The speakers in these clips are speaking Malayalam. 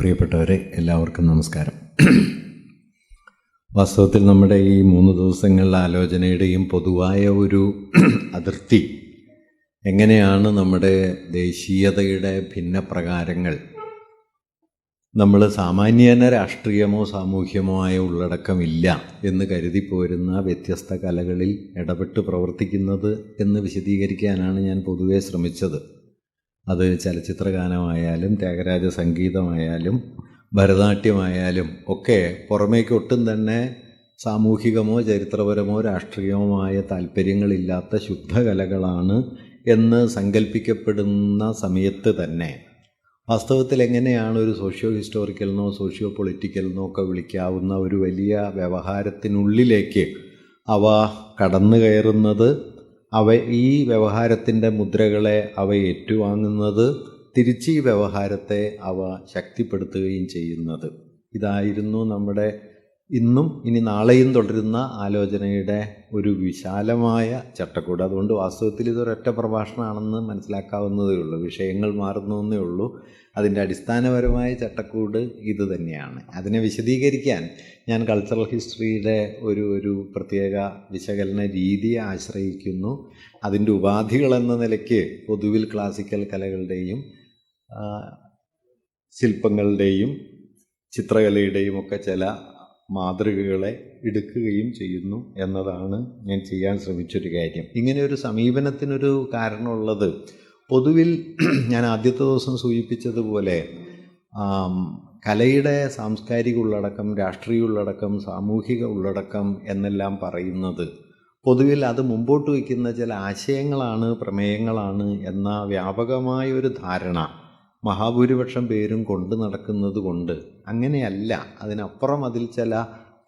പ്രിയപ്പെട്ടവരെ, എല്ലാവർക്കും നമസ്കാരം. വാസ്തവത്തിൽ നമ്മുടെ ഈ 3 ദിവസങ്ങളിലെ ആലോചനയുടെയും പൊതുവായ ഒരു അതിർത്തി എങ്ങനെയാണ് നമ്മുടെ ദേശീയതയുടെ ഭിന്ന പ്രകാരങ്ങൾ നമ്മൾ സാമാന്യേന രാഷ്ട്രീയമോ സാമൂഹ്യമോ ആയ ഉള്ളടക്കമില്ല എന്ന് കരുതി പോരുന്ന വ്യത്യസ്ത കലകളിൽ ഇടപെട്ട് പ്രവർത്തിക്കുന്നത് എന്ന് വിശദീകരിക്കാനാണ് ഞാൻ പൊതുവെ ശ്രമിച്ചത്. അത് ചലച്ചിത്രഗാനമായാലും ത്യാഗരാജ സംഗീതമായാലും ഭരതനാട്യമായാലും ഒക്കെ പുറമേക്ക് ഒട്ടും തന്നെ സാമൂഹികമോ ചരിത്രപരമോ രാഷ്ട്രീയമോമായ താല്പര്യങ്ങളില്ലാത്ത ശുദ്ധകലകളാണ് എന്ന് സങ്കല്പിക്കപ്പെടുന്ന സമയത്ത് തന്നെ വാസ്തവത്തിൽ എങ്ങനെയാണ് ഒരു സോഷ്യോ ഹിസ്റ്റോറിക്കലിനോ സോഷ്യോ പൊളിറ്റിക്കലിനോ ഒക്കെ വിളിക്കാവുന്ന ഒരു വലിയ വ്യവഹാരത്തിനുള്ളിലേക്ക് അവ കടന്നു കയറുന്നത്, ഈ വ്യവഹാരത്തിൻ്റെ മുദ്രകളെ അവ ഏറ്റുവാങ്ങുന്നത്, തിരിച്ച് ഈ വ്യവഹാരത്തെ അവ ശക്തിപ്പെടുത്തുകയും ചെയ്യുന്നത്. ഇതായിരുന്നു നമ്മുടെ ഇന്നും ഇനി നാളെയും തുടരുന്ന ആലോചനയുടെ ഒരു വിശാലമായ ചട്ടക്കൂട്. അതുകൊണ്ട് വാസ്തവത്തിൽ ഇതൊരൊറ്റ പ്രഭാഷണമാണെന്ന് മനസ്സിലാക്കാവുന്നതേ ഉള്ളൂ. വിഷയങ്ങൾ മാറുന്നേ ഉള്ളൂ. അതിൻ്റെ അടിസ്ഥാനപരമായ ചട്ടക്കൂട് ഇത് തന്നെയാണ്. അതിനെ വിശദീകരിക്കാൻ ഞാൻ കൾച്ചറൽ ഹിസ്റ്ററിയുടെ ഒരു പ്രത്യേക വിശകലന രീതിയെ ആശ്രയിക്കുന്നു. അതിൻ്റെ ഉപാധികളെന്ന നിലയ്ക്ക് പൊതുവിൽ ക്ലാസിക്കൽ കലകളുടെയും ശില്പങ്ങളുടെയും ചിത്രകലയുടെയും ഒക്കെ ചില മാതൃകകളെ എടുക്കുകയും ചെയ്യുന്നു എന്നതാണ് ഞാൻ ചെയ്യാൻ ശ്രമിച്ചൊരു കാര്യം. ഇങ്ങനെ ഒരു സമീപനത്തിനൊരു കാരണമുള്ളത്, പൊതുവിൽ ഞാൻ ആദ്യത്തെ ദിവസം സൂചിപ്പിച്ചതുപോലെ കലയുടെ സാംസ്കാരിക ഉള്ളടക്കം, രാഷ്ട്രീയ ഉള്ളടക്കം, സാമൂഹിക ഉള്ളടക്കം എന്നെല്ലാം പറയുന്നത് പൊതുവിൽ അത് മുമ്പോട്ട് വയ്ക്കുന്ന ചില ആശയങ്ങളാണ്, പ്രമേയങ്ങളാണ് എന്ന വ്യാപകമായൊരു ധാരണ മഹാഭൂരിപക്ഷം പേരും കൊണ്ടു നടക്കുന്നത് കൊണ്ട് അങ്ങനെയല്ല, അതിനപ്പുറം അതിൽ ചില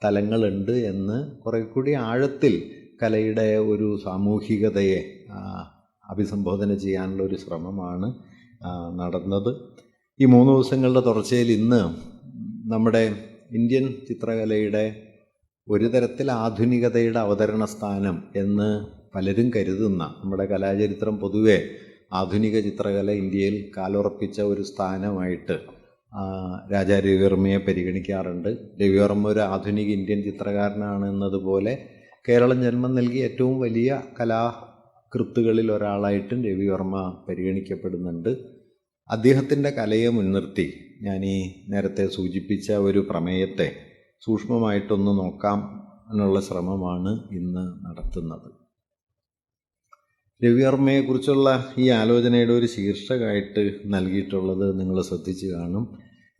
തലങ്ങളുണ്ട് എന്ന് കുറെ കൂടി ആഴത്തിൽ കലയുടെ ഒരു സാമൂഹികതയെ അഭിസംബോധന ചെയ്യാനുള്ള ഒരു ശ്രമമാണ് നടന്നത്. ഈ 3 ദിവസങ്ങളുടെ തുടർച്ചയിൽ ഇന്ന് നമ്മുടെ ഇന്ത്യൻ ചിത്രകലയുടെ ഒരു തരത്തിൽ ആധുനികതയുടെ അവതരണ സ്ഥാനം എന്ന് പലരും കരുതുന്ന, നമ്മുടെ കലാചരിത്രം പൊതുവെ ആധുനിക ചിത്രകല ഇന്ത്യയിൽ കാലുറപ്പിച്ച ഒരു സ്ഥാനമായിട്ട് രാജാ രവിവർമ്മയെ പരിഗണിക്കാറുണ്ട്. രവിവർമ്മ ഒരു ആധുനിക ഇന്ത്യൻ ചിത്രകാരനാണ് എന്നതുപോലെ കേരളം ജന്മം നൽകിയ ഏറ്റവും വലിയ കലാകൃത്തുകളിൽ ഒരാളായിട്ടും രവിവർമ്മ പരിഗണിക്കപ്പെടുന്നുണ്ട്. അദ്ദേഹത്തിൻ്റെ കലയെ മുൻനിർത്തി ഞാൻ ഈ നേരത്തെ സൂചിപ്പിച്ച ഒരു പ്രമേയത്തെ സൂക്ഷ്മമായിട്ടൊന്ന് നോക്കാം എന്നുള്ള ശ്രമമാണ് ഇന്ന് നടത്തുന്നത്. രവിവർമ്മയെക്കുറിച്ചുള്ള ഈ ആലോചനയുടെ ഒരു ശീർഷകമായിട്ട് നൽകിയിട്ടുള്ളത് നിങ്ങൾ ശ്രദ്ധിച്ചു കാണും.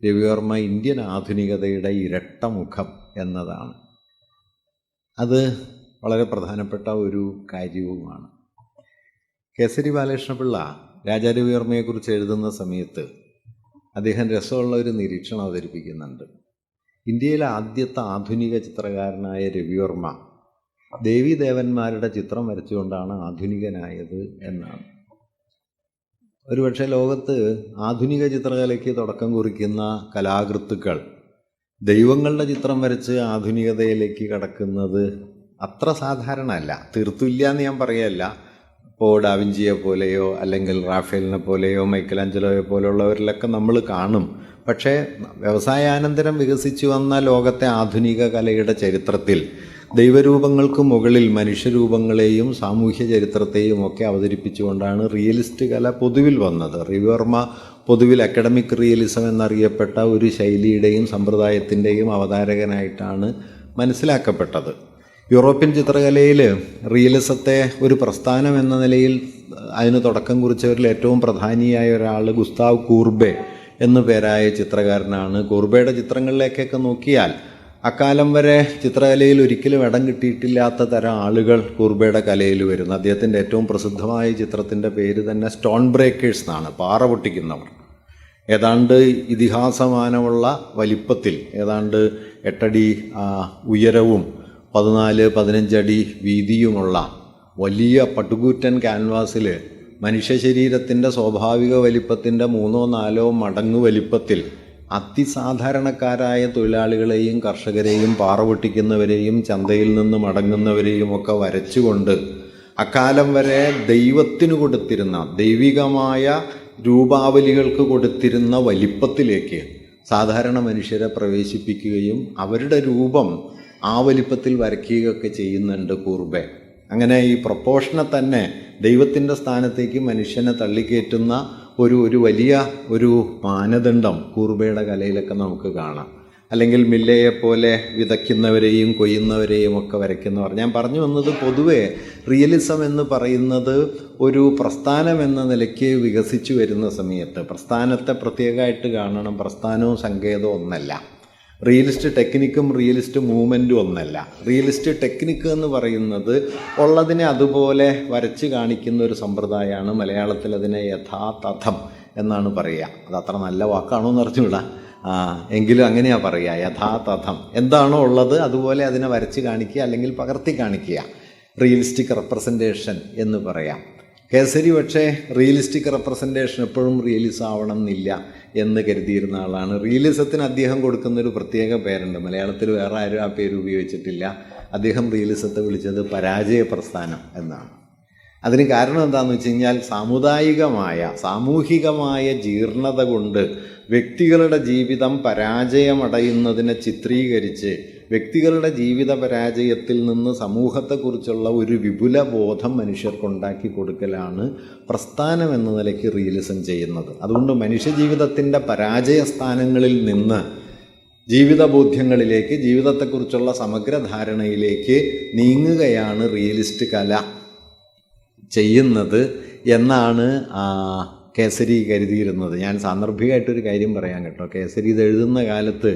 രവിവർമ്മ ഇന്ത്യൻ ആധുനികതയുടെ ഇരട്ട മുഖം എന്നതാണ്. അത് വളരെ പ്രധാനപ്പെട്ട ഒരു കാര്യവുമാണ്. കേസരി ബാലകൃഷ്ണപിള്ള രാജാ രവിവർമ്മയെക്കുറിച്ച് എഴുതുന്ന സമയത്ത് അദ്ദേഹം രസമുള്ള ഒരു നിരീക്ഷണം അവതരിപ്പിക്കുന്നുണ്ട്. ഇന്ത്യയിലെ ആദ്യത്തെ ആധുനിക ചിത്രകാരനായ രവിവർമ്മ ദേവീദേവന്മാരുടെ ചിത്രം വരച്ചുകൊണ്ടാണ് ആധുനികനായത് എന്നാണ്. ഒരുപക്ഷെ ലോകത്ത് ആധുനിക ചിത്രകലയ്ക്ക് തുടക്കം കുറിക്കുന്ന കലാകൃത്തുക്കൾ ദൈവങ്ങളുടെ ചിത്രം വരച്ച് ആധുനികതയിലേക്ക് കടക്കുന്നത് അത്ര സാധാരണമല്ല. തീർത്തുമില്ല എന്ന് ഞാൻ പറയല്ല. ഇപ്പോൾ ഡാവിഞ്ചിയെ പോലെയോ അല്ലെങ്കിൽ റാഫേലിനെ പോലെയോ മൈക്കലാഞ്ചലോയെ പോലെയുള്ളവരിലൊക്കെ നമ്മൾ കാണും. പക്ഷേ വ്യവസായാനന്തരം വികസിച്ചു വന്ന ലോകത്തെ ആധുനിക കലയുടെ ചരിത്രത്തിൽ ദൈവരൂപങ്ങൾക്ക് മുകളിൽ മനുഷ്യരൂപങ്ങളെയും സാമൂഹ്യ ചരിത്രത്തെയും ഒക്കെ അവതരിപ്പിച്ചുകൊണ്ടാണ് റിയലിസ്റ്റ് കല പൊതുവിൽ വന്നത്. രവിവർമ്മ പൊതുവിൽ അക്കാഡമിക് റിയലിസം എന്നറിയപ്പെട്ട ഒരു ശൈലിയുടെയും സമ്പ്രദായത്തിൻ്റെയും അവതാരകനായിട്ടാണ് മനസ്സിലാക്കപ്പെട്ടത്. യൂറോപ്യൻ ചിത്രകലയിൽ റിയലിസത്തെ ഒരു പ്രസ്ഥാനം എന്ന നിലയിൽ അതിന് തുടക്കം കുറിച്ചവരിൽ ഏറ്റവും പ്രധാനിയായ ഒരാൾ ഗുസ്താവ് കൂർബെ എന്നു പേരായ ചിത്രകാരനാണ്. കൂർബയുടെ ചിത്രങ്ങളിലേക്കൊക്കെ നോക്കിയാൽ അക്കാലം വരെ ചിത്രകലയിൽ ഒരിക്കലും ഇടം കിട്ടിയിട്ടില്ലാത്ത തരം ആളുകൾ കൂർബയുടെ കലയിൽ വരുന്നു. അദ്ദേഹത്തിൻ്റെ ഏറ്റവും പ്രസിദ്ധമായ ചിത്രത്തിൻ്റെ പേര് തന്നെ സ്റ്റോൺ ബ്രേക്കേഴ്സ് എന്നാണ്, പാറ പൊട്ടിക്കുന്നവർ. ഏതാണ്ട് ഇതിഹാസമാനമുള്ള വലിപ്പത്തിൽ, ഏതാണ്ട് 8 അടി ഉയരവും 14-15 അടി വീതിയുമുള്ള വലിയ പട്ടുകൂറ്റൻ ക്യാൻവാസിൽ മനുഷ്യ ശരീരത്തിൻ്റെ സ്വാഭാവിക വലിപ്പത്തിൻ്റെ 3-4 മടങ്ങ് വലിപ്പത്തിൽ അതിസാധാരണക്കാരായ തൊഴിലാളികളെയും കർഷകരെയും പാറ പൊട്ടിക്കുന്നവരെയും ചന്തയിൽ നിന്ന് മടങ്ങുന്നവരെയും ഒക്കെ വരച്ചുകൊണ്ട് അക്കാലം വരെ ദൈവത്തിന് കൊടുത്തിരുന്ന ദൈവികമായ രൂപാവലികൾക്ക് കൊടുത്തിരുന്ന വലിപ്പത്തിലേക്ക് സാധാരണ മനുഷ്യരെ പ്രവേശിപ്പിക്കുകയും അവരുടെ രൂപം ആ വലിപ്പത്തിൽ വരയ്ക്കുകയൊക്കെ ചെയ്യുന്നുണ്ട് കൂർബെ. അങ്ങനെ ഈ പ്രൊപ്പോഷനെ തന്നെ ദൈവത്തിൻ്റെ സ്ഥാനത്തേക്ക് മനുഷ്യനെ തള്ളിക്കയറ്റുന്ന ഒരു വലിയ ഒരു മാനദണ്ഡം കൂർബയുടെ കലയിലൊക്കെ നമുക്ക് കാണാം. അല്ലെങ്കിൽ മില്ലയെപ്പോലെ വിതയ്ക്കുന്നവരെയും കൊയ്യുന്നവരെയും ഒക്കെ വരയ്ക്കുന്നവർ. ഞാൻ പറഞ്ഞു വന്നത് പൊതുവേ റിയലിസം എന്ന് പറയുന്നത് ഒരു പ്രസ്ഥാനം എന്ന നിലയ്ക്ക് വികസിച്ചു വരുന്ന സമയത്ത് പ്രസ്ഥാനത്തെ പ്രത്യേകമായിട്ട് കാണണം. പ്രസ്ഥാനവും സങ്കേതവും ഒന്നല്ല. റിയലിസ്റ്റ് ടെക്നിക്കും റിയലിസ്റ്റ് മൂവ്മെൻറ്റും ഒന്നല്ല. റിയലിസ്റ്റ് ടെക്നിക്ക് എന്ന് പറയുന്നത് ഉള്ളതിനെ അതുപോലെ വരച്ച് കാണിക്കുന്ന ഒരു സമ്പ്രദായമാണ്. മലയാളത്തിൽ അതിനെ യഥാതഥം എന്നാണ് പറയുക. അത് അത്ര നല്ല വാക്കാണോ എന്ന് അറിഞ്ഞുകൂടാ, എങ്കിലും അങ്ങനെയാണ് പറയുക. യഥാതഥം എന്താണോ ഉള്ളത് അതുപോലെ അതിനെ വരച്ച് കാണിക്കുക, അല്ലെങ്കിൽ പകർത്തി കാണിക്കുക. റിയലിസ്റ്റിക് റെപ്രസെൻറ്റേഷൻ എന്ന് പറയാം. കേസരി പക്ഷേ റിയലിസ്റ്റിക് റെപ്രസെൻറ്റേഷൻ എപ്പോഴും റിയലിസം ആവണം എന്നില്ല എന്ന് കരുതിയിരുന്ന ആളാണ്. റിയലിസത്തിന് അദ്ദേഹം കൊടുക്കുന്നൊരു പ്രത്യേക പേരുണ്ട്. മലയാളത്തിൽ വേറെ ആരും ആ പേര് ഉപയോഗിച്ചിട്ടില്ല. അദ്ദേഹം റിയലിസത്തെ വിളിച്ചത് പരാജയ പ്രസ്ഥാനം എന്നാണ്. അതിന് കാരണം എന്താണെന്ന് വെച്ച് കഴിഞ്ഞാൽ സാമൂഹികമായ ജീർണത കൊണ്ട് വ്യക്തികളുടെ ജീവിതം പരാജയമടയുന്നതിനെ ചിത്രീകരിച്ച് വ്യക്തികളുടെ ജീവിത പരാജയത്തിൽ നിന്ന് സമൂഹത്തെക്കുറിച്ചുള്ള ഒരു വിപുല ബോധം മനുഷ്യർക്കുണ്ടാക്കി കൊടുക്കലാണ് പ്രസ്ഥാനം എന്ന നിലയ്ക്ക് റിയലിസം ചെയ്യുന്നത്. അതുകൊണ്ട് മനുഷ്യജീവിതത്തിൻ്റെ പരാജയ സ്ഥാനങ്ങളിൽ നിന്ന് ജീവിതബോധ്യങ്ങളിലേക്ക്, ജീവിതത്തെക്കുറിച്ചുള്ള സമഗ്രധാരണയിലേക്ക് നീങ്ങുകയാണ് റിയലിസ്റ്റ് കല ചെയ്യുന്നത് എന്നാണ് കേസരി കരുതിയിരുന്നത്. ഞാൻ സാന്ദർഭികമായിട്ടൊരു കാര്യം പറയാം കേട്ടോ. കേസരി ഇത് എഴുതുന്ന കാലത്ത്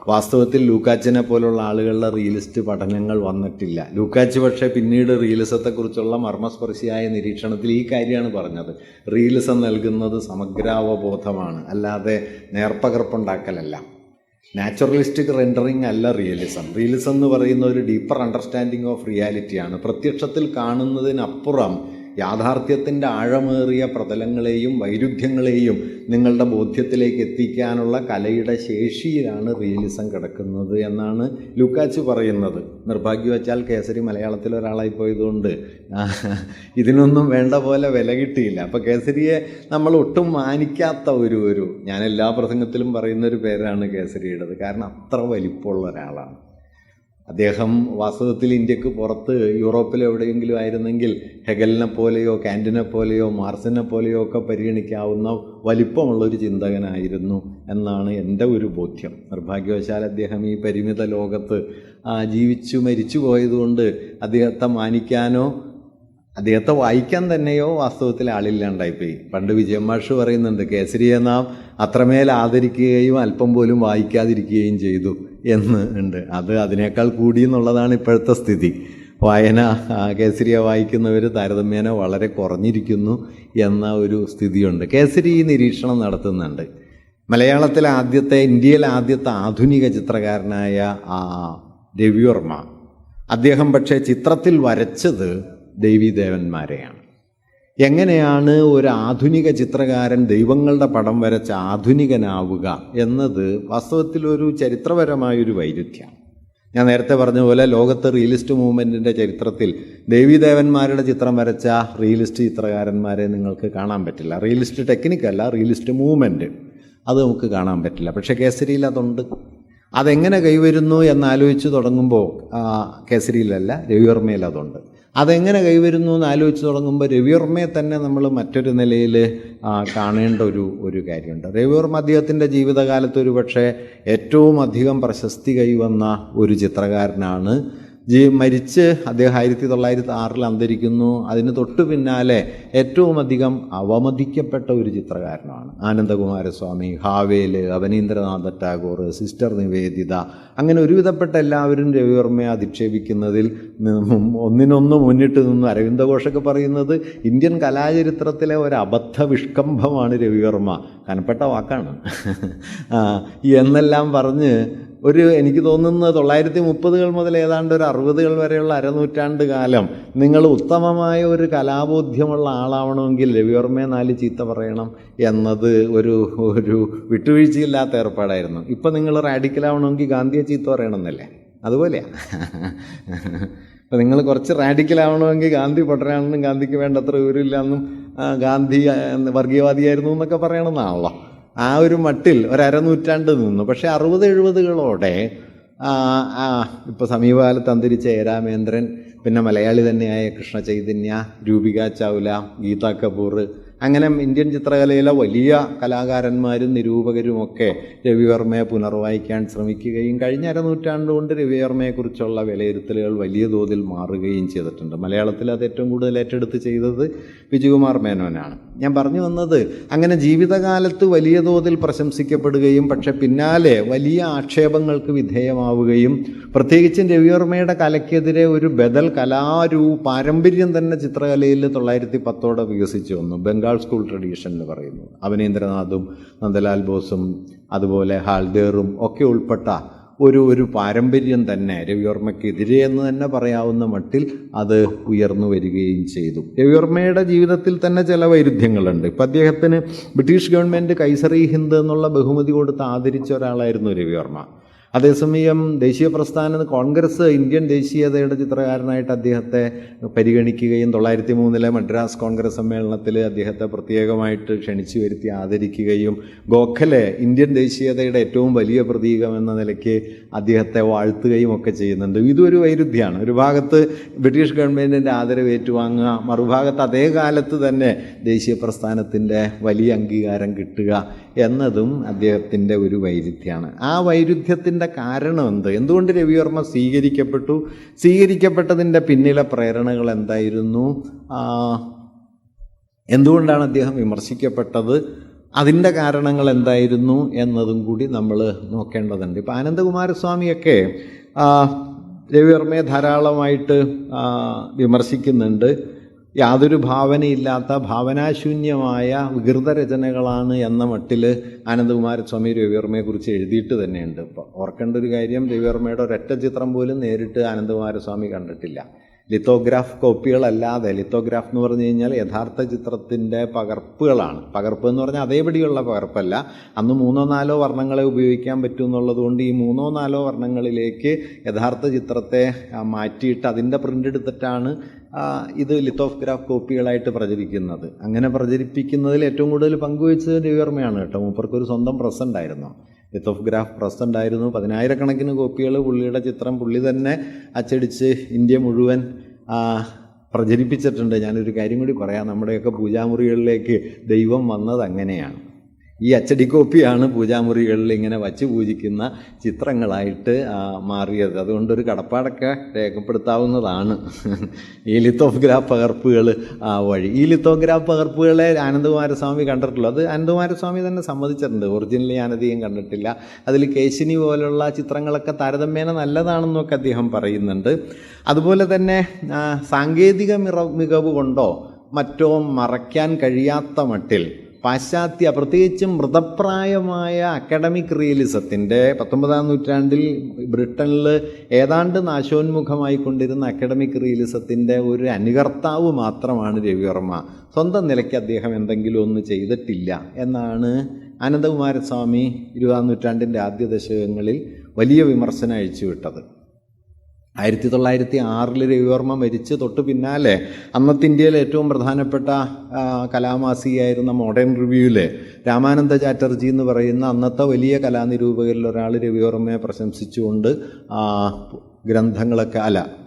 വാസ്തവത്തിൽ ലൂക്കാച്ചിനെ പോലുള്ള ആളുകളുടെ റിയലിസ്റ്റ് പഠനങ്ങൾ വന്നിട്ടില്ല. ലൂക്കാച്ച് പക്ഷേ പിന്നീട് റിയലിസത്തെക്കുറിച്ചുള്ള മർമ്മസ്പർശിയായ നിരീക്ഷണത്തിൽ ഈ കാര്യമാണ് പറഞ്ഞത്. റിയലിസം നൽകുന്നത് സമഗ്രാവബോധമാണ്, അല്ലാതെ നേർപ്പകർപ്പുണ്ടാക്കലല്ല. നാച്ചുറലിസ്റ്റിക് റെൻഡറിങ് അല്ല റിയലിസം. റിയലിസം എന്ന് പറയുന്ന ഒരു ഡീപ്പർ അണ്ടർസ്റ്റാൻഡിങ് ഓഫ് റിയാലിറ്റിയാണ്. പ്രത്യക്ഷത്തിൽ കാണുന്നതിനപ്പുറം യാഥാർത്ഥ്യത്തിൻ്റെ ആഴമേറിയ പ്രതലങ്ങളെയും വൈരുദ്ധ്യങ്ങളെയും നിങ്ങളുടെ ബോധ്യത്തിലേക്ക് എത്തിക്കാനുള്ള കലയുടെ ശേഷിയിലാണ് റിയലിസം കിടക്കുന്നത് എന്നാണ് ലൂക്കാച്ച് പറയുന്നത്. നിർഭാഗ്യവശാൽ കേസരി മലയാളത്തിൽ ഒരാളായി പോയതുകൊണ്ട് ഇതിനൊന്നും വേണ്ട പോലെ വില കിട്ടിയില്ല. അപ്പോൾ കേസരിയെ നമ്മൾ ഒട്ടും മാനിക്കാത്ത ഒരു ഞാൻ എല്ലാ പ്രസംഗത്തിലും പറയുന്നൊരു പേരാണ് കേസരിയുടേത്. കാരണം അത്ര വലിപ്പമുള്ള ഒരാളാണ് അദ്ദേഹം. വാസ്തവത്തിൽ ഇന്ത്യക്ക് പുറത്ത് യൂറോപ്പിൽ എവിടെയെങ്കിലും ആയിരുന്നെങ്കിൽ ഹെഗലിനെ പോലെയോ കാൻറ്റിനെ പോലെയോ മാർസിനെ പോലെയോ ഒക്കെ പരിഗണിക്കാവുന്ന വലിപ്പമുള്ളൊരു ചിന്തകനായിരുന്നു എന്നാണ് എൻ്റെ ഒരു ബോധ്യം. നിർഭാഗ്യവശാൽ അദ്ദേഹം ഈ പരിമിത ലോകത്ത് മരിച്ചു പോയതുകൊണ്ട് അദ്ദേഹത്തെ മാനിക്കാനോ അദ്ദേഹത്തെ വായിക്കാൻ തന്നെയോ വാസ്തവത്തിൽ ആളില്ലാണ്ടായിപ്പോയി. പണ്ട് വിജയമാഷ് പറയുന്നുണ്ട്, കേസരിയെ നാം അത്രമേൽ ആദരിക്കുകയും അല്പം പോലും വായിക്കാതിരിക്കുകയും ചെയ്തു എന്ന് ഉണ്ട്. അതിനേക്കാൾ കൂടി എന്നുള്ളതാണ് ഇപ്പോഴത്തെ സ്ഥിതി. വായന കേസരിയെ വായിക്കുന്നവർ താരതമ്യേന വളരെ കുറഞ്ഞിരിക്കുന്നു എന്ന ഒരു സ്ഥിതിയുണ്ട്. കേസരി ഈ നിരീക്ഷണം നടത്തുന്നുണ്ട്. ഇന്ത്യയിലെ ആദ്യത്തെ ആധുനിക ചിത്രകാരനായ രവിവർമ്മ, അദ്ദേഹം പക്ഷേ ചിത്രത്തിൽ വരച്ചത് ദേവീദേവന്മാരെയാണ്. എങ്ങനെയാണ് ഒരു ആധുനിക ചിത്രകാരൻ ദൈവങ്ങളുടെ പടം വരച്ച ആധുനികനാവുക എന്നത് വാസ്തവത്തിലൊരു ചരിത്രപരമായൊരു വൈരുദ്ധ്യമാണ്. ഞാൻ നേരത്തെ പറഞ്ഞ പോലെ ലോകത്ത് റിയലിസ്റ്റ് മൂവ്മെൻറ്റിൻ്റെ ചരിത്രത്തിൽ ദേവീദേവന്മാരുടെ ചിത്രം വരച്ച റിയലിസ്റ്റ് ചിത്രകാരന്മാരെ നിങ്ങൾക്ക് കാണാൻ പറ്റില്ല. റിയലിസ്റ്റ് ടെക്നിക്കല്ല, റിയലിസ്റ്റ് മൂവ്മെൻറ്റ് അത് നമുക്ക് കാണാൻ പറ്റില്ല. പക്ഷേ കേസരിയിൽ അതുണ്ട്. അതെങ്ങനെ കൈവരുന്നു എന്നാലോചിച്ച് തുടങ്ങുമ്പോൾ കേസരിയിലല്ല, രവിവർമ്മയിൽ അതുണ്ട്. അതെങ്ങനെ കൈവരുന്നു എന്ന് ആലോചിച്ച് തുടങ്ങുമ്പോൾ രവിവർമ്മയെ തന്നെ നമ്മൾ മറ്റൊരു നിലയിൽ കാണേണ്ട ഒരു കാര്യമുണ്ട്. രവിവർമ്മ അദ്ദേഹത്തിൻ്റെ ജീവിതകാലത്ത് ഒരു പക്ഷേ ഏറ്റവും അധികം പ്രശസ്തി കൈവന്ന ഒരു ചിത്രകാരനാണ്. മരിച്ച് അദ്ദേഹം 1906 അന്തരിക്കുന്നു. അതിന് തൊട്ടു പിന്നാലെ ഏറ്റവും അധികം അവമതിക്കപ്പെട്ട ഒരു ചിത്രകാരനാണ് ആനന്ദകുമാരസ്വാമി, ഹാവേല്, അവനീന്ദ്രനാഥ ടാഗോർ, സിസ്റ്റർ നിവേദിത, അങ്ങനെ ഒരുവിധപ്പെട്ട എല്ലാവരും രവിവർമ്മയെ അധിക്ഷേപിക്കുന്നതിൽ ഒന്നിനൊന്ന് മുന്നിട്ട് നിന്നു. അരവിന്ദഘോഷൊക്കെ പറയുന്നത് ഇന്ത്യൻ കലാചരിത്രത്തിലെ ഒരു അബദ്ധ വിഷ്കംഭമാണ് രവിവർമ്മ. കനപ്പെട്ട വാക്കാണ് എന്നെല്ലാം പറഞ്ഞ് എനിക്ക് തോന്നുന്നത് 1930 മുതൽ ഏതാണ്ട് ഒരു 60 വരെയുള്ള അരനൂറ്റാണ്ട് കാലം നിങ്ങൾ ഉത്തമമായ ഒരു കലാബോധ്യമുള്ള ആളാവണമെങ്കിൽ രവിവർമ്മയെ 4 ചീത്ത പറയണം എന്നത് ഒരു വിട്ടുവീഴ്ചയില്ലാത്ത ഏർപ്പാടായിരുന്നു. ഇപ്പം നിങ്ങൾ റാഡിക്കലാവണമെങ്കിൽ ഗാന്ധിയെ ചീത്ത പറയണമെന്നല്ലേ? അതുപോലെയാണ്. അപ്പം നിങ്ങൾ കുറച്ച് റാഡിക്കലാവണമെങ്കിൽ ഗാന്ധി പൊട്ടനാണെന്നും ഗാന്ധിക്ക് വേണ്ടത്ര വിവരമില്ല എന്നും ഗാന്ധി വർഗീയവാദിയായിരുന്നു എന്നൊക്കെ പറയണമെന്നാണല്ലോ. ആ ഒരു മട്ടിൽ ഒരനൂറ്റാണ്ട് നിന്നു. പക്ഷേ 60-70കളോടെ ഇപ്പോൾ സമീപകാലത്ത് അന്തരിച്ച രാമേന്ദ്രൻ, പിന്നെ മലയാളി തന്നെയായ കൃഷ്ണ ചൈതന്യ, രൂപിക ചൗല, ഗീത കപൂർ, അങ്ങനെ ഇന്ത്യൻ ചിത്രകലയിലെ വലിയ കലാകാരന്മാരും നിരൂപകരുമൊക്കെ രവിവർമ്മയെ പുനർവായിക്കാൻ ശ്രമിക്കുകയും കഴിഞ്ഞ അരനൂറ്റാണ്ടുകൊണ്ട് രവിവർമ്മയെക്കുറിച്ചുള്ള വിലയിരുത്തലുകൾ വലിയ തോതിൽ മാറുകയും ചെയ്തിട്ടുണ്ട്. മലയാളത്തിൽ അത് ഏറ്റവും കൂടുതൽ ഏറ്റെടുത്ത് ചെയ്തത് വിജയകുമാർ മേനോനാണ്. ഞാൻ പറഞ്ഞു വന്നത്, അങ്ങനെ ജീവിതകാലത്ത് വലിയ തോതിൽ പ്രശംസിക്കപ്പെടുകയും പക്ഷെ പിന്നാലെ വലിയ ആക്ഷേപങ്ങൾക്ക് വിധേയമാവുകയും പ്രത്യേകിച്ചും രവിവർമ്മയുടെ കലയ്ക്കെതിരെ ഒരു ബദൽ പാരമ്പര്യം തന്നെ ചിത്രകലയിൽ 1910 വികസിച്ചു വന്നു. ബംഗാൾ സ്കൂൾ ട്രഡീഷൻ എന്ന് പറയുന്നു. അവനീന്ദ്രനാഥും നന്ദലാൽ ബോസും അതുപോലെ ഹാൽദേറും ഒക്കെ ഉൾപ്പെട്ട ഒരു പാരമ്പര്യം തന്നെ രവിവർമ്മയ്ക്കെതിരെ എന്ന് തന്നെ പറയാവുന്ന മട്ടിൽ അത് ഉയർന്നു വരികയും ചെയ്തു. രവിവർമ്മയുടെ ജീവിതത്തിൽ തന്നെ ചില വൈരുദ്ധ്യങ്ങളുണ്ട്. ഇപ്പം അദ്ദേഹത്തിന് ബ്രിട്ടീഷ് ഗവൺമെൻറ് കൈസറി ഹിന്ദ് എന്നുള്ള ബഹുമതി കൊടുത്ത് ആദരിച്ച ഒരാളായിരുന്നു രവിവർമ്മ. അതേസമയം ദേശീയ പ്രസ്ഥാനം കോൺഗ്രസ് ഇന്ത്യൻ ദേശീയതയുടെ ചിത്രകാരനായിട്ട് അദ്ദേഹത്തെ പരിഗണിക്കുകയും 1903 മദ്രാസ് കോൺഗ്രസ് സമ്മേളനത്തിൽ അദ്ദേഹത്തെ പ്രത്യേകമായിട്ട് ക്ഷണിച്ചു വരുത്തി ആദരിക്കുകയും ഗോഖലെ ഇന്ത്യൻ ദേശീയതയുടെ ഏറ്റവും വലിയ പ്രതീകം എന്ന നിലയ്ക്ക് അദ്ദേഹത്തെ വാഴ്ത്തുകയും ഒക്കെ ചെയ്യുന്നുണ്ട്. ഇതൊരു വൈരുദ്ധ്യമാണ്. ഒരു ഭാഗത്ത് ബ്രിട്ടീഷ് ഗവൺമെൻറ്റിൻ്റെ ആദരവ് ഏറ്റുവാങ്ങുക, മറുഭാഗത്ത് അതേ കാലത്ത് തന്നെ ദേശീയ പ്രസ്ഥാനത്തിൻ്റെ വലിയ അംഗീകാരം കിട്ടുക എന്നതും അദ്ദേഹത്തിൻ്റെ ഒരു വൈരുദ്ധ്യമാണ്. ആ വൈരുദ്ധ്യത്തിൻ്റെ കാരണം എന്ത്? എന്തുകൊണ്ട് രവിവർമ്മ സ്വീകരിക്കപ്പെട്ടതിൻ്റെ പിന്നിലെ പ്രേരണകൾ എന്തായിരുന്നു? എന്തുകൊണ്ടാണ് അദ്ദേഹം വിമർശിക്കപ്പെട്ടത്? അതിൻ്റെ കാരണങ്ങൾ എന്തായിരുന്നു എന്നതും കൂടി നമ്മൾ നോക്കേണ്ടതുണ്ട്. ഇപ്പോൾ ആനന്ദകുമാരസ്വാമിയൊക്കെ രവിവർമ്മയെ ധാരാളമായിട്ട് വിമർശിക്കുന്നുണ്ട്. യാതൊരു ഭാവനയില്ലാത്ത ഭാവനാശൂന്യമായ വികൃതരചനകളാണ് എന്ന മട്ടിൽ ആനന്ദകുമാരസ്വാമി രവിവർമ്മയെക്കുറിച്ച് എഴുതിയിട്ട് തന്നെയുണ്ട്. ഇപ്പോൾ ഓർക്കേണ്ട ഒരു കാര്യം, രവിവർമ്മയുടെ ഒരൊറ്റ ചിത്രം പോലും നേരിട്ട് ആനന്ദകുമാരസ്വാമി കണ്ടിട്ടില്ല. ലിത്തോഗ്രാഫ് കോപ്പികളല്ലാതെ, ലിത്തോഗ്രാഫ് എന്ന് പറഞ്ഞു കഴിഞ്ഞാൽ യഥാർത്ഥ ചിത്രത്തിൻ്റെ പകർപ്പുകളാണ്. പകർപ്പ് എന്ന് പറഞ്ഞാൽ അതേപടിയുള്ള പകർപ്പല്ല. അന്ന് 3-4 വർണ്ണങ്ങളെ ഉപയോഗിക്കാൻ പറ്റും എന്നുള്ളതുകൊണ്ട് ഈ 3-4 വർണ്ണങ്ങളിലേക്ക് യഥാർത്ഥ ചിത്രത്തെ മാറ്റിയിട്ട് അതിൻ്റെ പ്രിൻ്റ് എടുത്തിട്ടാണ് ഇത് ലിത്തോഗ്രാഫ് കോപ്പികളായിട്ട് പ്രചരിക്കുന്നത്. അങ്ങനെ പ്രചരിപ്പിക്കുന്നതിൽ ഏറ്റവും കൂടുതൽ പങ്കുവെച്ചത് രവിവർമ്മയാണ് കേട്ടോ. മൂപ്പർക്കൊരു സ്വന്തം പ്രസ് ഉണ്ടായിരുന്നു, ലിത്തോഗ്രാഫ് പ്രസ് ഉണ്ടായിരുന്നു. 10,000-കണക്കിന് കോപ്പികൾ പുള്ളിയുടെ ചിത്രം പുള്ളി തന്നെ അച്ചടിച്ച് ഇന്ത്യ മുഴുവൻ പ്രചരിപ്പിച്ചിട്ടുണ്ട്. ഞാനൊരു കാര്യം കൂടി പറയാം, നമ്മുടെയൊക്കെ പൂജാമുറികളിലേക്ക് ദൈവം വന്നത് അങ്ങനെയാണ്. ഈ അച്ചടി കോപ്പിയാണ് പൂജാമുറികളിൽ ഇങ്ങനെ വച്ച് പൂജിക്കുന്ന ചിത്രങ്ങളായിട്ട് മാറിയത്. അതുകൊണ്ടൊരു കടപ്പാടൊക്കെ രേഖപ്പെടുത്താവുന്നതാണ് ഈ ലിത്തോഗ്രാഫ് പകർപ്പുകൾ വഴി. ഈ ലിത്തോഗ്രാഫ് പകർപ്പുകളെ ആനന്ദകുമാരസ്വാമി കണ്ടിട്ടുള്ളൂ. അത് ആനന്ദകുമാരസ്വാമി തന്നെ സമ്മതിച്ചിട്ടുണ്ട്. ഒറിജിനലി ഞാനധികം കണ്ടിട്ടില്ല. അതിൽ കേശിനി പോലുള്ള ചിത്രങ്ങളൊക്കെ താരതമ്യേന നല്ലതാണെന്നൊക്കെ അദ്ദേഹം പറയുന്നുണ്ട്. അതുപോലെ തന്നെ സാങ്കേതിക മികവ് കൊണ്ടോ മറ്റോ മറയ്ക്കാൻ കഴിയാത്ത മട്ടിൽ പാശ്ചാത്യ, പ്രത്യേകിച്ചും മൃതപ്രായമായ അക്കാഡമിക് റിയലിസത്തിൻ്റെ 19-ാം നൂറ്റാണ്ടിൽ ബ്രിട്ടനിൽ ഏതാണ്ട് നാശോന്മുഖമായി കൊണ്ടിരുന്ന അക്കാഡമിക് റിയലിസത്തിൻ്റെ ഒരു അനുകർത്താവ് മാത്രമാണ് രവിവർമ്മ. സ്വന്തം നിലയ്ക്ക് അദ്ദേഹം എന്തെങ്കിലും ഒന്ന് ചെയ്തിട്ടില്ല എന്നാണ് ആനന്ദകുമാരസ്വാമി 20-ാം നൂറ്റാണ്ടിൻ്റെ ആദ്യ ദശകങ്ങളിൽ വലിയ വിമർശനം അഴിച്ചുവിട്ടത്. 1906 രവിവർമ്മ മരിച്ച് തൊട്ട് പിന്നാലെ അന്നത്തെ ഇന്ത്യയിലെ ഏറ്റവും പ്രധാനപ്പെട്ട കലാമാസികയായിരുന്ന മോഡേൺ റിവ്യൂവിൽ രാമാനന്ദ ചാറ്റർജി എന്ന് പറയുന്ന അന്നത്തെ വലിയ കലാനിരൂപകരിൽ ഒരാൾ രവിവർമ്മയെ പ്രശംസിച്ചുകൊണ്ട്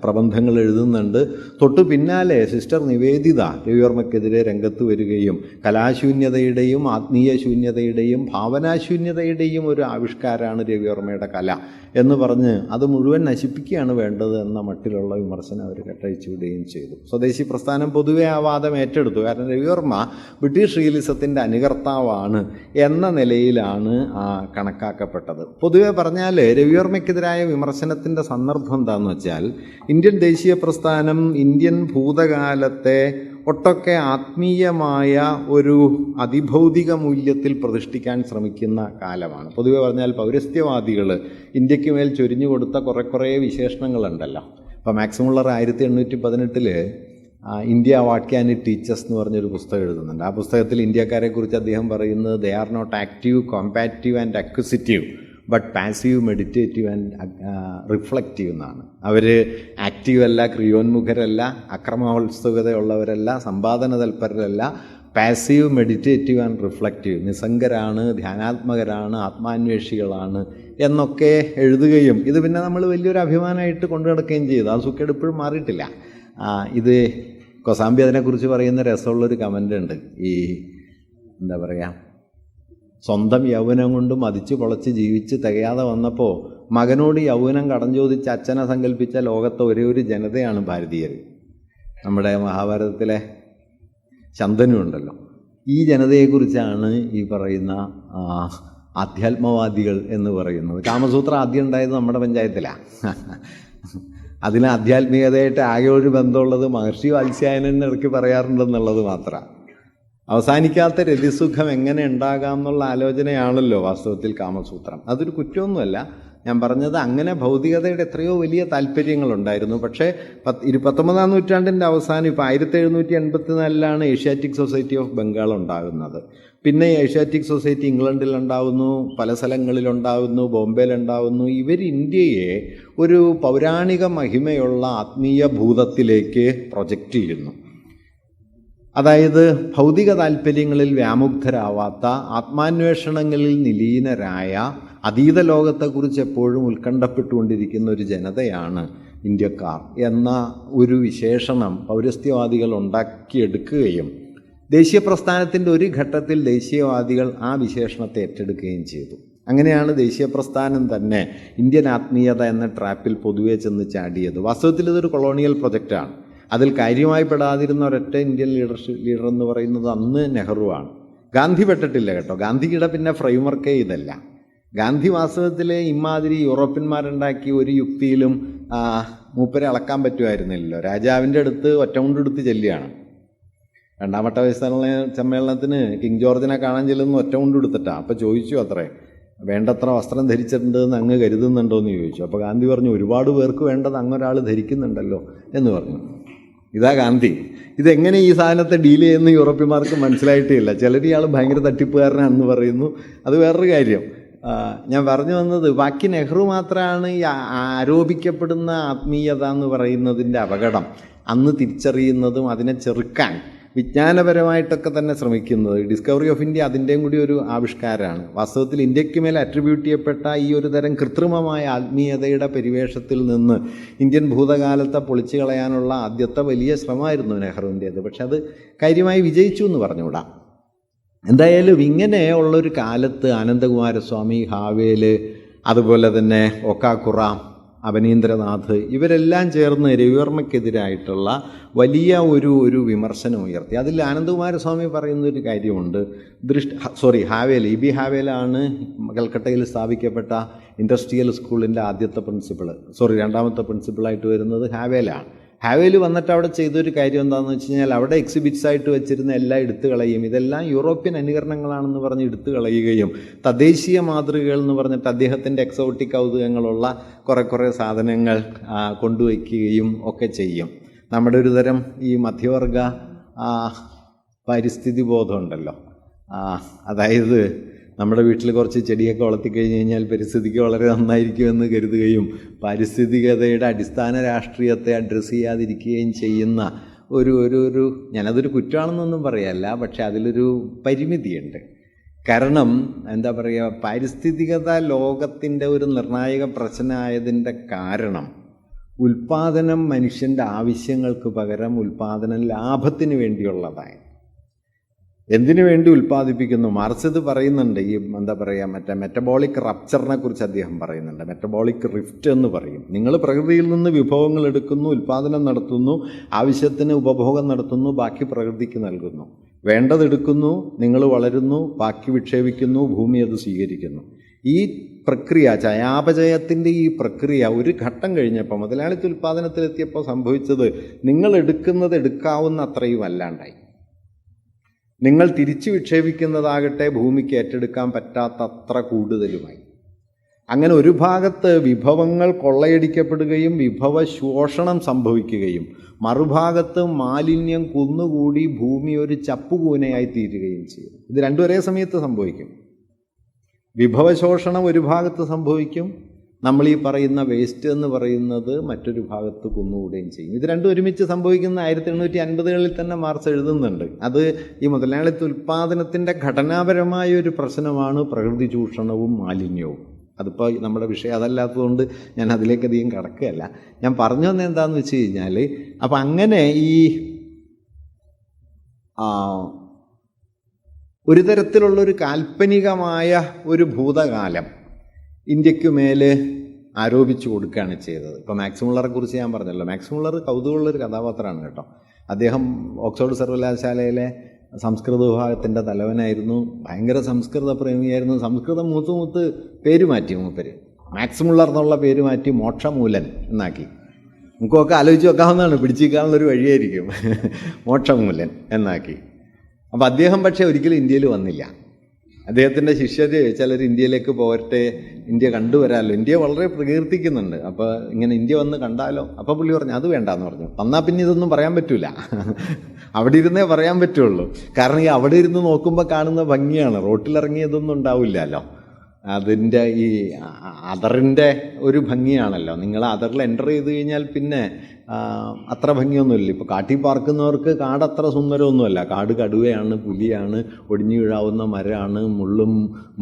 പ്രബന്ധങ്ങൾ എഴുതുന്നുണ്ട്. തൊട്ടു പിന്നാലെ സിസ്റ്റർ നിവേദിത രവിവർമ്മയ്ക്കെതിരെ രംഗത്ത് വരികയും കലാശൂന്യതയുടെയും ആത്മീയ ശൂന്യതയുടെയും ഭാവനാശൂന്യതയുടെയും ഒരു ആവിഷ്കാരമാണ് രവിവർമ്മയുടെ കല എന്ന് പറഞ്ഞ് അത് മുഴുവൻ നശിപ്പിക്കുകയാണ് വേണ്ടത് എന്ന മട്ടിലുള്ള വിമർശനം അവർ കെട്ടഴിച്ചു വിടുകയും ചെയ്തു. സ്വദേശി പ്രസ്ഥാനം പൊതുവെ ആ വാദം ഏറ്റെടുത്തു. കാരണം രവിവർമ്മ ബ്രിട്ടീഷ് റിയലിസത്തിൻ്റെ അനുകർത്താവാണ് എന്ന നിലയിലാണ് കണക്കാക്കപ്പെട്ടത്. പൊതുവെ പറഞ്ഞാൽ രവിവർമ്മയ്ക്കെതിരായ വിമർശനത്തിൻ്റെ സന്ദർഭം എന്താണെന്ന് വെച്ചാൽ, ഇന്ത്യൻ ദേശീയ പ്രസ്ഥാനം ഇന്ത്യൻ ഭൂതകാലത്തെ ഒട്ടൊക്കെ ആത്മീയമായ ഒരു അതിഭൗതിക മൂല്യത്തിൽ പ്രതിഷ്ഠിക്കാൻ ശ്രമിക്കുന്ന കാലമാണ്. പൊതുവെ പറഞ്ഞാൽ പൗരസ്ത്യവാദികൾ ഇന്ത്യക്ക് മേൽ ചൊരിഞ്ഞു കൊടുത്ത കുറേ വിശേഷണങ്ങളുണ്ടല്ലോ. ഇപ്പോൾ Max Muller 1818 India what can it teaches എന്ന് പറഞ്ഞൊരു പുസ്തകം എഴുതുന്നുണ്ട്. ആ പുസ്തകത്തിൽ ഇന്ത്യക്കാരെക്കുറിച്ച് അദ്ദേഹം പറയുന്നത് they are not active, combative and acquisitive but passive, meditative and reflective എന്നാണ്. അവർ ആക്റ്റീവ് അല്ല, ക്രിയോന്മുഖരല്ല, അക്രമോത്സുകതയുള്ളവരല്ല, സമ്പാദന തൽപരരല്ല, പാസീവ്, മെഡിറ്റേറ്റീവ് ആൻഡ് റിഫ്ലക്റ്റീവ്, നിസ്സംഗരാണ്, ധ്യാനാത്മകരാണ്, ആത്മാന്വേഷികളാണ് എന്നൊക്കെ എഴുതുകയും ഇത് പിന്നെ നമ്മൾ വലിയൊരു അഭിമാനമായിട്ട് കൊണ്ടു നടക്കുകയും ചെയ്തു. ആ സുഖേട് ഇപ്പോഴും മാറിയിട്ടില്ല. ഇത് കൊസാമ്പി അതിനെക്കുറിച്ച് പറയുന്ന രസമുള്ളൊരു കമൻ്റ് ഉണ്ട്. ഈ എന്താ പറയുക, സ്വന്തം യൗവനം കൊണ്ട് മതിച്ച് പൊളച്ച് ജീവിച്ച് തികയാതെ വന്നപ്പോൾ മകനോട് യൗവനം കടം ചോദിച്ച് അച്ഛനെ സങ്കല്പിച്ച ലോകത്തെ ഒരേ ഒരു ജനതയാണ് ഭാരതീയർ. നമ്മുടെ മഹാഭാരതത്തിലെ ശന്തനു ഉണ്ടല്ലോ, ഈ ജനതയെക്കുറിച്ചാണ് ഈ പറയുന്ന ആധ്യാത്മവാദികൾ എന്ന് പറയുന്നത്. കാമസൂത്രം ആദ്യം ഉണ്ടായത് നമ്മുടെ പഞ്ചായത്തിലാണ്. അതിന് ആധ്യാത്മികതയായിട്ട് ആകെ ഒരു ബന്ധമുള്ളത് മഹർഷി വാത്സ്യായനൻ ഇടയ്ക്ക് പറയാറുണ്ടെന്നുള്ളത് മാത്രമാണ്. അവസാനിക്കാത്ത രതിസുഖം എങ്ങനെ ഉണ്ടാകാം എന്നുള്ള ആലോചനയാണല്ലോ വാസ്തവത്തിൽ കാമസൂത്രം. അതൊരു കുറ്റമൊന്നുമല്ല. ഞാൻ പറഞ്ഞത് അങ്ങനെ ഭൗതികതയുടെ എത്രയോ വലിയ താല്പര്യങ്ങളുണ്ടായിരുന്നു. പക്ഷേ 19ാം നൂറ്റാണ്ടിൻ്റെ അവസാനം ഇപ്പോൾ 1784 ഏഷ്യാറ്റിക് സൊസൈറ്റി ഓഫ് ബംഗാൾ ഉണ്ടാകുന്നത്. പിന്നെ ഏഷ്യാറ്റിക് സൊസൈറ്റി ഇംഗ്ലണ്ടിലുണ്ടാവുന്നു, പല സ്ഥലങ്ങളിലുണ്ടാവുന്നു, ബോംബെയിലുണ്ടാവുന്നു. ഇവർ ഇന്ത്യയെ ഒരു പൗരാണിക മഹിമയുള്ള ആത്മീയ ഭൂതത്തിലേക്ക് പ്രൊജക്റ്റ് ചെയ്യുന്നു. അതായത് ഭൗതിക താല്പര്യങ്ങളിൽ വ്യാമുഗ്ധരാവാത്ത, ആത്മാന്വേഷണങ്ങളിൽ നിലീനരായ, അതീത ലോകത്തെക്കുറിച്ച് എപ്പോഴും ഉത്കണ്ഠപ്പെട്ടുകൊണ്ടിരിക്കുന്ന ഒരു ജനതയാണ് ഇന്ത്യക്കാർ എന്ന ഒരു വിശേഷണം പൗരസ്ത്യവാദികൾ ഉണ്ടാക്കിയെടുക്കുകയും ദേശീയ പ്രസ്ഥാനത്തിൻ്റെ ഒരു ഘട്ടത്തിൽ ദേശീയവാദികൾ ആ വിശേഷണത്തെ ഏറ്റെടുക്കുകയും ചെയ്തു. അങ്ങനെയാണ് ദേശീയ പ്രസ്ഥാനം തന്നെ ഇന്ത്യൻ ആത്മീയത എന്ന ട്രാപ്പിൽ പൊതുവെ ചെന്ന് ചാടിയത്. വാസ്തവത്തിൽ ഇതൊരു കൊളോണിയൽ പ്രൊജക്റ്റാണ്. അതിൽ കാര്യമായി പെടാതിരുന്ന ഒരൊറ്റ ഇന്ത്യൻ ലീഡർ എന്ന് പറയുന്നത് അന്ന് നെഹ്റുവാണ്. ഗാന്ധി പെട്ടിട്ടില്ല കേട്ടോ. ഗാന്ധിയുടെ പിന്നെ ഫ്രെയിംവർക്കേ ഇതല്ല. ഗാന്ധി വാസ്തവത്തിൽ ഇമാതിരി യൂറോപ്യന്മാരുണ്ടാക്കിയ ഒരു യുക്തിയിലും മൂപ്പരെ അളക്കാൻ പറ്റുമായിരുന്നില്ലല്ലോ. രാജാവിൻ്റെ അടുത്ത് ഒറ്റ കൊണ്ടെടുത്ത് ചെല്ലുകയാണ്. 2ാം വട്ട സമ്മേളനത്തിന് കിങ് ജോർജിനെ കാണാൻ ചെല്ലുന്ന ഒറ്റ കൊണ്ടെടുത്തിട്ടാണ്. അപ്പോൾ ചോദിച്ചു അത്രേ, വേണ്ടത്ര വസ്ത്രം ധരിച്ചിട്ടുണ്ടെന്ന് അങ്ങ് കരുതുന്നുണ്ടോ എന്ന് ചോദിച്ചു. അപ്പോൾ ഗാന്ധി പറഞ്ഞു, ഒരുപാട് പേർക്ക് വേണ്ടത് അങ്ങൊരാൾ ധരിക്കുന്നുണ്ടല്ലോ എന്ന് പറഞ്ഞു. ഇതാ ഗാന്ധി. ഇതെങ്ങനെ ഈ സാധനത്തെ ഡീൽ ചെയ്യുന്ന യൂറോപ്യന്മാർക്ക് മനസ്സിലായിട്ടേ ഇല്ല. ചിലർ ഇയാൾ ഭയങ്കര തട്ടിപ്പുകാരനാണെന്ന് പറയുന്നു. അത് വേറൊരു കാര്യം. ഞാൻ പറഞ്ഞു വന്നത്, ബാക്കി നെഹ്റു മാത്രമാണ് ഈ ആരോപിക്കപ്പെടുന്ന ആത്മീയത എന്ന് പറയുന്നതിൻ്റെ അപകടം അന്ന് തിരിച്ചറിയുന്നതും അതിനെ ചെറുക്കാൻ വിജ്ഞാനപരമായിട്ടൊക്കെ തന്നെ ശ്രമിക്കുന്നത്. ഡിസ്കവറി ഓഫ് ഇന്ത്യ അതിൻ്റെയും കൂടി ഒരു ആവിഷ്കാരമാണ്. വാസ്തവത്തിൽ ഇന്ത്യക്ക് മേൽ അട്രിബ്യൂട്ട് ചെയ്യപ്പെട്ട ഈ ഒരു തരം കൃത്രിമമായ ആത്മീയതയുടെ പരിവേഷത്തിൽ നിന്ന് ഇന്ത്യൻ ഭൂതകാലത്തെ പൊളിച്ചു കളയാനുള്ള ആദ്യത്തെ വലിയ ശ്രമമായിരുന്നു നെഹ്റുവിൻ്റേത്. പക്ഷെ അത് കാര്യമായി വിജയിച്ചു എന്ന് പറഞ്ഞുകൂടാ. എന്തായാലും ഇങ്ങനെ ഉള്ളൊരു കാലത്ത് ആനന്ദകുമാരസ്വാമി, ഹാവേല്, അതുപോലെ തന്നെ ഒക്കാക്കുറ, അവനീന്ദ്രനാഥ് ഇവരെല്ലാം ചേർന്ന് രവിവർമ്മയ്ക്കെതിരായിട്ടുള്ള വലിയ ഒരു വിമർശനം ഉയർത്തി. അതിൽ ആനന്ദകുമാരസ്വാമി പറയുന്നൊരു കാര്യമുണ്ട്. ഹാവേൽ, ഇ ബി ഹാവേലാണ് കൽക്കട്ടയിൽ സ്ഥാപിക്കപ്പെട്ട ഇൻഡസ്ട്രിയൽ സ്കൂളിൻ്റെ ആദ്യത്തെ പ്രിൻസിപ്പൾ. രണ്ടാമത്തെ പ്രിൻസിപ്പളായിട്ട് വരുന്നത് ഹാവേലാണ്. ഹാവേൽ വന്നിട്ട് അവിടെ ചെയ്തൊരു കാര്യം എന്താണെന്ന് വെച്ച് കഴിഞ്ഞാൽ, അവിടെ എക്സിബിറ്റ്സ് ആയിട്ട് വെച്ചിരുന്ന എല്ലാം എടുത്തു കളയും. ഇതെല്ലാം യൂറോപ്യൻ അനുകരണങ്ങളാണെന്ന് പറഞ്ഞ് എടുത്തു കളയുകയും തദ്ദേശീയ മാതൃകകൾ എന്ന് പറഞ്ഞിട്ട് അദ്ദേഹത്തിൻ്റെ എക്സോട്ടിക് കൗതുകങ്ങളുള്ള കുറേ സാധനങ്ങൾ കൊണ്ടുവയ്ക്കുകയും ഒക്കെ ചെയ്യും. നമ്മുടെ ഒരു തരം ഈ മധ്യവർഗ പരിസ്ഥിതി ബോധമുണ്ടല്ലോ. അതായത് നമ്മുടെ വീട്ടിൽ കുറച്ച് ചെടിയൊക്കെ വളർത്തിക്കഴിഞ്ഞ് കഴിഞ്ഞാൽ പരിസ്ഥിതിക്ക് വളരെ നന്നായിരിക്കുമെന്ന് കരുതുകയും പാരിസ്ഥിതികതയുടെ അടിസ്ഥാന രാഷ്ട്രീയത്തെ അഡ്രസ്സ് ചെയ്യാതിരിക്കുകയും ചെയ്യുന്ന ഒരു ഞാനതൊരു കുറ്റമാണെന്നൊന്നും പറയല്ല, പക്ഷെ അതിലൊരു പരിമിതിയുണ്ട്. കാരണം എന്താ പറയുക, പാരിസ്ഥിതികത ലോകത്തിൻ്റെ ഒരു നിർണായക പ്രശ്നമായതിൻ്റെ കാരണം ഉൽപ്പാദനം മനുഷ്യൻ്റെ ആവശ്യങ്ങൾക്ക് പകരം ഉൽപ്പാദനം ലാഭത്തിന് വേണ്ടിയുള്ളതായി. എന്തിനു വേണ്ടി ഉൽപ്പാദിപ്പിക്കുന്നു? മാർക്സ് ഇത് പറയുന്നുണ്ട്. ഈ എന്താ പറയുക, മെറ്റബോളിക് റപ്ചറിനെ കുറിച്ച് അദ്ദേഹം പറയുന്നുണ്ട്. മെറ്റബോളിക് റിഫ്റ്റ് എന്ന് പറയും. നിങ്ങൾ പ്രകൃതിയിൽ നിന്ന് വിഭവങ്ങൾ എടുക്കുന്നു, ഉൽപ്പാദനം നടത്തുന്നു, ആവശ്യത്തിന് ഉപഭോഗം നടത്തുന്നു, ബാക്കി പ്രകൃതിക്ക് നൽകുന്നു. വേണ്ടതെടുക്കുന്നു, നിങ്ങൾ വളരുന്നു, ബാക്കി വിക്ഷേപിക്കുന്നു, ഭൂമി അത് സ്വീകരിക്കുന്നു. ഈ പ്രക്രിയ, ചയാപചയത്തിൻ്റെ ഈ പ്രക്രിയ ഒരു ഘട്ടം കഴിഞ്ഞപ്പോൾ, മുതലാളിത്ത ഉൽപ്പാദനത്തിലെത്തിയപ്പോൾ സംഭവിച്ചത്, നിങ്ങൾ എടുക്കുന്നത് എടുക്കാവുന്ന അത്രയും അല്ലാണ്ടായി. നിങ്ങൾ തിരിച്ചു വിക്ഷേപിക്കുന്നതാകട്ടെ ഭൂമിക്ക് ഏറ്റെടുക്കാൻ പറ്റാത്തത്ര കൂടുതലുമായി. അങ്ങനെ ഒരു ഭാഗത്ത് വിഭവങ്ങൾ കൊള്ളയടിക്കപ്പെടുകയും വിഭവ ശോഷണം സംഭവിക്കുകയും മറുഭാഗത്ത് മാലിന്യം കുന്നുകൂടി ഭൂമി ഒരു ചപ്പുകൂനയായി തീരുകയും ചെയ്യും. ഇത് രണ്ടും ഒരേ സമയത്ത് സംഭവിക്കും. വിഭവശോഷണം ഒരു ഭാഗത്ത് സംഭവിക്കും, നമ്മൾ ഈ പറയുന്ന വേസ്റ്റ് എന്ന് പറയുന്നത് മറ്റൊരു ഭാഗത്ത് കുന്നുകൂടുകയും ചെയ്യും. ഇത് രണ്ടും ഒരുമിച്ച് സംഭവിക്കുന്ന 1850-കളിൽ തന്നെ മാർക്സ് എഴുതുന്നുണ്ട്. അത് ഈ മുതലാളിത്ത ഉൽപ്പാദനത്തിൻ്റെ ഘടനാപരമായ ഒരു പ്രശ്നമാണ് പ്രകൃതി ചൂഷണവും മാലിന്യവും. അതിപ്പോൾ നമ്മുടെ വിഷയം അതല്ലാത്തതുകൊണ്ട് ഞാൻ അതിലേക്കധികം കടക്കുകയല്ല. ഞാൻ പറഞ്ഞു വന്നത് എന്താണെന്ന് വെച്ച് കഴിഞ്ഞാൽ, അപ്പം അങ്ങനെ ഈ ഒരു തരത്തിലുള്ളൊരു കാൽപ്പനികമായ ഒരു ഭൂതകാലം ഇന്ത്യക്ക് മേലെ ആരോപിച്ചു കൊടുക്കുകയാണ് ചെയ്തത്. ഇപ്പോൾ മാക്സ് മുള്ളറെ കുറിച്ച് ഞാൻ പറഞ്ഞല്ലോ. മാക്സ് മുള്ളർ കൗതുകമുള്ളൊരു കഥാപാത്രമാണ് കേട്ടോ. അദ്ദേഹം ഓക്സ്ഫോർഡ് സർവകലാശാലയിലെ സംസ്കൃത വിഭാഗത്തിൻ്റെ തലവനായിരുന്നു. ഭയങ്കര സംസ്കൃത പ്രേമിയായിരുന്നു. സംസ്കൃതം മൂത്ത് പേര് മാറ്റി മൂപ്പര്. മാക്സ് മുള്ളർ എന്നുള്ള പേര് മാറ്റി മോക്ഷമൂലൻ എന്നാക്കി. നമുക്കൊക്കെ ആലോചിച്ച് വെക്കാവുന്നതാണ്, പിടിച്ചിരിക്കാനുള്ളൊരു വഴിയായിരിക്കും. മോക്ഷമൂലൻ എന്നാക്കി. അപ്പോൾ അദ്ദേഹം പക്ഷേ ഒരിക്കലും ഇന്ത്യയിൽ വന്നില്ല. അദ്ദേഹത്തിൻ്റെ ശിഷ്യർ ചിലർ ഇന്ത്യയിലേക്ക് പോരട്ടെ, ഇന്ത്യ കണ്ടുവരാമല്ലോ, ഇന്ത്യ വളരെ പ്രകീർത്തിക്കുന്നുണ്ട്, അപ്പോൾ ഇങ്ങനെ ഇന്ത്യ വന്ന് കണ്ടാലോ. അപ്പോൾ പുള്ളി പറഞ്ഞു അത് വേണ്ടാന്ന് പറഞ്ഞു. വന്നാൽ പിന്നെ ഇതൊന്നും പറയാൻ പറ്റില്ല, അവിടെ ഇരുന്നേ പറയാൻ പറ്റുള്ളൂ. കാരണം ഈ അവിടെ ഇരുന്ന് നോക്കുമ്പോൾ കാണുന്ന ഭംഗിയാണ്, റോട്ടിലിറങ്ങിയതൊന്നും ഉണ്ടാവില്ലല്ലോ. അതിൻ്റെ ഈ അതറിൻ്റെ ഒരു ഭംഗിയാണല്ലോ. നിങ്ങൾ അതറിൽ എൻ്റർ ചെയ്ത് കഴിഞ്ഞാൽ പിന്നെ അത്ര ഭംഗിയൊന്നുമില്ല. ഇപ്പോൾ കാട്ടിൽ പാർക്കുന്നവർക്ക് കാട് അത്ര സുന്ദരമൊന്നുമല്ല. കാട് കടുവയാണ്, പുലിയാണ്, ഒടിഞ്ഞു വീഴാവുന്ന മരമാണ്, മുള്ളും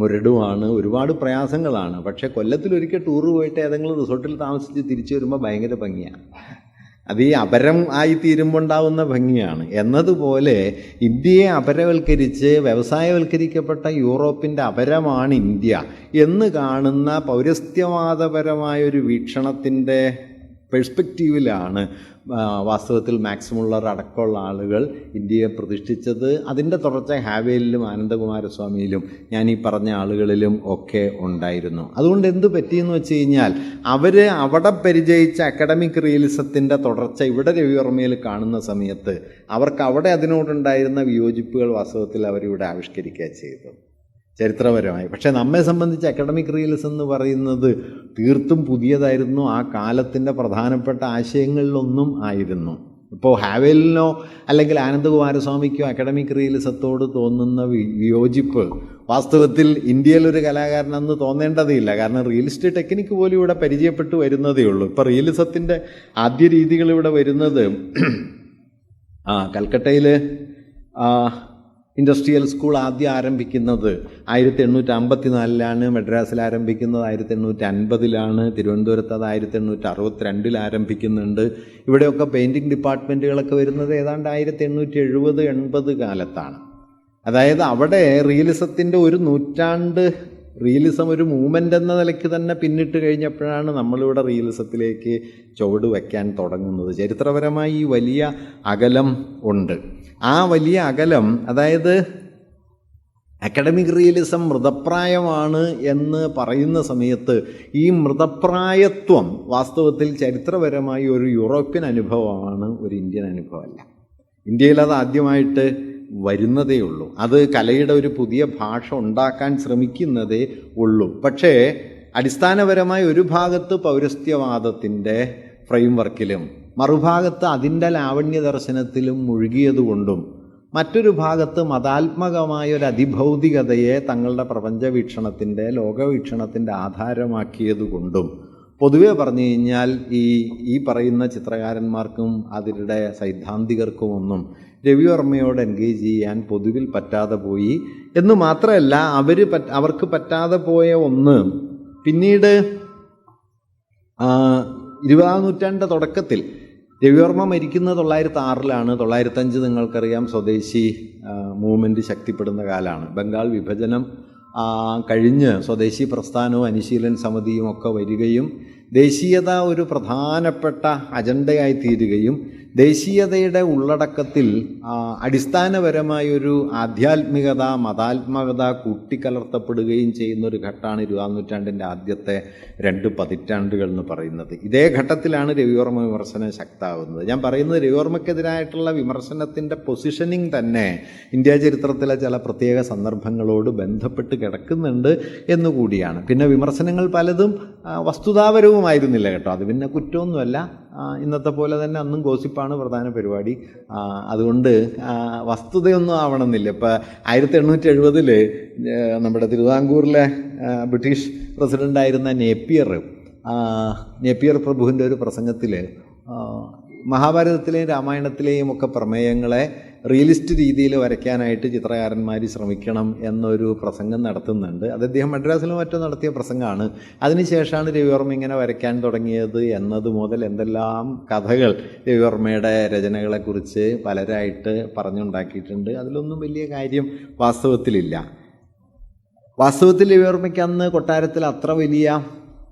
മുരടുമാണ്, ഒരുപാട് പ്രയാസങ്ങളാണ്. പക്ഷേ കൊല്ലത്തിലൊരിക്കൽ ടൂറ് പോയിട്ട് ഏതെങ്കിലും റിസോർട്ടിൽ താമസിച്ച് തിരിച്ചു വരുമ്പോൾ ഭയങ്കര ഭംഗിയാണ്. അത് ഈ അപരം ആയി തീരുമ്പോൾ ഉണ്ടാവുന്ന ഭംഗിയാണ്. എന്നതുപോലെ ഇന്ത്യയെ അപരവൽക്കരിച്ച് വ്യവസായവൽക്കരിക്കപ്പെട്ട യൂറോപ്പിൻ്റെ അപരമാണ് ഇന്ത്യ എന്ന് കാണുന്ന പൗരസ്ത്യവാദപരമായൊരു വീക്ഷണത്തിൻ്റെ പെർസ്പെക്റ്റീവിലാണ് വാസ്തവത്തിൽ മാക്സ് മുള്ളർ അടക്കമുള്ള ആളുകൾ ഇന്ത്യയെ പ്രതിഷ്ഠിച്ചത്. അതിൻ്റെ തുടർച്ച ഹാവേലിലും ആനന്ദകുമാരസ്വാമിയിലും ഞാൻ ഈ പറഞ്ഞ ആളുകളിലും ഒക്കെ ഉണ്ടായിരുന്നു. അതുകൊണ്ട് എന്ത് പറ്റിയെന്ന് വെച്ച് കഴിഞ്ഞാൽ, അവർ അവിടെ പരിചയിച്ച അക്കാഡമിക് റിയലിസത്തിൻ്റെ തുടർച്ച ഇവിടെ രവിവർമ്മയിൽ കാണുന്ന സമയത്ത് അവർക്ക് അവിടെ അതിനോടുണ്ടായിരുന്ന വിയോജിപ്പുകൾ വാസ്തവത്തിൽ അവരിവിടെ ആവിഷ്കരിക്കുക ചെയ്തത് ചരിത്രപരമായി. പക്ഷേ നമ്മെ സംബന്ധിച്ച് അക്കാഡമിക് റിയലിസം എന്ന് പറയുന്നത് തീർത്തും പുതിയതായിരുന്നു. ആ കാലത്തിൻ്റെ പ്രധാനപ്പെട്ട ആശയങ്ങളിലൊന്നും ആയിരുന്നു. ഇപ്പോൾ ഹാവേലിനോ അല്ലെങ്കിൽ ആനന്ദകുമാരസ്വാമിക്കോ അക്കാഡമിക് റിയലിസത്തോട് തോന്നുന്ന വിയോജിപ്പ് വാസ്തവത്തിൽ ഇന്ത്യയിലൊരു കലാകാരനെന്ന് തോന്നേണ്ടതില്ല. കാരണം റിയലിസ്റ്റ് ടെക്നിക്ക് പോലും ഇവിടെ പരിചയപ്പെട്ടു വരുന്നതേ ഉള്ളൂ. ഇപ്പോൾ റിയലിസത്തിൻ്റെ ആദ്യ രീതികൾ ഇവിടെ വരുന്നത് കൽക്കട്ടയിൽ ഇൻഡസ്ട്രിയൽ സ്കൂൾ ആദ്യം ആരംഭിക്കുന്നത് 1854 മദ്രാസിൽ ആരംഭിക്കുന്നത് 1850 തിരുവനന്തപുരത്ത് അത് 1862 ആരംഭിക്കുന്നുണ്ട്. ഇവിടെയൊക്കെ പെയിൻറ്റിങ് ഡിപ്പാർട്ട്മെൻറ്റുകളൊക്കെ വരുന്നത് ഏതാണ്ട് 1870-80 കാലത്താണ്. അതായത് അവിടെ റിയലിസത്തിൻ്റെ ഒരു നൂറ്റാണ്ട്, റിയലിസം ഒരു മൂവ്മെൻ്റ് എന്ന നിലയ്ക്ക് തന്നെ പിന്നിട്ട് കഴിഞ്ഞപ്പോഴാണ് നമ്മളിവിടെ റിയലിസത്തിലേക്ക് ചുവട് വയ്ക്കാൻ തുടങ്ങുന്നത്. ചരിത്രപരമായി ഈ വലിയ അകലം ഉണ്ട്. ആ വലിയ അകലം, അതായത് അക്കാഡമിക് റിയലിസം മൃതപ്രായമാണ് എന്ന് പറയുന്ന സമയത്ത് ഈ മൃതപ്രായത്വം വാസ്തവത്തിൽ ചരിത്രപരമായി ഒരു യൂറോപ്യൻ അനുഭവമാണ്, ഒരു ഇന്ത്യൻ അനുഭവമല്ല. ഇന്ത്യയിൽ അത് ആദ്യമായിട്ട് വരുന്നതേ ഉള്ളൂ. അത് കലയുടെ ഒരു പുതിയ ഭാഷ ഉണ്ടാക്കാൻ ശ്രമിക്കുന്നതേ ഉള്ളൂ. പക്ഷേ അടിസ്ഥാനപരമായി ഒരു ഭാഗത്ത് പൗരസ്ത്യവാദത്തിൻ്റെ ഫ്രെയിം വർക്കിലും മറുഭാഗത്ത് അതിൻ്റെ ലാവണ്യ ദർശനത്തിലും മുഴുകിയതുകൊണ്ടും മറ്റൊരു ഭാഗത്ത് മതാത്മകമായൊരു അതിഭൗതികതയെ തങ്ങളുടെ പ്രപഞ്ചവീക്ഷണത്തിൻ്റെ ലോകവീക്ഷണത്തിൻ്റെ ആധാരമാക്കിയതുകൊണ്ടും പൊതുവെ പറഞ്ഞു കഴിഞ്ഞാൽ ഈ പറയുന്ന ചിത്രകാരന്മാർക്കും അതിരുടെ സൈദ്ധാന്തികർക്കുമൊന്നും രവിവർമ്മയോട് എൻഗേജ് ചെയ്യാൻ പൊതുവിൽ പറ്റാതെ പോയി എന്ന് മാത്രമല്ല, അവർക്ക് പറ്റാതെ പോയ ഒന്ന് പിന്നീട് 20-ാം നൂറ്റാണ്ടിൻ്റെ തുടക്കത്തിൽ രവിവർമ്മ മരിക്കുന്നത് 1906 905 നിങ്ങൾക്കറിയാം, സ്വദേശി മൂവ്മെൻറ്റ് ശക്തിപ്പെടുന്ന കാലമാണ്. ബംഗാൾ വിഭജനം കഴിഞ്ഞ് സ്വദേശി പ്രസ്ഥാനവും അനുശീലൻ സമിതിയും ഒക്കെ വരികയും ദേശീയത ഒരു പ്രധാനപ്പെട്ട അജണ്ടയായി തീരുകയും ദേശീയതയുടെ ഉള്ളടക്കത്തിൽ അടിസ്ഥാനപരമായൊരു ആധ്യാത്മികത, മതാത്മകത കൂട്ടിക്കലർത്തപ്പെടുകയും ചെയ്യുന്നൊരു ഘട്ടമാണ് 20-ാം നൂറ്റാണ്ടിൻ്റെ ആദ്യത്തെ 2 പതിറ്റാണ്ടുകൾ എന്ന് പറയുന്നത്. ഇതേ ഘട്ടത്തിലാണ് രവിവർമ്മ വിമർശനം ശക്തമാകുന്നത്. ഞാൻ പറയുന്നത് രവിവർമ്മക്കെതിരായിട്ടുള്ള വിമർശനത്തിൻ്റെ പൊസിഷനിങ് തന്നെ ഇന്ത്യ ചരിത്രത്തിലെ ചില പ്രത്യേക സന്ദർഭങ്ങളോട് ബന്ധപ്പെട്ട് കിടക്കുന്നുണ്ട് എന്നുകൂടിയാണ്. പിന്നെ വിമർശനങ്ങൾ പലതും വസ്തുതാപരവുമായിരുന്നില്ല കേട്ടോ. അത് പിന്നെ കുറ്റമൊന്നുമല്ല. ഇന്നത്തെ പോലെ തന്നെ അന്നും ഗോസിപ്പാണ് പ്രധാന പരിപാടി. അതുകൊണ്ട് വസ്തുതയൊന്നും ആവണമെന്നില്ല. ഇപ്പോൾ 1870 നമ്മുടെ തിരുവിതാംകൂറിലെ ബ്രിട്ടീഷ് പ്രസിഡൻ്റായിരുന്ന നേപ്പിയർ നേപ്പിയർ പ്രഭുവിൻ്റെ ഒരു പ്രസംഗത്തിൽ മഹാഭാരതത്തിലെയും രാമായണത്തിലെയും ഒക്കെ പ്രമേയങ്ങളെ റിയലിസ്റ്റ് രീതിയിൽ വരയ്ക്കാനായിട്ട് ചിത്രകാരന്മാർ ശ്രമിക്കണം എന്നൊരു പ്രസംഗം നടത്തുന്നുണ്ട്. അത് അദ്ദേഹം മദ്രാസിലും മറ്റോ നടത്തിയ പ്രസംഗമാണ്. അതിനുശേഷമാണ് രവിവർമ്മ ഇങ്ങനെ വരയ്ക്കാൻ തുടങ്ങിയത് എന്നത് മുതൽ എന്തെല്ലാം കഥകൾ രവിവർമ്മയുടെ രചനകളെക്കുറിച്ച് പലരായിട്ട് പറഞ്ഞുണ്ടാക്കിയിട്ടുണ്ട്. അതിലൊന്നും വലിയ കാര്യം വാസ്തവത്തിലില്ല. വാസ്തവത്തിൽ രവിവർമ്മയ്ക്ക് അന്ന് കൊട്ടാരത്തിൽ അത്ര വലിയ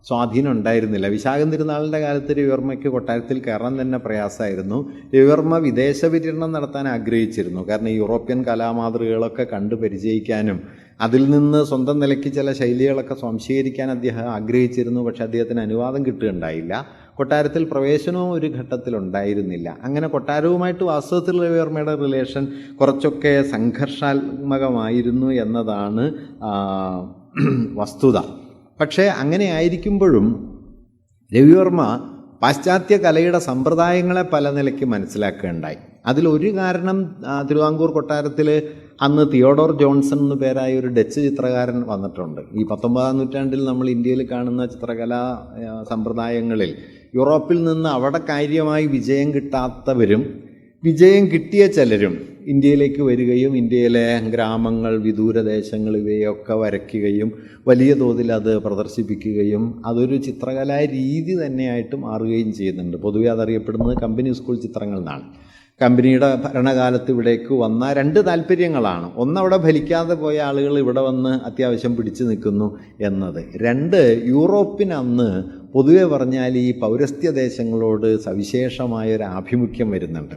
സ്വാധീനം ഉണ്ടായിരുന്നില്ല. വിശാഖം തിരുനാളിൻ്റെ കാലത്ത് രവിവർമ്മയ്ക്ക് കൊട്ടാരത്തിൽ കയറാൻ തന്നെ പ്രയാസമായിരുന്നു. രവിവർമ്മ വിദേശ പര്യടനം നടത്താൻ ആഗ്രഹിച്ചിരുന്നു. കാരണം യൂറോപ്യൻ കലാമാതൃകകളൊക്കെ കണ്ടു പരിചയിക്കാനും അതിൽ നിന്ന് സ്വന്തം നിലയ്ക്ക് ചില ശൈലികളൊക്കെ സ്വാംശീകരിക്കാൻ അദ്ദേഹം ആഗ്രഹിച്ചിരുന്നു. പക്ഷേ അദ്ദേഹത്തിന് അനുവാദം കിട്ടുകയുണ്ടായില്ല. കൊട്ടാരത്തിൽ പ്രവേശനവും ഒരു ഘട്ടത്തിലുണ്ടായിരുന്നില്ല. അങ്ങനെ കൊട്ടാരവുമായിട്ട് വാസ്തവത്തിൽ രവിവർമ്മയുടെ റിലേഷൻ കുറച്ചൊക്കെ സംഘർഷാത്മകമായിരുന്നു എന്നതാണ് വസ്തുത. പക്ഷേ അങ്ങനെ ആയിരിക്കുമ്പോഴും രവിവർമ്മ പാശ്ചാത്യ കലയുടെ സമ്പ്രദായങ്ങളെ പല നിലയ്ക്ക് മനസ്സിലാക്കുകയുണ്ടായി. അതിലൊരു കാരണം തിരുവിതാംകൂർ കൊട്ടാരത്തിൽ അന്ന് തിയോഡോർ ജോൺസൺ എന്നു പേരായ ഒരു ഡച്ച് ചിത്രകാരൻ വന്നിട്ടുണ്ട്. ഈ 19-ാം നൂറ്റാണ്ടിൽ നമ്മൾ ഇന്ത്യയിൽ കാണുന്ന ചിത്രകലാ സമ്പ്രദായങ്ങളിൽ യൂറോപ്പിൽ നിന്ന് അവിടെ കാര്യമായി വിജയം കിട്ടാത്തവരും വിജയം കിട്ടിയ ചിലരും ഇന്ത്യയിലേക്ക് വരികയും ഇന്ത്യയിലെ ഗ്രാമങ്ങൾ, വിദൂരദേശങ്ങൾ ഇവയൊക്കെ വരയ്ക്കുകയും വലിയ തോതിൽ അത് പ്രദർശിപ്പിക്കുകയും അതൊരു ചിത്രകലാ രീതി തന്നെയായിട്ട് മാറുകയും ചെയ്യുന്നുണ്ട്. പൊതുവെ അതറിയപ്പെടുന്നത് കമ്പനി സ്കൂൾ ചിത്രങ്ങൾ എന്നാണ്. കമ്പനിയുടെ ഭരണകാലത്ത് ഇവിടേക്ക് വന്ന രണ്ട് താല്പര്യങ്ങളാണ്. ഒന്നവിടെ ഫലിക്കാതെ പോയ ആളുകൾ ഇവിടെ വന്ന് അത്യാവശ്യം പിടിച്ചു നിൽക്കുന്നു എന്നത്. രണ്ട്, യൂറോപ്പിന് അന്ന് പൊതുവെ പറഞ്ഞാൽ ഈ പൗരസ്ത്യ ദേശങ്ങളോട് സവിശേഷമായൊരു ആഭിമുഖ്യം വരുന്നുണ്ട്.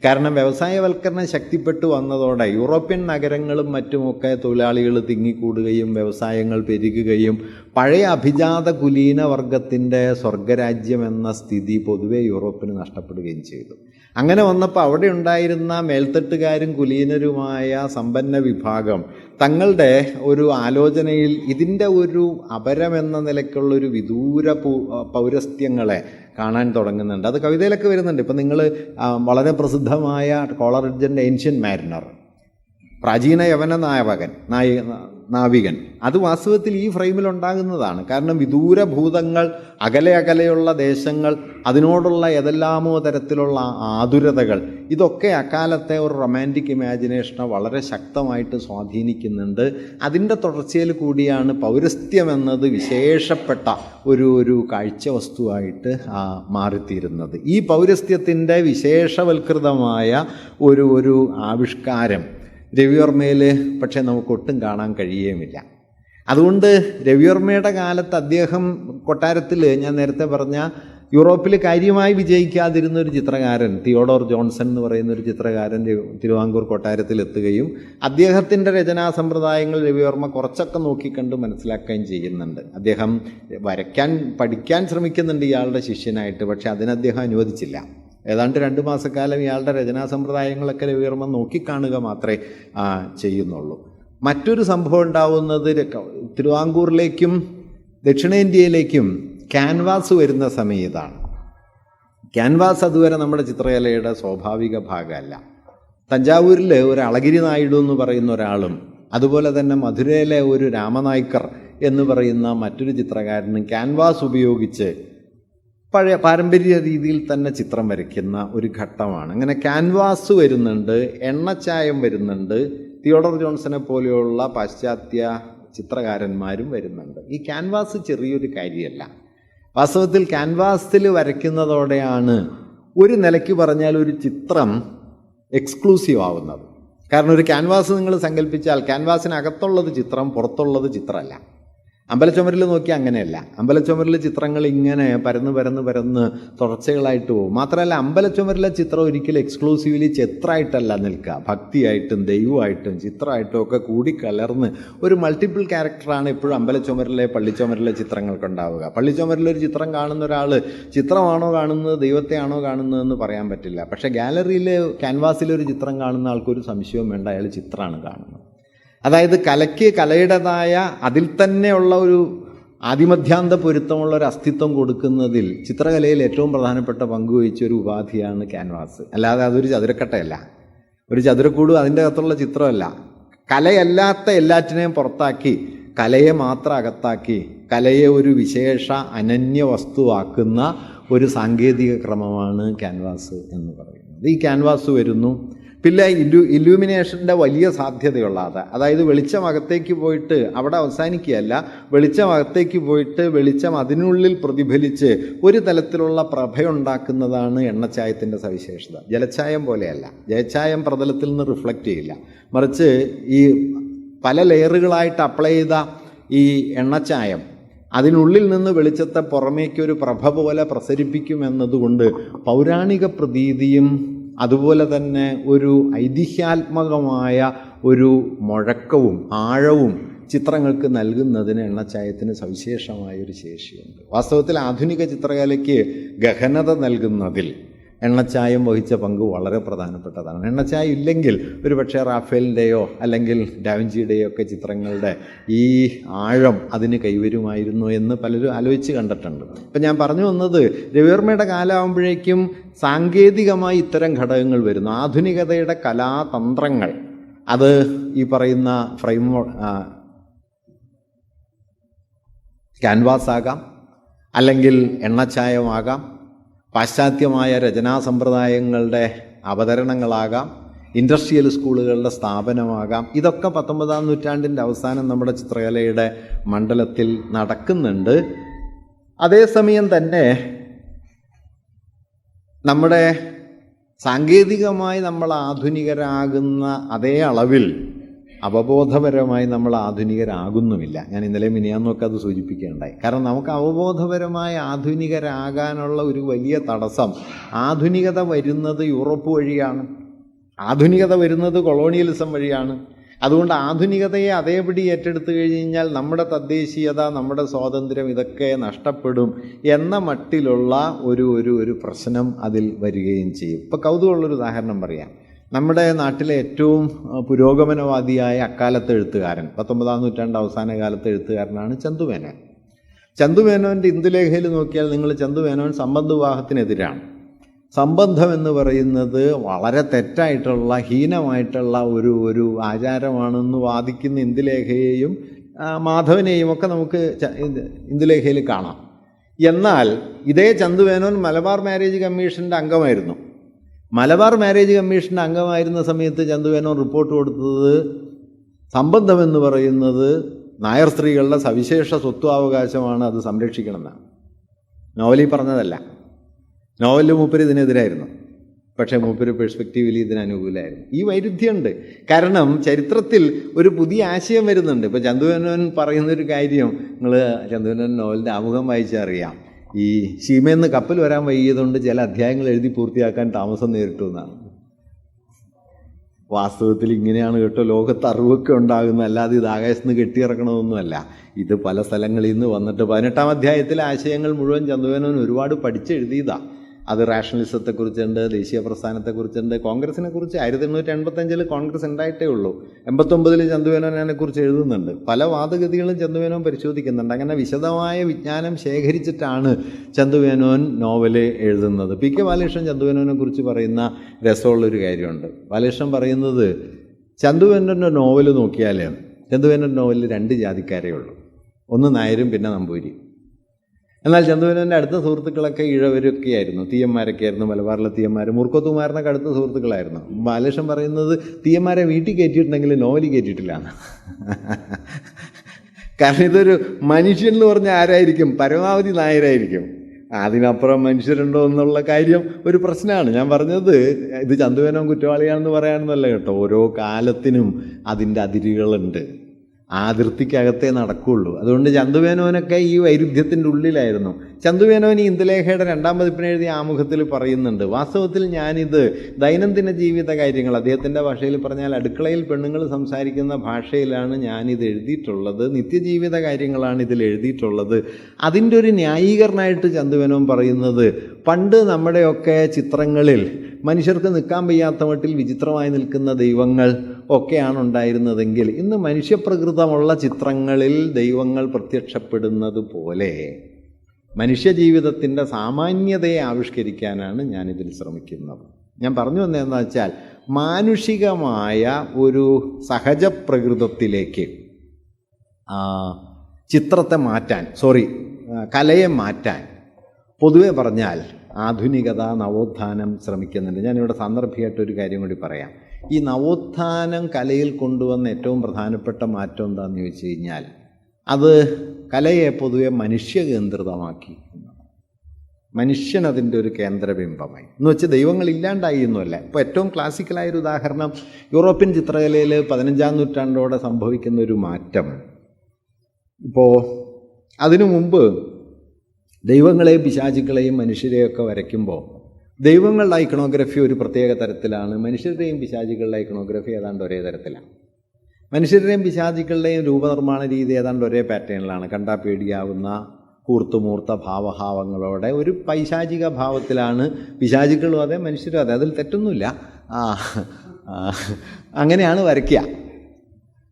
കാരണം വ്യവസായവൽക്കരണം ശക്തിപ്പെട്ടു വന്നതോടെ യൂറോപ്യൻ നഗരങ്ങളും മറ്റുമൊക്കെ തൊഴിലാളികൾ തിങ്ങിക്കൂടുകയും വ്യവസായങ്ങൾ പെരുകുകയും പഴയ അഭിജാത കുലീന വർഗത്തിൻ്റെ സ്വർഗരാജ്യം എന്ന സ്ഥിതി പൊതുവെ യൂറോപ്പിന് നഷ്ടപ്പെടുകയും ചെയ്തു. അങ്ങനെ വന്നപ്പോൾ അവിടെ ഉണ്ടായിരുന്ന മേൽത്തട്ടുകാരും കുലീനരുമായ സമ്പന്ന വിഭാഗം തങ്ങളുടെ ഒരു ആലോചനയിൽ ഇതിൻ്റെ ഒരു അപരമെന്ന നിലയ്ക്കുള്ളൊരു വിദൂര പൗരസ്ത്യങ്ങളെ കാണാൻ തുടങ്ങുന്നുണ്ട്. അത് കവിതയിലൊക്കെ വരുന്നുണ്ട്. ഇപ്പം നിങ്ങൾ വളരെ പ്രസിദ്ധമായ കോളറിഡ്ജിൻ്റെ ഏൻഷ്യൻ മാരിനർ, പ്രാചീന യവന നാവികൻ, അത് വാസ്തവത്തിൽ ഈ ഫ്രെയിമിലുണ്ടാകുന്നതാണ്. കാരണം വിദൂര ഭൂതങ്ങൾ, അകലെയുള്ള ദേശങ്ങൾ, അതിനോടുള്ള ഏതെല്ലാമോ തരത്തിലുള്ള ആതുരതകൾ, ഇതൊക്കെ അക്കാലത്തെ ഒരു റൊമാൻറ്റിക് ഇമാജിനേഷനെ വളരെ ശക്തമായിട്ട് സ്വാധീനിക്കുന്നുണ്ട്. അതിൻ്റെ തുടർച്ചയിൽ കൂടിയാണ് പൗരസ്ത്യം എന്നത് വിശേഷപ്പെട്ട ഒരു കാഴ്ച വസ്തുവായിട്ട് മാറിത്തീരുന്നത്. ഈ പൗരസ്ത്യത്തിൻ്റെ വിശേഷവൽകൃതമായ ഒരു ആവിഷ്കാരം രവിവർമ്മയിൽ പക്ഷേ നമുക്കൊട്ടും കാണാൻ കഴിയുകയുമില്ല. അതുകൊണ്ട് രവിവർമ്മയുടെ കാലത്ത് അദ്ദേഹം കൊട്ടാരത്തിൽ, ഞാൻ നേരത്തെ പറഞ്ഞ യൂറോപ്പിൽ കാര്യമായി വിജയിക്കാതിരുന്ന ഒരു ചിത്രകാരൻ തിയോഡോർ ജോൺസൺ എന്ന് പറയുന്ന ഒരു ചിത്രകാരൻ തിരുവിതാംകൂർ കൊട്ടാരത്തിലെത്തുകയും അദ്ദേഹത്തിൻ്റെ രചനാ സമ്പ്രദായങ്ങൾ രവിവർമ്മ കുറച്ചൊക്കെ നോക്കിക്കണ്ട് മനസ്സിലാക്കുകയും ചെയ്യുന്നുണ്ട്. അദ്ദേഹം പഠിക്കാൻ ശ്രമിക്കുന്നുണ്ട് ഇയാളുടെ ശിഷ്യനായിട്ട്. പക്ഷേ അതിന് അദ്ദേഹം അനുവദിച്ചില്ല. ഏതാണ്ട് 2 മാസക്കാലം ഇയാളുടെ രചനാ സമ്പ്രദായങ്ങളൊക്കെ രവിവർമ്മ നോക്കിക്കാണുക മാത്രമേ ചെയ്യുന്നുള്ളൂ. മറ്റൊരു സംഭവം ഉണ്ടാവുന്നത് തിരുവിതാംകൂറിലേക്കും ദക്ഷിണേന്ത്യയിലേക്കും ക്യാൻവാസ് വരുന്ന സമയത്താണ്. ക്യാൻവാസ് അതുവരെ നമ്മുടെ ചിത്രകലയുടെ സ്വാഭാവിക ഭാഗമല്ല. തഞ്ചാവൂരിൽ ഒരു അളഗിരി നായിഡു എന്ന് പറയുന്ന ഒരാളും അതുപോലെ തന്നെ മധുരയിലെ ഒരു രാമനായ്ക്കർ എന്ന് പറയുന്ന മറ്റൊരു ചിത്രകാരനും ക്യാൻവാസ് ഉപയോഗിച്ച് പഴയ പാരമ്പര്യ രീതിയിൽ തന്നെ ചിത്രം വരയ്ക്കുന്ന ഒരു ഘട്ടമാണ്. അങ്ങനെ ക്യാൻവാസ് വരുന്നുണ്ട്, എണ്ണച്ചായം വരുന്നുണ്ട്, തിയോഡോർ ജോൺസനെ പോലെയുള്ള പാശ്ചാത്യ ചിത്രകാരന്മാരും വരുന്നുണ്ട്. ഈ ക്യാൻവാസ് ചെറിയൊരു കാര്യമല്ല. വാസ്തവത്തിൽ ക്യാൻവാസിൽ വരയ്ക്കുന്നതോടെയാണ് ഒരു നിലയ്ക്ക് പറഞ്ഞാൽ ഒരു ചിത്രം എക്സ്ക്ലൂസീവ് ആവുന്നത്. കാരണം ഒരു ക്യാൻവാസ് നിങ്ങൾ സങ്കല്പിച്ചാൽ ക്യാൻവാസിനകത്തുള്ളത് ചിത്രം, പുറത്തുള്ളത് ചിത്രമല്ല. അമ്പലച്ചുമരിൽ നോക്കിയാൽ അങ്ങനെയല്ല. അമ്പലച്ചുമരിൽ ചിത്രങ്ങൾ ഇങ്ങനെ പരന്ന് തുടർച്ചകളായിട്ട് പോകും. മാത്രമല്ല അമ്പലച്ചുമരിലെ ചിത്രം ഒരിക്കലും എക്സ്ക്ലൂസീവ്ലി ചിത്രമായിട്ടല്ല നിൽക്കുക. ഭക്തിയായിട്ടും ദൈവമായിട്ടും ചിത്രമായിട്ടും ഒക്കെ കൂടിക്കലർന്ന് ഒരു മൾട്ടിപ്പിൾ ക്യാരക്ടറാണ് എപ്പോഴും അമ്പലച്ചുമരിലെ പള്ളിച്ചുമരിലെ ചിത്രങ്ങൾക്കുണ്ടാവുക. പള്ളിച്ചുമരിലൊരു ചിത്രം കാണുന്ന ഒരാൾ ചിത്രമാണോ കാണുന്നത് ദൈവത്തെയാണോ കാണുന്നതെന്ന് പറയാൻ പറ്റില്ല. പക്ഷേ ഗാലറിയിൽ ക്യാൻവാസിലൊരു ചിത്രം കാണുന്ന ആൾക്കൊരു സംശയവും വേണ്ട, അയാൾ ചിത്രമാണ് കാണുന്നത്. അതായത് കലയുടേതായ അതിൽ തന്നെയുള്ള ഒരു ആദിമധ്യാന്ത പൊരുത്തമുള്ള ഒരു അസ്തിത്വം കൊടുക്കുന്നതിൽ ചിത്രകലയിൽ ഏറ്റവും പ്രധാനപ്പെട്ട പങ്കുവഹിച്ച ഒരു ഉപാധിയാണ് ക്യാൻവാസ്. അല്ലാതെ അതൊരു ചതുരക്കട്ടയല്ല, ഒരു ചതുരക്കൂട് അതിൻ്റെ അകത്തുള്ള ചിത്രമല്ല. കലയല്ലാത്ത എല്ലാറ്റിനെയും പുറത്താക്കി കലയെ മാത്രം അകത്താക്കി കലയെ ഒരു വിശേഷ അനന്യ വസ്തുവാക്കുന്ന ഒരു സാങ്കേതിക ക്രമമാണ് ക്യാൻവാസ് എന്ന് പറയുന്നത്. ഈ ക്യാൻവാസ് വരുന്നു, പിന്നെ ഇല്യൂമിനേഷൻ്റെ വലിയ സാധ്യതയുള്ള അതായത് വെളിച്ചം അകത്തേക്ക് പോയിട്ട് അവിടെ അവസാനിക്കുകയല്ല, വെളിച്ചം അകത്തേക്ക് പോയിട്ട് വെളിച്ചം അതിനുള്ളിൽ പ്രതിഫലിച്ച് ഒരു തലത്തിലുള്ള പ്രഭയുണ്ടാക്കുന്നതാണ് എണ്ണച്ചായത്തിൻ്റെ സവിശേഷത. ജലച്ചായം പോലെയല്ല. ജലച്ചായം പ്രതലത്തിൽ നിന്ന് റിഫ്ലക്റ്റ് ചെയ്യില്ല, മറിച്ച് ഈ പല ലെയറുകളായിട്ട് അപ്ലൈ ചെയ്ത ഈ എണ്ണച്ചായം അതിനുള്ളിൽ നിന്ന് വെളിച്ചത്തെ പുറമേക്കൊരു പ്രഭ പോലെ പ്രസരിപ്പിക്കുമെന്നതുകൊണ്ട് പൗരാണിക പ്രതീതിയും അതുപോലെ തന്നെ ഒരു ഐതിഹ്യാത്മകമായ ഒരു മുഴക്കവും ആഴവും ചിത്രങ്ങൾക്ക് നൽകുന്നതിന് എണ്ണച്ചായത്തിന് സവിശേഷമായൊരു ശേഷിയുണ്ട്. വാസ്തവത്തിൽ ആധുനിക ചിത്രകലയ്ക്ക് ഗഹനത നൽകുന്നതിൽ എണ്ണച്ചായം വഹിച്ച പങ്ക് വളരെ പ്രധാനപ്പെട്ടതാണ്. എണ്ണച്ചായം ഇല്ലെങ്കിൽ ഒരു പക്ഷേ റാഫേലിൻ്റെയോ അല്ലെങ്കിൽ ഡാവിഞ്ചിയുടെയോ ഒക്കെ ചിത്രങ്ങളുടെ ഈ ആഴം അതിന് കൈവരുമായിരുന്നു എന്ന് പലരും ആലോചിച്ച് കണ്ടിട്ടുണ്ട്. ഇപ്പം ഞാൻ പറഞ്ഞു വന്നത്, രവിവർമ്മയുടെ കാലമാകുമ്പോഴേക്കും സാങ്കേതികമായി ഇത്തരം ഘടകങ്ങൾ വരുന്നു. ആധുനികതയുടെ കലാതന്ത്രങ്ങൾ അത് ഈ പറയുന്ന ക്യാൻവാസ് ആകാം, അല്ലെങ്കിൽ എണ്ണച്ചായമാകാം, പാശ്ചാത്യമായ രചനാ സമ്പ്രദായങ്ങളുടെ അവതരണങ്ങളാകാം, ഇൻഡസ്ട്രിയൽ സ്കൂളുകളുടെ സ്ഥാപനമാകാം. ഇതൊക്കെ 19-ാം നൂറ്റാണ്ടിൻ്റെ അവസാനം നമ്മുടെ ചിത്രകലയുടെ മണ്ഡലത്തിൽ നടക്കുന്നുണ്ട്. അതേസമയം തന്നെ നമ്മുടെ സാങ്കേതികമായി നമ്മൾ ആധുനികരാകുന്ന അതേ അളവിൽ അവബോധപരമായി നമ്മൾ ആധുനികരാകുന്നുമില്ല. ഞാൻ ഇന്നലെ മിനിയാന്നൊക്കെ അത് സൂചിപ്പിക്കുകയുണ്ടായി. കാരണം നമുക്ക് അവബോധപരമായി ആധുനികരാകാനുള്ള ഒരു വലിയ തടസ്സം ആധുനികത വരുന്നത് യൂറോപ്പ് വഴിയാണ്, ആധുനികത വരുന്നത് കൊളോണിയലിസം വഴിയാണ്. അതുകൊണ്ട് ആധുനികതയെ അതേപടി ഏറ്റെടുത്തു കഴിഞ്ഞാൽ നമ്മുടെ തദ്ദേശീയത, നമ്മുടെ സ്വാതന്ത്ര്യം ഇതൊക്കെ നഷ്ടപ്പെടും എന്ന മട്ടിലുള്ള ഒരു പ്രശ്നം അതിൽ വരികയും ചെയ്യും. ഇപ്പോൾ കൗതുകമുള്ളൊരു ഉദാഹരണം പറയാം. നമ്മുടെ നാട്ടിലെ ഏറ്റവും പുരോഗമനവാദിയായ അക്കാലത്തെ എഴുത്തുകാരൻ, 19-ാം നൂറ്റാണ്ട് അവസാന കാലത്തെ എഴുത്തുകാരനാണ് ചന്തുമേനോൻ. ചന്തുമേനോൻ്റെ ഇന്ദുലേഖയിൽ നോക്കിയാൽ നിങ്ങൾ ചന്തുമേനോൻ സംബന്ധ വിവാഹത്തിനെതിരാണ്. സംബന്ധം എന്ന് പറയുന്നത് വളരെ തെറ്റായിട്ടുള്ള ഹീനമായിട്ടുള്ള ഒരു ആചാരമാണെന്ന് വാദിക്കുന്ന ഇന്ദുലേഖയെയും മാധവനെയും ഒക്കെ നമുക്ക് ഇന്ദുലേഖയിൽ കാണാം. എന്നാൽ ഇതേ ചന്തുമേനോൻ മലബാർ മാരേജ് കമ്മീഷൻ്റെ അംഗമായിരുന്നു. മലബാർ മാരേജ് കമ്മീഷൻ്റെ അംഗമായിരുന്ന സമയത്ത് ചന്തുമേനോൻ റിപ്പോർട്ട് കൊടുത്തത് സംബന്ധമെന്ന് പറയുന്നത് നായർ സ്ത്രീകളുടെ സവിശേഷ സ്വത്വാവകാശമാണ്, അത് സംരക്ഷിക്കണമെന്നാണ്. നോവലിൽ പറഞ്ഞതല്ല. നോവലിൽ മൂപ്പര് ഇതിനെതിരായിരുന്നു, പക്ഷേ മൂപ്പര് പെർസ്പെക്റ്റീവിൽ ഇതിന് അനുകൂലമായിരുന്നു. ഈ വൈരുദ്ധ്യമുണ്ട്. കാരണം ചരിത്രത്തിൽ ഒരു പുതിയ ആശയം വരുന്നുണ്ട്. ഇപ്പോൾ ചന്തുമേനോൻ പറയുന്നൊരു കാര്യം നിങ്ങൾ ചന്തുമേനോൻ നോവലിൻ്റെ ആമുഖം വായിച്ചാൽ അറിയാം. ഈ ശീമേന്ന് കപ്പൽ വരാൻ വൈകിയതുകൊണ്ട് ചില അധ്യായങ്ങൾ എഴുതി പൂർത്തിയാക്കാൻ താമസം നേരിട്ടു എന്നാണ്. വാസ്തവത്തിൽ ഇങ്ങനെയാണ് കേട്ടോ ലോകത്ത് അറിവൊക്കെ ഉണ്ടാകുന്നത്, അല്ലാതെ ഇത് ആകാശത്ത് നിന്ന് കെട്ടിയിറക്കണമെന്നൊന്നുമല്ല. ഇത് പല സ്ഥലങ്ങളിൽ നിന്ന് വന്നിട്ട് 18-ാം അധ്യായത്തിലെ ആശയങ്ങൾ മുഴുവൻ ചന്തുമേനോൻ ഒരുപാട് പഠിച്ചെഴുതിയതാണ്. അത് റാഷണലിസത്തെക്കുറിച്ചുണ്ട്, ദേശീയ പ്രസ്ഥാനത്തെക്കുറിച്ചുണ്ട്, കോൺഗ്രസിനെ കുറിച്ച് 1885 കോൺഗ്രസ് ഉണ്ടായിട്ടേ ഉള്ളൂ. 89 ചന്തുമേനോൻ അതിനെക്കുറിച്ച് എഴുതുന്നുണ്ട്. പല വാദഗതികളും ചന്തുമേനോൻ പരിശോധിക്കുന്നുണ്ട്. അങ്ങനെ വിശദമായ വിജ്ഞാനം ശേഖരിച്ചിട്ടാണ് ചന്തുമേനോൻ നോവല് എഴുതുന്നത്. പി കെ ബാലകൃഷ്ണൻ ചന്തുമേനോനെ കുറിച്ച് പറയുന്ന രസമുള്ളൊരു കാര്യമുണ്ട്. ബാലകൃഷ്ണൻ പറയുന്നത്, ചന്തുമേനോൻ്റെ നോവൽ നോക്കിയാൽ ചന്തുമേനോൻ നോവലിൽ 2 ജാതിക്കാരേ ഉള്ളൂ, ഒന്ന് നായരും പിന്നെ നമ്പൂരി. എന്നാൽ ചന്തുമേനോൻ്റെ അടുത്ത സുഹൃത്തുക്കളൊക്കെ ഇഴവരൊക്കെയായിരുന്നു, തീയന്മാരൊക്കെയായിരുന്നു. മലബാറിലെ തീയന്മാർ മൂർക്കത്തുമാരനൊക്കെ അടുത്ത സുഹൃത്തുക്കളായിരുന്നു. ബാലകൃഷ്ണൻ പറയുന്നത് തീയന്മാരെ വീട്ടിൽ കയറ്റിയിട്ടുണ്ടെങ്കിൽ നോവലിൽ കയറ്റിയിട്ടില്ലാണ്. കാരണം ഇതൊരു മനുഷ്യൻ എന്ന് പറഞ്ഞാൽ ആരായിരിക്കും? പരമാവധി നായരായിരിക്കും. അതിനപ്പുറം മനുഷ്യരുണ്ടോ എന്നുള്ള കാര്യം ഒരു പ്രശ്നമാണ്. ഞാൻ പറഞ്ഞത് ഇത് ചന്തുമേനോൻ കുറ്റവാളിയാണെന്ന് പറയാനൊന്നുമല്ല കേട്ടോ. ഓരോ കാലത്തിനും അതിൻ്റെ അതിരുകളുണ്ട്, ആ അതിർത്തിക്കകത്തേ നടക്കുകയുള്ളൂ. അതുകൊണ്ട് ചന്തുമേനോനൊക്കെ ഈ വൈരുദ്ധ്യത്തിൻ്റെ ഉള്ളിലായിരുന്നു. ചന്തുമേനോൻ ഈ ഇന്ദുലേഖയുടെ 2-ാം പതിപ്പിന് എഴുതിയ ആമുഖത്തിൽ പറയുന്നുണ്ട്, വാസ്തവത്തിൽ ഞാനിത് ദൈനംദിന ജീവിത കാര്യങ്ങൾ, അദ്ദേഹത്തിൻ്റെ ഭാഷയിൽ പറഞ്ഞാൽ അടുക്കളയിൽ പെണ്ണുങ്ങൾ സംസാരിക്കുന്ന ഭാഷയിലാണ് ഞാനിത് എഴുതിയിട്ടുള്ളത്, നിത്യജീവിത കാര്യങ്ങളാണ് ഇതിൽ എഴുതിയിട്ടുള്ളത്. അതിൻ്റെ ഒരു ന്യായീകരണമായിട്ട് ചന്തുമേനോൻ പറയുന്നത്, പണ്ട് നമ്മുടെയൊക്കെ ചിത്രങ്ങളിൽ മനുഷ്യർക്ക് നിൽക്കാൻ വയ്യാത്ത മട്ടിൽ വിചിത്രമായി നിൽക്കുന്ന ദൈവങ്ങൾ ഒക്കെയാണ് ഉണ്ടായിരുന്നതെങ്കിൽ ഇന്ന് മനുഷ്യപ്രകൃതമുള്ള ചിത്രങ്ങളിൽ ദൈവങ്ങൾ പ്രത്യക്ഷപ്പെടുന്നത് പോലെ മനുഷ്യജീവിതത്തിൻ്റെ സാമാന്യതയെ ആവിഷ്കരിക്കാനാണ് ഞാനിതിൽ ശ്രമിക്കുന്നത്. ഞാൻ പറഞ്ഞു വന്നതെന്ന് വെച്ചാൽ മാനുഷികമായ ഒരു സഹജപ്രകൃതത്തിലേക്ക് ചിത്രത്തെ മാറ്റാൻ, കലയെ മാറ്റാൻ പൊതുവെ പറഞ്ഞാൽ ആധുനികത, നവോത്ഥാനം ശ്രമിക്കുന്നുണ്ട്. ഞാനിവിടെ സാന്ദർഭികമായിട്ടൊരു കാര്യം കൂടി പറയാം. ഈ നവോത്ഥാനം കലയിൽ കൊണ്ടുവന്ന ഏറ്റവും പ്രധാനപ്പെട്ട മാറ്റം എന്താണെന്ന് ചോദിച്ചു കഴിഞ്ഞാൽ അത് കലയെ പൊതുവെ മനുഷ്യകേന്ദ്രിതമാക്കി. മനുഷ്യൻ അതിൻ്റെ ഒരു കേന്ദ്രബിംബമായി എന്ന് വെച്ച് ദൈവങ്ങളില്ലാണ്ടായി എന്നുമല്ല. ഇപ്പോൾ ഏറ്റവും ക്ലാസിക്കലായൊരു ഉദാഹരണം യൂറോപ്യൻ ചിത്രകലയിൽ 15-ാം നൂറ്റാണ്ടോടെ സംഭവിക്കുന്ന ഒരു മാറ്റം. ഇപ്പോൾ അതിനു മുമ്പ് ദൈവങ്ങളെയും പിശാചുക്കളെയും മനുഷ്യരെയൊക്കെ വരയ്ക്കുമ്പോൾ ദൈവങ്ങളുടെ ഐക്കണോഗ്രഫി ഒരു പ്രത്യേക തരത്തിലാണ്, മനുഷ്യരുടെയും പിശാചുക്കളുടെ ഐക്കണോഗ്രഫി ഏതാണ്ട് ഒരേ തരത്തിലാണ്. മനുഷ്യരുടെയും പിശാചുക്കളുടെയും രൂപനിർമ്മാണ രീതി ഏതാണ്ട് ഒരേ പാറ്റേണിലാണ്. കണ്ടാൽ പേടിയാവുന്ന കൂർത്തുമൂർത്ത ഭാവഭാവങ്ങളോടെ ഒരു പൈശാചിക ഭാവത്തിലാണ് പിശാചുക്കളും അതെ, മനുഷ്യരും അതെ. അതിൽ തെറ്റൊന്നുമില്ല. അങ്ങനെയാണ് വരയ്ക്കുക.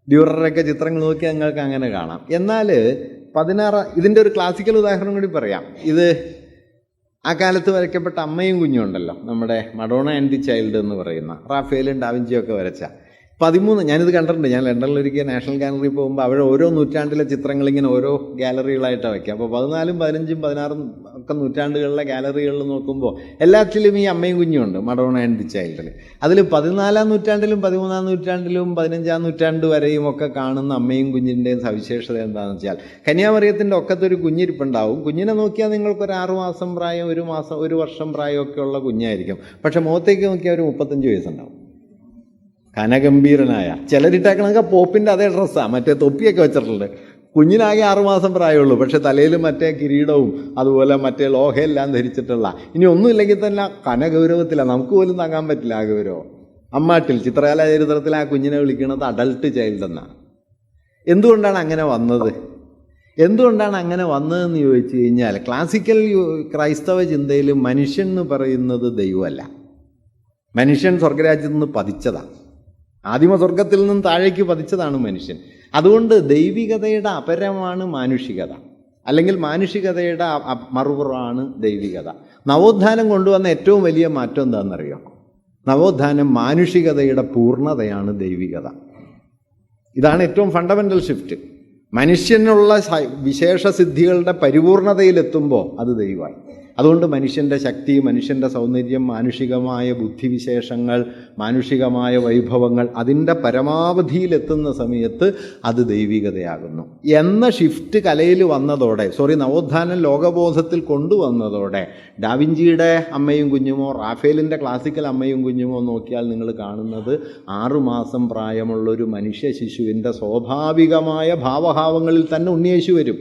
ഡ്യൂററൊക്കെ ചിത്രങ്ങൾ നോക്കിയാൽ നിങ്ങൾക്ക് അങ്ങനെ കാണാം. എന്നാൽ ഇതിൻ്റെ ഒരു ക്ലാസിക്കൽ ഉദാഹരണം കൂടി പറയാം. ഇത് ആ കാലത്ത് വരയ്ക്കപ്പെട്ട അമ്മയും കുഞ്ഞും ഉണ്ടല്ലോ, നമ്മുടെ മഡോണ ആൻഡ് ദി ചൈൽഡ് എന്ന് പറയുന്ന റാഫേലും ഡാവിഞ്ചിയും ഒക്കെ വരച്ച 13, ഞാനിത് കണ്ടിട്ടുണ്ട്. ഞാൻ ലണ്ടനിലൊരിക്കൽ നാഷണൽ ഗാലറി പോകുമ്പോൾ അവിടെ ഓരോ നൂറ്റാണ്ടിലെ ചിത്രങ്ങൾ ഇങ്ങനെ ഓരോ ഗാലറികളായിട്ടാണ് വയ്ക്കുക. അപ്പോൾ 14, 15, 16 ഒക്കെ നൂറ്റാണ്ടുകളിലെ ഗാലറികളിൽ നോക്കുമ്പോൾ എല്ലാറ്റിലും ഈ അമ്മയും കുഞ്ഞും ഉണ്ട്, മഡോണ ആൻഡ് ദി ചൈൽഡിൽ. അതിൽ 14-ാം നൂറ്റാണ്ടിലും 13-ാം നൂറ്റാണ്ടിലും 15-ാം നൂറ്റാണ്ട് വരെയും ഒക്കെ കാണുന്ന അമ്മയും കുഞ്ഞിൻ്റെയും സവിശേഷത എന്താണെന്ന് വെച്ചാൽ കന്യാമറിയത്തിൻ്റെ ഒക്കത്തൊരു കുഞ്ഞിരിപ്പുണ്ടാവും. കുഞ്ഞിനെ നോക്കിയാൽ നിങ്ങൾക്കൊരു 6 മാസം പ്രായം, 1 മാസം, 1 വർഷം പ്രായമൊക്കെ ഉള്ള കുഞ്ഞായിരിക്കും. പക്ഷെ മുഖത്തേക്ക് നോക്കിയാൽ ഒരു 35 വയസ്സുണ്ടാവും. കനഗംഭീരനായ, ചിലരിട്ടേക്കണൊക്കെ പോപ്പിൻ്റെ അതേ ഡ്രസ്സാണ്, മറ്റേ തൊപ്പിയൊക്കെ വെച്ചിട്ടുണ്ട്. കുഞ്ഞിനാകെ 6 മാസം പ്രായമുള്ളൂ, പക്ഷെ തലയിൽ മറ്റേ കിരീടവും അതുപോലെ മറ്റേ ലോഹയെല്ലാം ധരിച്ചിട്ടുള്ള, ഇനി ഒന്നുമില്ലെങ്കിൽ തന്നെ കനഗൗരവത്തിലാണ്, നമുക്ക് പോലും താങ്ങാൻ പറ്റില്ല ആ ഗൗരവം. അമ്മാട്ടിൽ ചിത്രകലാ ചരിത്രത്തിൽ ആ കുഞ്ഞിനെ വിളിക്കുന്നത് അഡൾട്ട് ചൈൽഡ് എന്നാണ്. എന്തുകൊണ്ടാണ് അങ്ങനെ വന്നത്? എന്തുകൊണ്ടാണ് ചോദിച്ചു കഴിഞ്ഞാൽ ക്ലാസിക്കൽ ക്രൈസ്തവ ചിന്തയിൽ മനുഷ്യൻ എന്ന് പറയുന്നത് ദൈവമല്ല. മനുഷ്യൻ സ്വർഗരാജ്യത്തിൽ നിന്ന് പതിച്ചതാണ്. ആദിമ സ്വർഗത്തിൽ നിന്നും താഴേക്ക് പതിച്ചതാണ് മനുഷ്യൻ. അതുകൊണ്ട് ദൈവികതയുടെ അപരമാണ് മാനുഷികത, അല്ലെങ്കിൽ മാനുഷികതയുടെ മറുപുറമാണ് ദൈവികത. നവോത്ഥാനം കൊണ്ടുവന്ന ഏറ്റവും വലിയ മാറ്റം എന്താണെന്നറിയോ? നവോത്ഥാനം മാനുഷികതയുടെ പൂർണ്ണതയാണ് ദൈവികത. ഇതാണ് ഏറ്റവും ഫണ്ടമെൻ്റൽ ഷിഫ്റ്റ്. മനുഷ്യനുള്ള വിശേഷസിദ്ധികളുടെ പരിപൂർണതയിലെത്തുമ്പോൾ അത് ദൈവമായി. അതുകൊണ്ട് മനുഷ്യൻ്റെ ശക്തി, മനുഷ്യൻ്റെ സൗന്ദര്യം, മാനുഷികമായ ബുദ്ധിവിശേഷങ്ങൾ, മാനുഷികമായ വൈഭവങ്ങൾ അതിൻ്റെ പരമാവധിയിലെത്തുന്ന സമയത്ത് അത് ദൈവികതയാകുന്നു എന്ന ഷിഫ്റ്റ് കലയിൽ വന്നതോടെ, നവോത്ഥാനം ലോകബോധത്തിൽ കൊണ്ടുവന്നതോടെ ഡാവിഞ്ചിയുടെ അമ്മയും കുഞ്ഞുമോ റാഫേലിൻ്റെ ക്ലാസിക്കൽ അമ്മയും കുഞ്ഞുമോ നോക്കിയാൽ നിങ്ങൾ കാണുന്നത് 6 മാസം പ്രായമുള്ളൊരു മനുഷ്യ ശിശുവിൻ്റെ സ്വാഭാവികമായ ഭാവഭാവങ്ങളിൽ തന്നെ ഉണ്ണിയേശു വരും.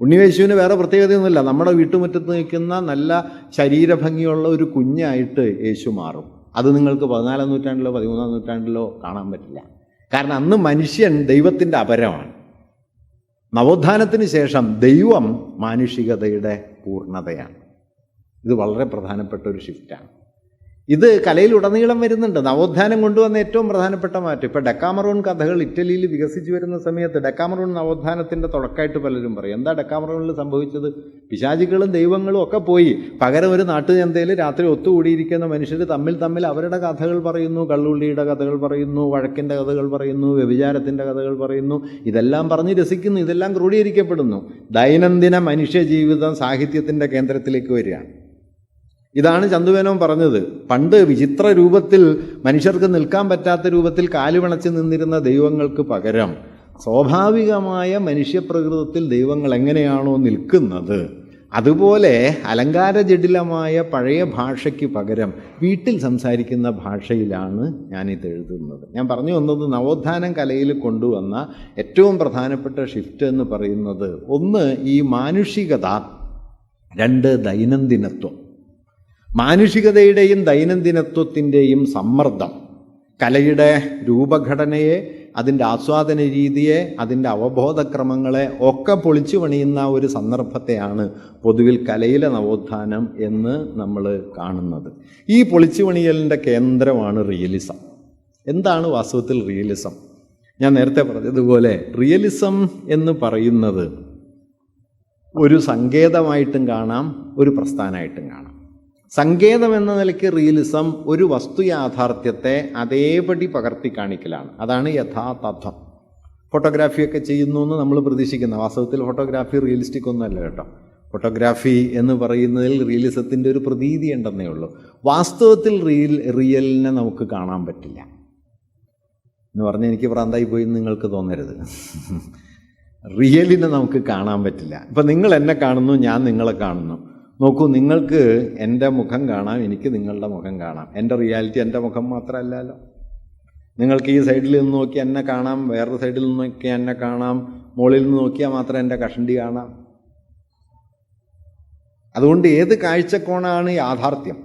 ഉണ്ണിയേശുവിന് വേറെ പ്രത്യേകതയൊന്നുമില്ല. നമ്മുടെ വീട്ടുമുറ്റത്ത് നിൽക്കുന്ന നല്ല ശരീരഭംഗിയുള്ള ഒരു കുഞ്ഞായിട്ട് യേശു മാറും. അത് നിങ്ങൾക്ക് 14-ാം നൂറ്റാണ്ടിലോ 13-ാം നൂറ്റാണ്ടിലോ കാണാൻ പറ്റില്ല. കാരണം അന്ന് മനുഷ്യൻ ദൈവത്തിൻ്റെ അപരമാണ്. നവോത്ഥാനത്തിന് ശേഷം ദൈവം മാനുഷികതയുടെ പൂർണ്ണതയാണ്. ഇത് വളരെ പ്രധാനപ്പെട്ട ഒരു ഷിഫ്റ്റാണ്. ഇത് കലയിലുടനീളം വരുന്നുണ്ട്. നവോത്ഥാനം കൊണ്ടുവന്ന ഏറ്റവും പ്രധാനപ്പെട്ട മാറ്റം, ഇപ്പോൾ ഡെക്കാമറോൺ കഥകൾ ഇറ്റലിയിൽ വികസിച്ച് വരുന്ന സമയത്ത് ഡെക്കാമറോൺ നവോത്ഥാനത്തിൻ്റെ തുടക്കമായിട്ട് പലരും പറയും. എന്താ ഡെക്കാമറോണിൽ സംഭവിച്ചത്? പിശാചുക്കളും ദൈവങ്ങളും ഒക്കെ പോയി. പകരം ഒരു നാട്ടുചന്തയിൽ രാത്രി ഒത്തുകൂടിയിരിക്കുന്ന മനുഷ്യർ തമ്മിൽ അവരുടെ കഥകൾ പറയുന്നു. കള്ളുള്ളിയുടെ കഥകൾ പറയുന്നു, വഴക്കിൻ്റെ കഥകൾ പറയുന്നു, വ്യഭിചാരത്തിൻ്റെ കഥകൾ പറയുന്നു. ഇതെല്ലാം പറഞ്ഞ് രസിക്കുന്നു, ഇതെല്ലാം ക്രോഡീകരിക്കപ്പെടുന്നു. ദൈനംദിന മനുഷ്യജീവിതം സാഹിത്യത്തിൻ്റെ കേന്ദ്രത്തിലേക്ക് വരികയാണ്. ഇതാണ് ചന്തുമേനോൻ പറഞ്ഞത്. പണ്ട് വിചിത്ര രൂപത്തിൽ മനുഷ്യർക്ക് നിൽക്കാൻ പറ്റാത്ത രൂപത്തിൽ കാലുവണച്ച് നിന്നിരുന്ന ദൈവങ്ങൾക്ക് പകരം സ്വാഭാവികമായ മനുഷ്യപ്രകൃതത്തിൽ ദൈവങ്ങൾ എങ്ങനെയാണോ നിൽക്കുന്നത് അതുപോലെ അലങ്കാരജടിലമായ പഴയ ഭാഷയ്ക്ക് പകരം വീട്ടിൽ സംസാരിക്കുന്ന ഭാഷയിലാണ് ഞാനിത് എഴുതുന്നത്. ഞാൻ പറഞ്ഞു വന്നത് നവോത്ഥാനം കലയിൽ കൊണ്ടുവന്ന ഏറ്റവും പ്രധാനപ്പെട്ട ഷിഫ്റ്റ് എന്ന് പറയുന്നത് 1 ഈ മാനുഷികത, 2 ദൈനംദിനത്വം. മാനുഷികതയുടെയും ദൈനംദിനത്വത്തിൻ്റെയും സമ്മർദ്ദം കലയുടെ രൂപഘടനയെ, അതിൻ്റെ ആസ്വാദന രീതിയെ, അതിൻ്റെ അവബോധക്രമങ്ങളെ ഒക്കെ പൊളിച്ചു പണിയുന്ന ഒരു സന്ദർഭത്തെയാണ് പൊതുവിൽ കലയിലെ നവോത്ഥാനം എന്ന് നമ്മൾ കാണുന്നത്. ഈ പൊളിച്ചു പണിയലിൻ്റെ കേന്ദ്രമാണ് റിയലിസം. എന്താണ് വാസ്തവത്തിൽ റിയലിസം? ഞാൻ നേരത്തെ പറഞ്ഞതുപോലെ റിയലിസം എന്ന് പറയുന്നത് ഒരു സങ്കേതമായിട്ടും കാണാം, ഒരു പ്രസ്ഥാനമായിട്ടും കാണാം. സങ്കേതം എന്ന നിലയ്ക്ക് റിയലിസം ഒരു വസ്തു യാഥാർത്ഥ്യത്തെ അതേപടി പകർത്തി കാണിക്കലാണ്. അതാണ് യഥാതഥം. ഫോട്ടോഗ്രാഫിയൊക്കെ ചെയ്യുന്നു എന്ന് നമ്മൾ പ്രതീക്ഷിക്കുന്ന, വാസ്തവത്തിൽ ഫോട്ടോഗ്രാഫി റിയലിസ്റ്റിക് ഒന്നുമല്ല കേട്ടോ. ഫോട്ടോഗ്രാഫി എന്ന് പറയുന്നതിൽ റിയലിസത്തിൻ്റെ ഒരു പ്രതീതി ഉണ്ടെന്നേ ഉള്ളൂ. വാസ്തവത്തിൽ റിയലിനെ നമുക്ക് കാണാൻ പറ്റില്ല എന്ന് പറഞ്ഞാൽ എനിക്ക് ഭ്രാന്തായി പോയി എന്ന് നിങ്ങൾക്ക് തോന്നരുത്. റിയലിനെ നമുക്ക് കാണാൻ പറ്റില്ല. ഇപ്പം നിങ്ങൾ എന്നെ കാണുന്നു, ഞാൻ നിങ്ങളെ കാണുന്നു. നോക്കൂ, നിങ്ങൾക്ക് എൻ്റെ മുഖം കാണാം, എനിക്ക് നിങ്ങളുടെ മുഖം കാണാം. എൻ്റെ റിയാലിറ്റി എൻ്റെ മുഖം മാത്രമല്ലല്ലോ. നിങ്ങൾക്ക് ഈ സൈഡിൽ നിന്ന് നോക്കി എന്നെ കാണാം, വേറൊരു സൈഡിൽ നിന്ന് നോക്കി എന്നെ കാണാം, മുകളിൽ നിന്ന് നോക്കിയാൽ മാത്രം എൻ്റെ കഷണ്ടി കാണാം. അതുകൊണ്ട് ഏത് കാഴ്ചക്കോണാണ് യാഥാർത്ഥ്യം?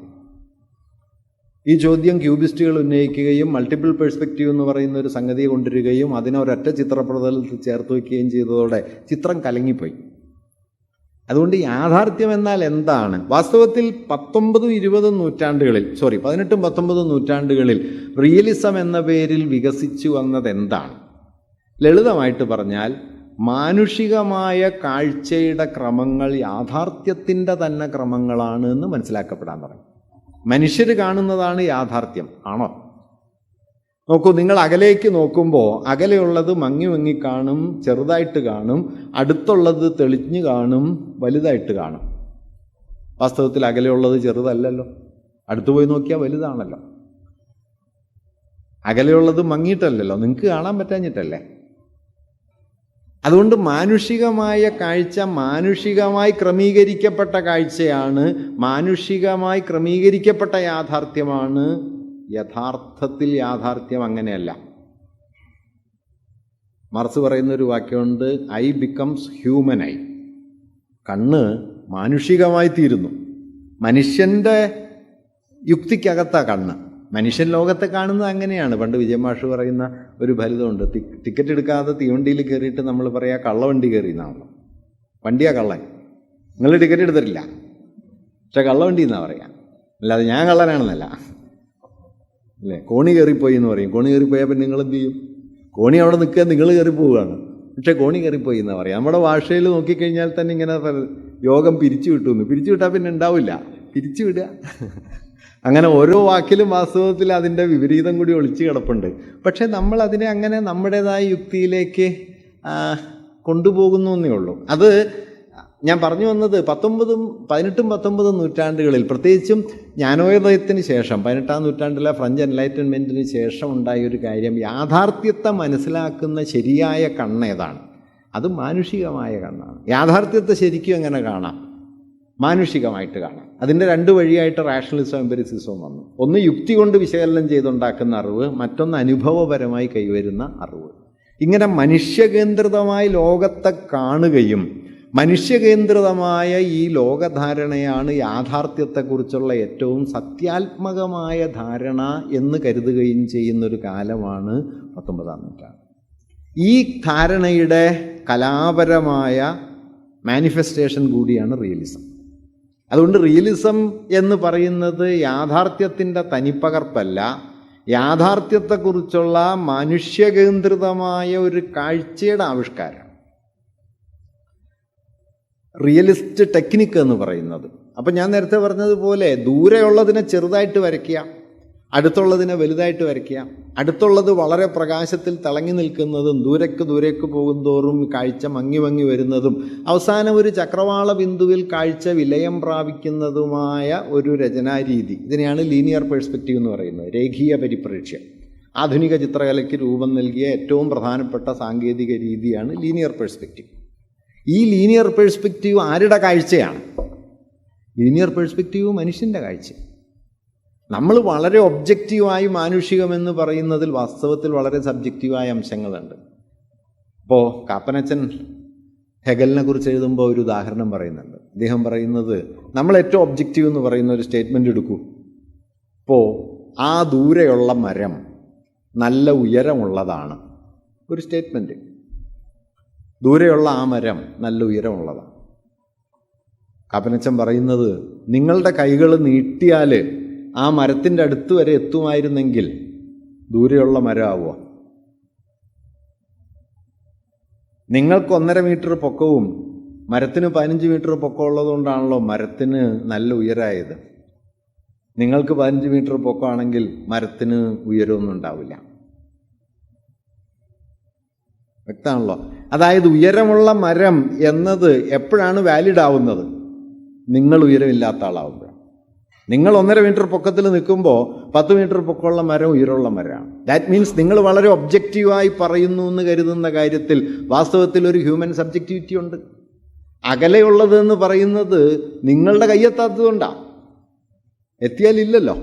ഈ ചോദ്യം ക്യൂബിസ്റ്റുകൾ ഉന്നയിക്കുകയും മൾട്ടിപ്പിൾ പെർസ്പെക്റ്റീവ് എന്ന് പറയുന്ന ഒരു സംഗതി കൊണ്ടുവരികയും അതിനെ ഒരൊറ്റ ചിത്രപ്രതലത്തിൽ ചേർത്ത് വയ്ക്കുകയും ചെയ്തതോടെ ചിത്രം കലങ്ങിപ്പോയി. അതുകൊണ്ട് യാഥാർത്ഥ്യം എന്നാൽ എന്താണ്? വാസ്തവത്തിൽ 18ഉം 19ഉം നൂറ്റാണ്ടുകളിൽ റിയലിസം എന്ന പേരിൽ വികസിച്ചു വന്നത് എന്താണ്? ലളിതമായിട്ട് പറഞ്ഞാൽ മാനുഷികമായ കാഴ്ചയുടെ ക്രമങ്ങൾ യാഥാർത്ഥ്യത്തിൻ്റെ തന്നെ ക്രമങ്ങളാണ് എന്ന് മനസ്സിലാക്കപ്പെടാൻ തുടങ്ങി. മനുഷ്യർ കാണുന്നതാണ് യാഥാർത്ഥ്യം ആണോ? നോക്കൂ, നിങ്ങൾ അകലേക്ക് നോക്കുമ്പോൾ അകലെയുള്ളത് മങ്ങി മങ്ങി കാണും, ചെറുതായിട്ട് കാണും. അടുത്തുള്ളത് തെളിഞ്ഞു കാണും, വലുതായിട്ട് കാണും. വാസ്തവത്തിൽ അകലെയുള്ളത് ചെറുതല്ലല്ലോ, അടുത്ത് പോയി നോക്കിയാൽ വലുതാണല്ലോ. അകലെയുള്ളത് മങ്ങിയിട്ടല്ലല്ലോ, നിങ്ങൾക്ക് കാണാൻ പറ്റാഞ്ഞിട്ടല്ലേ. അതുകൊണ്ട് മാനുഷികമായ കാഴ്ച മാനുഷികമായി ക്രമീകരിക്കപ്പെട്ട കാഴ്ചയാണ്, മാനുഷികമായി ക്രമീകരിക്കപ്പെട്ട യാഥാർത്ഥ്യമാണ്. യഥാർത്ഥത്തിൽ യാഥാർത്ഥ്യം അങ്ങനെയല്ല. മാർക്സ് പറയുന്നൊരു വാക്യമുണ്ട്, ഐ ബിക്കംസ് ഹ്യൂമൻ ഐ. കണ്ണ് മാനുഷികമായി തീരുന്നു. മനുഷ്യൻ്റെ യുക്തിക്കകത്താ കണ്ണ്. മനുഷ്യൻ ലോകത്തെ കാണുന്നത് അങ്ങനെയാണ്. പണ്ട് വിജയമാഷ് പറയുന്ന ഒരു ഫലിതമുണ്ട്, ടിക്കറ്റ് എടുക്കാതെ തീവണ്ടിയിൽ കയറിയിട്ട് നമ്മൾ പറയാ കള്ളവണ്ടി കയറി എന്നാണല്ലോ. വണ്ടിയാ കള്ളൻ, നിങ്ങൾ ടിക്കറ്റ് എടുത്തിട്ടില്ല, പക്ഷെ കള്ളവണ്ടി എന്നാ പറയാം, അല്ലാതെ ഞാൻ കള്ളനാണെന്നല്ല. അല്ലേ? കോണി കയറിപ്പോയി എന്ന് പറയും. കോണി കയറിപ്പോയാൽ പിന്നെ നിങ്ങൾ എന്ത് ചെയ്യും? കോണി അവിടെ നിൽക്കുക, നിങ്ങൾ കയറിപ്പോവുകയാണ്, പക്ഷേ കോണി കയറിപ്പോയി എന്നാ പറയാം. നമ്മുടെ ഭാഷയിൽ നോക്കിക്കഴിഞ്ഞാൽ തന്നെ ഇങ്ങനെ യോഗം പിരിച്ചു വിട്ടുന്നു. പിരിച്ചു വിട്ടാൽ പിന്നെ ഉണ്ടാവില്ല, പിരിച്ചു വിടുക. അങ്ങനെ ഓരോ വാക്കിലും വാസ്തവത്തിൽ അതിൻ്റെ വിപരീതം കൂടി ഒളിച്ചു കിടപ്പുണ്ട്. പക്ഷേ നമ്മൾ അതിനെ അങ്ങനെ നമ്മുടേതായ യുക്തിയിലേക്ക് കൊണ്ടുപോകുന്നു എന്നേ ഉള്ളൂ. അത് ഞാൻ പറഞ്ഞു വന്നത് 18ഉം 19ഉം നൂറ്റാണ്ടുകളിൽ, പ്രത്യേകിച്ചും ജ്ഞാനോദയത്തിന് ശേഷം 18ആം നൂറ്റാണ്ടിലെ ഫ്രഞ്ച് എൻലൈറ്റൻമെൻറ്റിന് ശേഷം ഉണ്ടായ ഒരു കാര്യം, യാഥാർത്ഥ്യത്തെ മനസ്സിലാക്കുന്ന ശരിയായ കണ്ണേതാണ്? അത് മാനുഷികമായ കണ്ണാണ്. യാഥാർത്ഥ്യത്തെ ശരിക്കും എങ്ങനെ കാണാം? മാനുഷികമായിട്ട് കാണാം. അതിൻ്റെ രണ്ട് വഴിയായിട്ട് റാഷണലിസം എംപിരിസിസവും വന്നു. ഒന്ന് യുക്തി കൊണ്ട് വിശകലനം ചെയ്തുണ്ടാക്കുന്ന അറിവ്, മറ്റൊന്ന് അനുഭവപരമായി കൈവരുന്ന അറിവ്. ഇങ്ങനെ മനുഷ്യകേന്ദ്രിതമായി ലോകത്തെ കാണുകയും മനുഷ്യകേന്ദ്രിതമായ ഈ ലോകധാരണയാണ് യാഥാർത്ഥ്യത്തെക്കുറിച്ചുള്ള ഏറ്റവും സത്യാത്മകമായ ധാരണ എന്ന് കരുതുകയും ചെയ്യുന്നൊരു കാലമാണ് 19ആം നൂറ്റാണ്ട്. ഈ ധാരണയുടെ കലാപരമായ മാനിഫെസ്റ്റേഷൻ കൂടിയാണ് റിയലിസം. അതുകൊണ്ട് റിയലിസം എന്ന് പറയുന്നത് യാഥാർത്ഥ്യത്തിൻ്റെ തനിപ്പകർപ്പല്ല, യാഥാർത്ഥ്യത്തെക്കുറിച്ചുള്ള മനുഷ്യകേന്ദ്രിതമായ ഒരു കാഴ്ചയുടെ ആവിഷ്കാരം. റിയലിസ്റ്റ് ടെക്നിക്ക് എന്ന് പറയുന്നത്, അപ്പം ഞാൻ നേരത്തെ പറഞ്ഞതുപോലെ ദൂരെയുള്ളതിനെ ചെറുതായിട്ട് വരയ്ക്കുക, അടുത്തുള്ളതിനെ വലുതായിട്ട് വരയ്ക്കുക. അടുത്തുള്ളത് വളരെ പ്രകാശത്തിൽ തിളങ്ങി നിൽക്കുന്നതും ദൂരേക്ക് പോകും തോറും കാഴ്ച മങ്ങി മങ്ങി വരുന്നതും അവസാനം ഒരു ചക്രവാള ബിന്ദുവിൽ കാഴ്ച വിലയം പ്രാപിക്കുന്നതുമായ ഒരു രചനാരീതി, ഇതിനെയാണ് ലീനിയർ പെർസ്പെക്റ്റീവ് എന്ന് പറയുന്നത്, രേഖീയ പരിപ്രേക്ഷ്യം. ആധുനിക ചിത്രകലയ്ക്ക് രൂപം നൽകിയ ഏറ്റവും പ്രധാനപ്പെട്ട സാങ്കേതിക രീതിയാണ് ലീനിയർ പെർസ്പെക്റ്റീവ്. ഈ ലീനിയർ പെർസ്പെക്റ്റീവ് ആരുടെ കാഴ്ചയാണ്? ലീനിയർ പെർസ്പെക്റ്റീവ് മനുഷ്യൻ്റെ കാഴ്ച. നമ്മൾ വളരെ ഒബ്ജക്റ്റീവായി മാനുഷികമെന്ന് പറയുന്നതിൽ വാസ്തവത്തിൽ വളരെ സബ്ജക്റ്റീവായ അംശങ്ങളുണ്ട്. ഇപ്പോൾ കാപ്പനച്ചൻ ഹെഗലിനെ കുറിച്ച് എഴുതുമ്പോൾ ഒരു ഉദാഹരണം പറയുന്നുണ്ട്. അദ്ദേഹം പറയുന്നത്, നമ്മൾ ഏറ്റവും ഒബ്ജക്റ്റീവ് എന്ന് പറയുന്ന ഒരു സ്റ്റേറ്റ്മെൻറ്റ് എടുക്കൂ. ഇപ്പോൾ ആ ദൂരെയുള്ള മരം നല്ല ഉയരമുള്ളതാണ്, ഒരു സ്റ്റേറ്റ്മെൻറ്റ്. ദൂരെയുള്ള ആ മരം നല്ല ഉയരമുള്ളതാണ്. കാപ്പനച്ചൻ പറയുന്നത്, നിങ്ങളുടെ കൈകൾ നീട്ടിയാൽ ആ മരത്തിൻ്റെ അടുത്ത് വരെ എത്തുമായിരുന്നെങ്കിൽ ദൂരെയുള്ള മരമാവുക. നിങ്ങൾക്ക് 1.5 മീറ്റർ പൊക്കവും മരത്തിന് 15 മീറ്റർ പൊക്കം ഉള്ളതുകൊണ്ടാണല്ലോ മരത്തിന് നല്ല ഉയരായത്. നിങ്ങൾക്ക് 15 മീറ്റർ പൊക്കമാണെങ്കിൽ മരത്തിന് ഉയരമൊന്നും ഉണ്ടാവില്ല. വ്യക്തമാണല്ലോ. അതായത് ഉയരമുള്ള മരം എന്നത് എപ്പോഴാണ് വാലിഡ് ആവുന്നത്? നിങ്ങൾ ഉയരമില്ലാത്ത ആളാവുമ്പോൾ. നിങ്ങൾ 1.5 മീറ്റർ പൊക്കത്തിൽ നിൽക്കുമ്പോൾ 10 മീറ്റർ പൊക്കമുള്ള മരം ഉയരമുള്ള മരമാണ്. ദാറ്റ് മീൻസ് നിങ്ങൾ വളരെ ഒബ്ജക്റ്റീവായി പറയുന്നു എന്ന് കരുതുന്ന കാര്യത്തിൽ വാസ്തവത്തിൽ ഒരു ഹ്യൂമൻ സബ്ജക്റ്റിവിറ്റി ഉണ്ട്. അകലെയുള്ളതെന്ന് പറയുന്നത് നിങ്ങളുടെ കയ്യെത്താത്തതുകൊണ്ടാണ്, എത്തിയാലില്ലല്ലോ.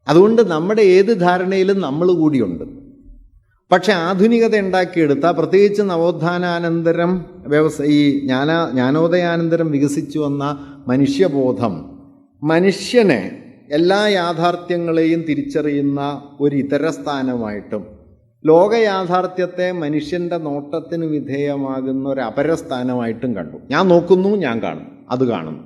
അതുകൊണ്ട് നമ്മുടെ ഏത് ധാരണയിലും നമ്മൾ കൂടിയുണ്ട്. പക്ഷെ ആധുനികത ഉണ്ടാക്കിയെടുത്ത, പ്രത്യേകിച്ച് നവോത്ഥാനാനന്തരം ഈ ജ്ഞാനോദയാനന്തരം വികസിച്ചു വന്ന മനുഷ്യബോധം മനുഷ്യനെ എല്ലാ യാഥാർത്ഥ്യങ്ങളെയും തിരിച്ചറിയുന്ന ഒരു ഇതര സ്ഥാനമായിട്ടും ലോകയാഥാർത്ഥ്യത്തെ മനുഷ്യൻ്റെ നോട്ടത്തിന് വിധേയമാകുന്ന ഒരു അപരസ്ഥാനമായിട്ടും കണ്ടു. ഞാൻ നോക്കുന്നു, ഞാൻ കാണുന്നു, അത് കാണുന്നു.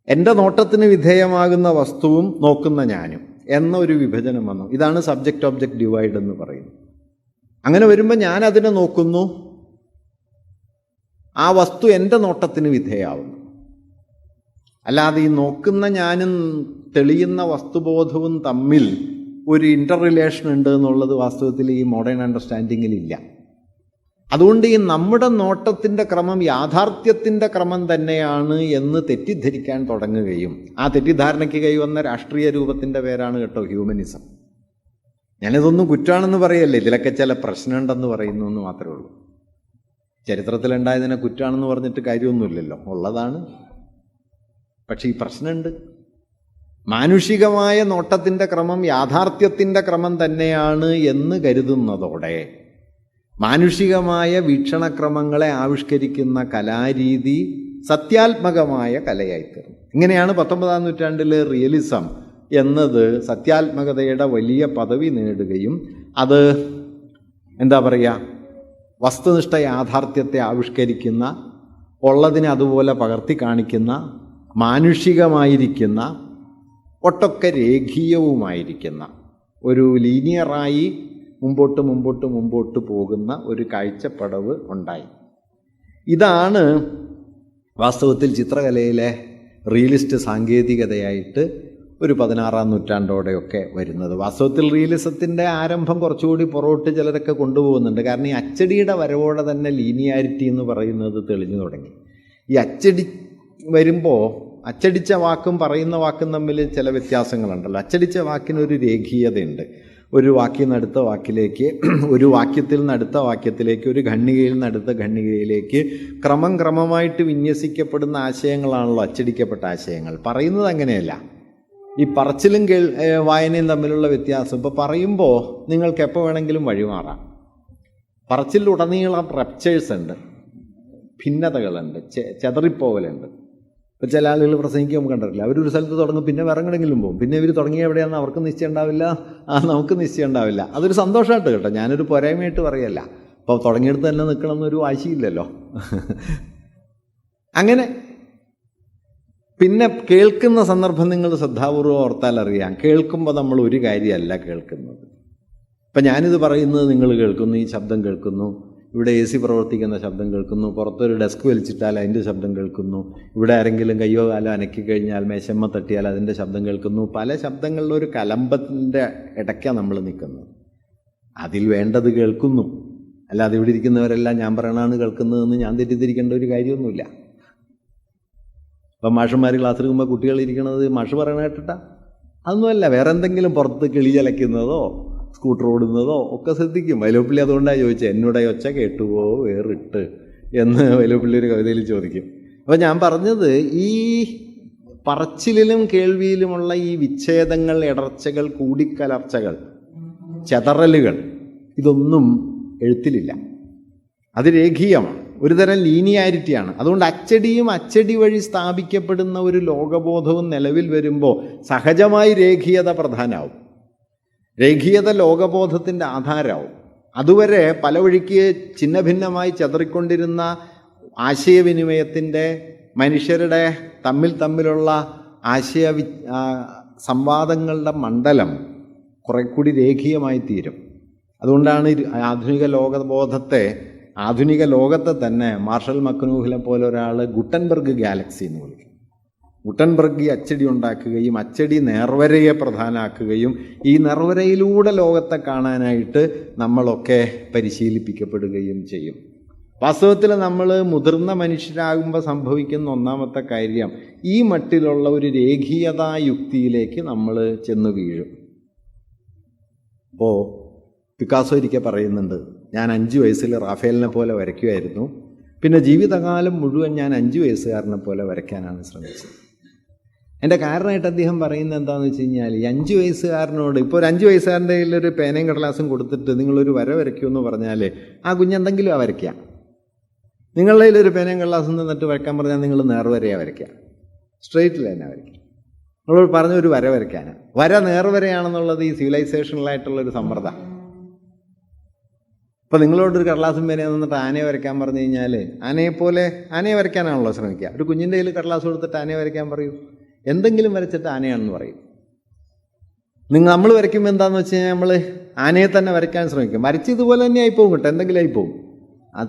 എൻ്റെ നോട്ടത്തിന് വിധേയമാകുന്ന വസ്തുവും നോക്കുന്ന ഞാനും എന്നൊരു വിഭജനം വന്നു. ഇതാണ് സബ്ജക്റ്റ് ഒബ്ജക്റ്റ് ഡിവൈഡ് എന്ന് പറയുന്നത്. അങ്ങനെ വരുമ്പോൾ ഞാൻ അതിനെ നോക്കുന്നു, ആ വസ്തു എൻ്റെ നോട്ടത്തിന് വിധേയമാവുന്നു. അല്ലാതെ ഈ നോക്കുന്ന ഞാനും തെളിയുന്ന വസ്തുബോധവും തമ്മിൽ ഒരു ഇൻ്റർ റിലേഷൻ ഉണ്ട് എന്നുള്ളത് വാസ്തവത്തിൽ ഈ മോഡേൺ അണ്ടർസ്റ്റാൻഡിങ്ങിലില്ല. അതുകൊണ്ട് ഈ നമ്മുടെ നോട്ടത്തിൻ്റെ ക്രമം യാഥാർത്ഥ്യത്തിൻ്റെ ക്രമം തന്നെയാണ് എന്ന് തെറ്റിദ്ധരിക്കാൻ തുടങ്ങുകയും ആ തെറ്റിദ്ധാരണയ്ക്ക് കൈവന്ന രാഷ്ട്രീയ രൂപത്തിൻ്റെ പേരാണ് കേട്ടോ ഹ്യൂമനിസം. ഞാനിതൊന്നും കുറ്റമാണെന്ന് പറയല്ലേ, ഇതിലൊക്കെ ചില പ്രശ്നമുണ്ടെന്ന് പറയുന്നു എന്ന് മാത്രമേ ഉള്ളൂ. ചരിത്രത്തിലുണ്ടായതിനെ കുറ്റമാണെന്ന് പറഞ്ഞിട്ട് കാര്യമൊന്നുമില്ലല്ലോ, ഉള്ളതാണ്. പക്ഷെ ഈ പ്രശ്നമുണ്ട്. മാനുഷികമായ നോട്ടത്തിൻ്റെ ക്രമം യാഥാർത്ഥ്യത്തിൻ്റെ ക്രമം തന്നെയാണ് എന്ന് കരുതുന്നതോടെ മാനുഷികമായ വീക്ഷണക്രമങ്ങളെ ആവിഷ്കരിക്കുന്ന കലാരീതി സത്യാത്മകമായ കലയായിത്തീർന്നു. ഇങ്ങനെയാണ് 19-ാം നൂറ്റാണ്ടിലെ റിയലിസം എന്നത് സത്യാത്മകതയുടെ വലിയ പദവി നേടുകയും അത് എന്താ പറയുക, വസ്തുനിഷ്ഠ യാഥാർത്ഥ്യത്തെ ആവിഷ്കരിക്കുന്ന, ഉള്ളതിനെ അതുപോലെ പകർത്തി കാണിക്കുന്ന, മാനുഷികമായിരിക്കുന്ന, ഒട്ടൊക്കെ രേഖീയവുമായിരിക്കുന്ന ഒരു ലീനിയറായി മുമ്പോട്ട് പോകുന്ന ഒരു കാഴ്ചപ്പടവ് ഉണ്ടായി. ഇതാണ് വാസ്തവത്തിൽ ചിത്രകലയിലെ റിയലിസ്റ്റ് സാങ്കേതികതയായിട്ട് ഒരു 16-ാം നൂറ്റാണ്ടോടെയൊക്കെ വരുന്നത്. വാസ്തവത്തിൽ റിയലിസത്തിൻ്റെ ആരംഭം കുറച്ചുകൂടി പുറകോട്ട് ചിലരൊക്കെ കൊണ്ടുപോകുന്നുണ്ട്. കാരണം ഈ അച്ചടിയുടെ വരവോടെ തന്നെ ലീനിയാരിറ്റി എന്ന് പറയുന്നത് തെളിഞ്ഞു തുടങ്ങി. ഈ അച്ചടി വരുമ്പോൾ അച്ചടിച്ച വാക്കും പറയുന്ന വാക്കും തമ്മിൽ ചില വ്യത്യാസങ്ങളുണ്ടല്ലോ. അച്ചടിച്ച വാക്കിനൊരു രേഖീയതയുണ്ട്. ഒരു വാക്കിൽ നിന്ന് അടുത്ത വാക്കിലേക്ക്, ഒരു വാക്യത്തിൽ നിന്ന് അടുത്ത വാക്യത്തിലേക്ക്, ഒരു ഖണ്ഡികയിൽ നിന്ന് അടുത്ത ഖണ്ഡികയിലേക്ക് ക്രമമായിട്ട് വിന്യസിക്കപ്പെടുന്ന ആശയങ്ങളാണല്ലോ അച്ചടിക്കപ്പെട്ട ആശയങ്ങൾ. പറയുന്നത് അങ്ങനെയല്ല. ഈ പറച്ചിലും വായനയും തമ്മിലുള്ള വ്യത്യാസം. ഇപ്പോൾ പറയുമ്പോൾ നിങ്ങൾക്ക് എപ്പോൾ വേണമെങ്കിലും വഴിമാറാം. പറച്ചിലുടനീളം റപ്ചേഴ്സ് ഉണ്ട്, ഭിന്നതകളുണ്ട്, ചെതറിപ്പോവലുണ്ട്. ഇപ്പോൾ ചില ആളുകൾ പ്രസംഗിക്കുമ്പോൾ കണ്ടിട്ടില്ല, അവരൊരു സ്ഥലത്ത് തുടങ്ങും, പിന്നെ വേറെ എവിടെയെങ്കിലും പോകും, പിന്നെ ഇവർ തുടങ്ങിയ എവിടെയാണെന്ന് അവർക്ക് നിശ്ചയം ഉണ്ടാവില്ല, നമുക്ക് നിശ്ചയം ഉണ്ടാവില്ല. അതൊരു സന്തോഷമായിട്ട് കേട്ടോ, ഞാനൊരു പോരായ്മയായിട്ട് പറയല്ല. അപ്പോൾ തുടങ്ങിയെടുത്ത് തന്നെ നിൽക്കണമെന്നൊരു വാശിയില്ലല്ലോ. അങ്ങനെ പിന്നെ കേൾക്കുന്ന സന്ദർഭം നിങ്ങൾ ശ്രദ്ധാപൂർവ്വം ഓർത്താൽ അറിയാം. കേൾക്കുമ്പോൾ നമ്മൾ ഒരു കാര്യമല്ല കേൾക്കുന്നത്. ഇപ്പം ഞാനിത് പറയുന്നത് നിങ്ങൾ കേൾക്കുന്നു, ഈ ശബ്ദം കേൾക്കുന്നു, ഇവിടെ AC പ്രവർത്തിക്കുന്ന ശബ്ദം കേൾക്കുന്നു, പുറത്തൊരു ഡെസ്ക് വലിച്ചിട്ടാൽ അതിൻ്റെ ശബ്ദം കേൾക്കുന്നു, ഇവിടെ ആരെങ്കിലും കയ്യോ കാലോ അനക്കി കഴിഞ്ഞാൽ മേശമ്മ തട്ടിയാൽ അതിൻ്റെ ശബ്ദം കേൾക്കുന്നു. പല ശബ്ദങ്ങളിലും ഒരു കലമ്പത്തിൻ്റെ ഇടയ്ക്കാണ് നമ്മൾ നിൽക്കുന്നത്. അതിൽ വേണ്ടത് കേൾക്കുന്നു, അല്ലാതെ ഇവിടെ ഇരിക്കുന്നവരെല്ലാം ഞാൻ പറയണതാണ് കേൾക്കുന്നതെന്ന് ഞാൻ തെറ്റിദ്ധരിക്കേണ്ട ഒരു കാര്യമൊന്നുമില്ല. ഇപ്പം മാഷന്മാർ ക്ലാസ് എടുക്കുമ്പോൾ കുട്ടികൾ ഇരിക്കണത് മാഷ് പറയണ കേട്ടിട്ടാ അതൊന്നുമല്ല, വേറെ എന്തെങ്കിലും പുറത്ത് കിളി ചലയ്ക്കുന്നതോ സ്കൂട്ടർ ഓടുന്നതോ ഒക്കെ ശ്രദ്ധിക്കും. വൈലോപ്പിള്ളി അതുകൊണ്ടാണ് ചോദിച്ചത്, എന്നോട് ഒച്ച കേട്ടുവോ വേറിട്ട് എന്ന് വൈലോപ്പിള്ളി ഒരു കവിതയിൽ ചോദിക്കും. അപ്പോൾ ഞാൻ പറഞ്ഞത് ഈ പറച്ചിലിലും കേൾവിയിലുമുള്ള ഈ വിച്ഛേദങ്ങൾ, ഇടർച്ചകൾ, കൂടിക്കലർച്ചകൾ, ചെതറലുകൾ, ഇതൊന്നും എഴുത്തിലില്ല. അത് രേഖീയമാണ്, ഒരുതരം ലീനിയാരിറ്റിയാണ്. അതുകൊണ്ട് അച്ചടിയും അച്ചടി വഴി സ്ഥാപിക്കപ്പെടുന്ന ഒരു ലോകബോധവും നിലവിൽ വരുമ്പോൾ സഹജമായി രേഖീയത പ്രധാനമാവും. രേഖീയത ലോകബോധത്തിൻ്റെ ആധാരമാവും. അതുവരെ പല വഴിക്ക് ഛിന്ന ഭിന്നമായി ചെതറിക്കൊണ്ടിരുന്ന ആശയവിനിമയത്തിൻ്റെ, മനുഷ്യരുടെ തമ്മിലുള്ള സംവാദങ്ങളുടെ മണ്ഡലം കുറെ കൂടി രേഖീയമായി തീരും. അതുകൊണ്ടാണ് ആധുനിക ലോകത്തെ തന്നെ മാർഷൽ മക്ലൂഹിനെ പോലെ ഒരാൾ ഗുട്ടൻബർഗ് ഗാലക്സി എന്ന് വിളിക്കും. ഗുട്ടൻബർഗ് അച്ചടി ഉണ്ടാക്കുകയും അച്ചടി നേർവരയെ പ്രധാനമാക്കുകയും ഈ നേർവരയിലൂടെ ലോകത്തെ കാണാനായിട്ട് നമ്മളൊക്കെ പരിശീലിപ്പിക്കപ്പെടുകയും ചെയ്യും. വാസ്തവത്തിൽ നമ്മൾ മുതിർന്ന മനുഷ്യരാകുമ്പോൾ സംഭവിക്കുന്ന ഒന്നാമത്തെ കാര്യം ഈ മട്ടിലുള്ള ഒരു രേഖീയതാ യുക്തിയിലേക്ക് നമ്മൾ ചെന്ന് വീഴും. അപ്പോൾ പിക്കാസോ ഒരിക്കൽ പറയുന്നുണ്ട്, ഞാൻ 5 വയസ്സിൽ റാഫേലിനെ പോലെ വരയ്ക്കുമായിരുന്നു, പിന്നെ ജീവിതകാലം മുഴുവൻ ഞാൻ 5 വയസ്സുകാരനെ പോലെ വരയ്ക്കാനാണ് ശ്രമിച്ചത്. എൻ്റെ കാരണമായിട്ട് അദ്ദേഹം പറയുന്നത് എന്താണെന്ന് വെച്ച് കഴിഞ്ഞാൽ, ഈ 5 വയസ്സുകാരനോട് ഇപ്പോൾ ഒരു 5 വയസ്സുകാരൻ്റെ കയ്യിലൊരു പേനയും കടലാസും കൊടുത്തിട്ട് നിങ്ങളൊരു വര വരയ്ക്കുമെന്ന് പറഞ്ഞാൽ ആ കുഞ്ഞെന്തെങ്കിലും വരയ്ക്കാം. നിങ്ങളുടെ കയ്യിലൊരു പേനയും കടലാസും തന്നിട്ട് വരയ്ക്കാൻ പറഞ്ഞാൽ നിങ്ങൾ നേർവരയാണ് വരയ്ക്കുക, സ്ട്രെയിറ്റ് ലൈനാണ് വരയ്ക്കുക. നമ്മളോട് പറഞ്ഞ ഒരു വര വരയ്ക്കാനാണ്. വര നേർവരയാണെന്നുള്ളത് ഈ സിവിലൈസേഷണലായിട്ടുള്ളൊരു സമ്മർദ്ദം. ഇപ്പോൾ നിങ്ങളോടൊരു കടലാസും പേനയും തന്നിട്ട് ആനയെ വരയ്ക്കാൻ പറഞ്ഞു കഴിഞ്ഞാൽ ആനയെ വരയ്ക്കാനാണല്ലോ ശ്രമിക്കുക. ഒരു കുഞ്ഞിൻ്റെ കയ്യിൽ കടലാസ് കൊടുത്തിട്ട് ആനയെ വരയ്ക്കാൻ പറയൂ, എന്തെങ്കിലും വരച്ചിട്ട് ആനയാണെന്ന് പറയും. നമ്മൾ വരയ്ക്കുമ്പോൾ എന്താണെന്ന് വെച്ച് കഴിഞ്ഞാൽ നമ്മൾ ആനയെ തന്നെ വരയ്ക്കാൻ ശ്രമിക്കും. വരച്ചതുപോലെ തന്നെ ആയിപ്പോവും കേട്ടോ, എന്തെങ്കിലും ആയിപ്പോവും.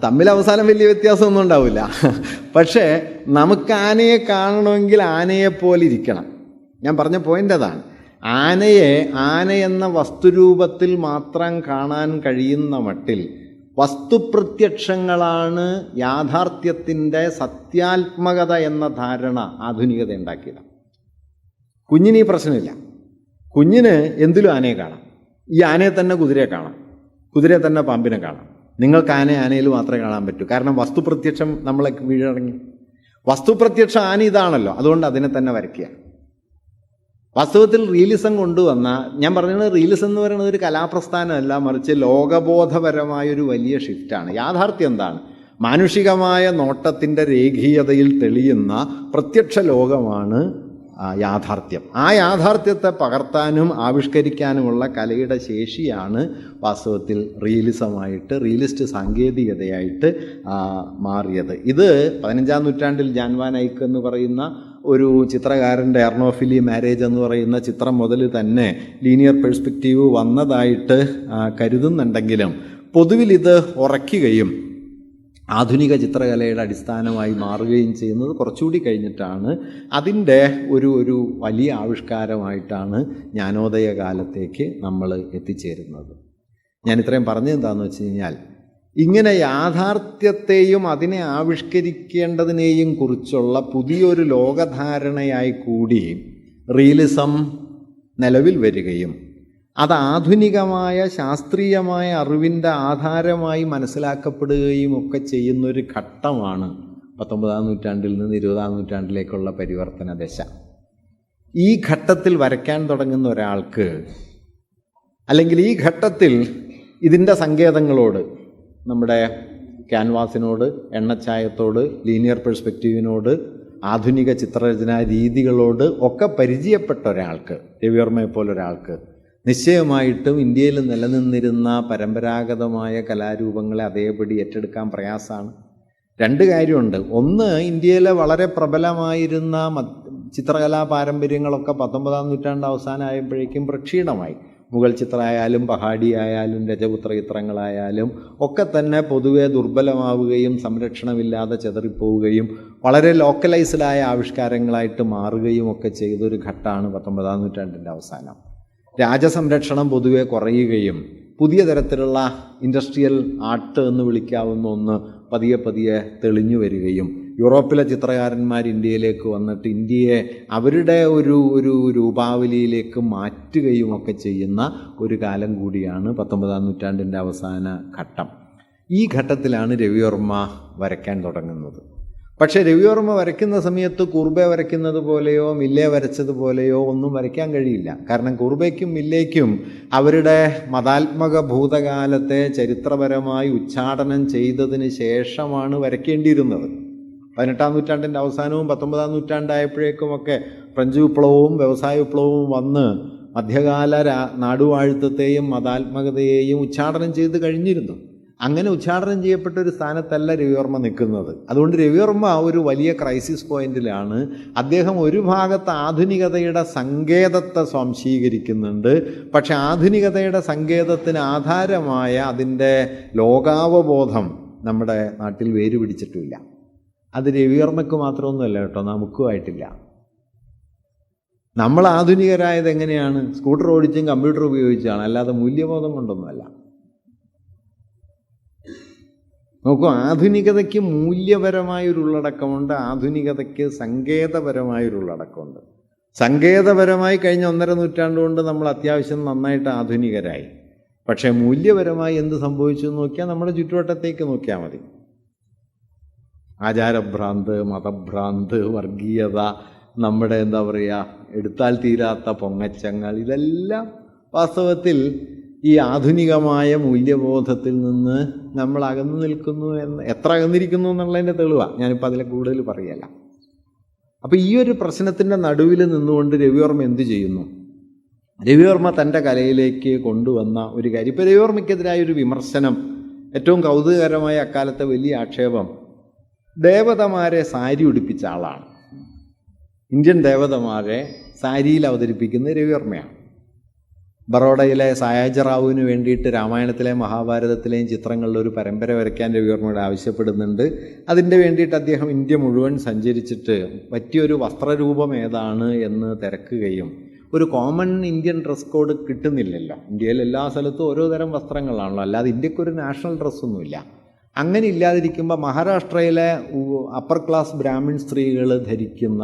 തമ്മിൽ അവസാനം വലിയ വ്യത്യാസമൊന്നും ഉണ്ടാവില്ല. പക്ഷേ നമുക്ക് ആനയെ കാണണമെങ്കിൽ ആനയെപ്പോലെ ഇരിക്കണം. ഞാൻ പറഞ്ഞ പോയിൻ്റ് അതാണ്. ആന എന്ന വസ്തുരൂപത്തിൽ മാത്രം കാണാൻ കഴിയുന്ന മട്ടിൽ വസ്തുപ്രത്യക്ഷങ്ങളാണ് യാഥാർത്ഥ്യത്തിൻ്റെ സത്യാത്മകത എന്ന ധാരണ ആധുനികത ഉണ്ടാക്കിയത്. കുഞ്ഞിന് ഈ പ്രശ്നമില്ല. കുഞ്ഞിന് എന്തിലും ആനയെ കാണാം. ഈ ആനയെ തന്നെ കുതിരയെ കാണാം, കുതിരയെ തന്നെ പാമ്പിനെ കാണാം. നിങ്ങൾക്ക് ആനയിൽ മാത്രമേ കാണാൻ പറ്റൂ. കാരണം വസ്തുപ്രത്യക്ഷം നമ്മളെ വീഴടങ്ങി. വസ്തുപ്രത്യക്ഷം ആന ഇതാണല്ലോ, അതുകൊണ്ട് അതിനെ തന്നെ വരയ്ക്കുക. വാസ്തവത്തിൽ റിയലിസം കൊണ്ടുവന്ന, ഞാൻ പറഞ്ഞത് റിയലിസം എന്ന് പറയുന്നത് ഒരു കലാപ്രസ്ഥാനമല്ല, മറിച്ച് ലോകബോധപരമായൊരു വലിയ ഷിഫ്റ്റാണ്. യാഥാർത്ഥ്യം എന്താണ്? മാനുഷികമായ നോട്ടത്തിൻ്റെ രേഖീയതയിൽ തെളിയുന്ന പ്രത്യക്ഷ ലോകമാണ് യാഥാർത്ഥ്യം. ആ യാഥാർത്ഥ്യത്തെ പകർത്താനും ആവിഷ്കരിക്കാനുമുള്ള കലയുടെ ശേഷിയാണ് വാസ്തവത്തിൽ റിയലിസ്റ്റ് സാങ്കേതികതയായിട്ട് മാറിയത്. ഇത് 15-ാം നൂറ്റാണ്ടിൽ ജാൻ വാൻ ഐക്ക് എന്ന് പറയുന്ന ഒരു ചിത്രകാരൻ്റെ എർണോഫിലി മാരേജ് എന്ന് പറയുന്ന ചിത്രം മുതൽ തന്നെ ലീനിയർ പെർസ്പെക്റ്റീവ് വന്നതായിട്ട് കരുതുന്നുണ്ടെങ്കിലും പൊതുവിൽ ഇത് ഉറയ്ക്കുകയും ആധുനിക ചിത്രകലയുടെ അടിസ്ഥാനമായി മാറുകയും ചെയ്യുന്നത് കുറച്ചുകൂടി കഴിഞ്ഞിട്ടാണ്. അതിൻ്റെ ഒരു വലിയ ആവിഷ്കാരമായിട്ടാണ് ജ്ഞാനോദയ കാലത്തേക്ക് നമ്മൾ എത്തിച്ചേരുന്നത്. ഞാൻ ഇത്രയും പറഞ്ഞത് എന്താണെന്ന് വെച്ച് കഴിഞ്ഞാൽ, ഇങ്ങനെ യാഥാർത്ഥ്യത്തെയും അതിനെ ആവിഷ്കരിക്കേണ്ടതിനെയും കുറിച്ചുള്ള പുതിയൊരു ലോകധാരണയായി കൂടി റിയലിസം നിലവിൽ വരികയും അത് ആധുനികമായ ശാസ്ത്രീയമായ അറിവിൻ്റെ ആധാരമായി മനസ്സിലാക്കപ്പെടുകയും ഒക്കെ ചെയ്യുന്നൊരു ഘട്ടമാണ് 19-ാം നൂറ്റാണ്ടിൽ നിന്ന് 20-ാം നൂറ്റാണ്ടിലേക്കുള്ള പരിവർത്തന ദശ. ഈ ഘട്ടത്തിൽ വരയ്ക്കാൻ തുടങ്ങുന്ന ഒരാൾക്ക്, അല്ലെങ്കിൽ ഈ ഘട്ടത്തിൽ ഇതിൻ്റെ സങ്കേതങ്ങളോട്, നമ്മുടെ ക്യാൻവാസിനോട്, എണ്ണച്ചായത്തോട്, ലീനിയർ പെർസ്പെക്റ്റീവിനോട്, ആധുനിക ചിത്രരചനാ രീതികളോട് ഒക്കെ പരിചയപ്പെട്ട ഒരാൾക്ക്, രവിവർമ്മയെ പോലൊരാൾക്ക് നിശ്ചയമായിട്ടും ഇന്ത്യയിൽ നിലനിന്നിരുന്ന പരമ്പരാഗതമായ കലാരൂപങ്ങളെ അതേപടി ഏറ്റെടുക്കാൻ പ്രയാസമാണ്. 2 കാര്യമുണ്ട്. ഒന്ന്, ഇന്ത്യയിലെ വളരെ പ്രബലമായിരുന്ന ചിത്രകലാ പാരമ്പര്യങ്ങളൊക്കെ 19-ാം നൂറ്റാണ്ട് അവസാനമായപ്പോഴേക്കും പ്രക്ഷീണമായി. മുഗൾ ചിത്രമായാലും പഹാഡി ആയാലും രജപുത്ര ചിത്രങ്ങളായാലും ഒക്കെ തന്നെ പൊതുവെ ദുർബലമാവുകയും സംരക്ഷണമില്ലാതെ ചെതറിപ്പോവുകയും വളരെ ലോക്കലൈസ്ഡായ ആവിഷ്കാരങ്ങളായിട്ട് മാറുകയും ഒക്കെ ചെയ്തൊരു ഘട്ടമാണ് 19-ാം നൂറ്റാണ്ടിൻ്റെ അവസാനം. രാജസംരക്ഷണം പൊതുവെ കുറയുകയും പുതിയ തരത്തിലുള്ള ഇൻഡസ്ട്രിയൽ ആർട്ട് എന്ന് വിളിക്കാവുന്ന ഒന്ന് പതിയെ തെളിഞ്ഞു വരികയും യൂറോപ്പിലെ ചിത്രകാരന്മാർ ഇന്ത്യയിലേക്ക് വന്നിട്ട് ഇന്ത്യയെ അവരുടെ ഒരു രൂപാവലിയിലേക്ക് മാറ്റുകയും ഒക്കെ ചെയ്യുന്ന ഒരു കാലം കൂടിയാണ് 19-ാം നൂറ്റാണ്ടിൻ്റെ അവസാന ഘട്ടം. ഈ ഘട്ടത്തിലാണ് രവിവർമ്മ വരയ്ക്കാൻ തുടങ്ങുന്നത്. പക്ഷേ രവിവർമ്മ വരയ്ക്കുന്ന സമയത്ത് കൂർബെ വരയ്ക്കുന്നത് പോലെയോ മില്ലെ വരച്ചതുപോലെയോ ഒന്നും വരയ്ക്കാൻ കഴിയില്ല. കാരണം കൂർബയ്ക്കും മില്ലേക്കും അവരുടെ മതാത്മക ഭൂതകാലത്തെ ചരിത്രപരമായി ഉച്ചാടനം ചെയ്തതിന് ശേഷമാണ് വരയ്ക്കേണ്ടിയിരുന്നത്. 18-ാം നൂറ്റാണ്ടിൻ്റെ അവസാനവും 19-ാം നൂറ്റാണ്ടായപ്പോഴേക്കുമൊക്കെ ഫ്രഞ്ച് വിപ്ലവവും വ്യവസായ വിപ്ലവവും വന്ന് മധ്യകാല നാടുവാഴ്ത്തത്തെയും മതാത്മകതയെയും ഉച്ചാടനം ചെയ്ത് കഴിഞ്ഞിരുന്നു. അങ്ങനെ ഉച്ചാടനം ചെയ്യപ്പെട്ട ഒരു സ്ഥാനത്തല്ല രവിവർമ്മ നിൽക്കുന്നത്. അതുകൊണ്ട് രവിവർമ്മ ഒരു വലിയ ക്രൈസിസ് പോയിന്റിലാണ്. അദ്ദേഹം ഒരു ഭാഗത്ത് ആധുനികതയുടെ സങ്കേതത്തെ സ്വാംശീകരിക്കുന്നുണ്ട്, പക്ഷെ ആധുനികതയുടെ സങ്കേതത്തിന് ആധാരമായ അതിൻ്റെ ലോകാവബോധം നമ്മുടെ നാട്ടിൽ വേര് പിടിച്ചിട്ടില്ല. അത് രവിവർമ്മയ്ക്ക് മാത്രമൊന്നുമല്ല കേട്ടോ, നമുക്കുമായിട്ടില്ല. നമ്മൾ ആധുനികരായത് എങ്ങനെയാണ്? സ്കൂട്ടർ ഓടിച്ചും കമ്പ്യൂട്ടർ ഉപയോഗിച്ചാണ്, അല്ലാതെ മൂല്യബോധം കൊണ്ടൊന്നുമല്ല. നോക്കൂ, ആധുനികതയ്ക്ക് മൂല്യപരമായൊരു ഉള്ളടക്കമുണ്ട്, ആധുനികതയ്ക്ക് സങ്കേതപരമായൊരു ഉള്ളടക്കമുണ്ട്. സങ്കേതപരമായി കഴിഞ്ഞ 1.5 നൂറ്റാണ്ട് കൊണ്ട് നമ്മൾ അത്യാവശ്യം നന്നായിട്ട് ആധുനികരായി. പക്ഷേ മൂല്യപരമായി എന്ത് സംഭവിച്ചു എന്ന് നോക്കിയാൽ നമ്മുടെ ചുറ്റുവട്ടത്തേക്ക് നോക്കിയാൽ മതി. ആചാരഭ്രാന്ത്, മതഭ്രാന്ത്, വർഗീയത, നമ്മുടെ എന്താ പറയുക, എടുത്താൽ തീരാത്ത പൊങ്ങച്ചങ്ങൾ, ഇതെല്ലാം വാസ്തവത്തിൽ ഈ ആധുനികമായ മൂല്യബോധത്തിൽ നിന്ന് നമ്മൾ അകന്നു നിൽക്കുന്നു എന്ന്, എത്ര അകന്നിരിക്കുന്നു എന്നുള്ളതിൻ്റെ തെളിവാണ്. ഞാനിപ്പോൾ അതിൽ കൂടുതൽ പറയല്ല. അപ്പോൾ ഈ ഒരു പ്രശ്നത്തിൻ്റെ നടുവിൽ നിന്നുകൊണ്ട് രവിവർമ്മ എന്ത് ചെയ്യുന്നു? രവിവർമ്മ തൻ്റെ കലയിലേക്ക് കൊണ്ടുവന്ന ഒരു കാര്യം, ഇപ്പോൾ രവിവർമ്മയ്ക്കെതിരായൊരു വിമർശനം, ഏറ്റവും കൗതുകകരമായ അക്കാലത്തെ വലിയ ആക്ഷേപം, ദേവതമാരെ സാരി ഉടുപ്പിച്ച ആളാണ്. ഇന്ത്യൻ ദേവതമാരെ സാരിയിൽ അവതരിപ്പിക്കുന്ന രവിവർമ്മയാണ്. ബറോഡയിലെ സായാജറാവുവിന് വേണ്ടിയിട്ട് രാമായണത്തിലെയും മഹാഭാരതത്തിലെയും ചിത്രങ്ങളിൽ ഒരു പരമ്പര വരയ്ക്കാൻ രവിവർമ്മയോട് ആവശ്യപ്പെടുന്നുണ്ട്. അതിൻ്റെ വേണ്ടിയിട്ട് അദ്ദേഹം ഇന്ത്യ മുഴുവൻ സഞ്ചരിച്ചിട്ട് പറ്റിയൊരു വസ്ത്രരൂപം ഏതാണ് എന്ന് തിരക്കുകയും, ഒരു കോമൺ ഇന്ത്യൻ ഡ്രസ് കോഡ് കിട്ടുന്നില്ലല്ലോ. ഇന്ത്യയിൽ എല്ലാ സ്ഥലത്തും ഓരോ തരം വസ്ത്രങ്ങളാണല്ലോ, അല്ലാതെ ഇന്ത്യക്കൊരു നാഷണൽ ഡ്രസ്സൊന്നുമില്ല. അങ്ങനെ ഇല്ലാതിരിക്കുമ്പോൾ മഹാരാഷ്ട്രയിലെ അപ്പർ ക്ലാസ് ബ്രാഹ്മിൺ സ്ത്രീകൾ ധരിക്കുന്ന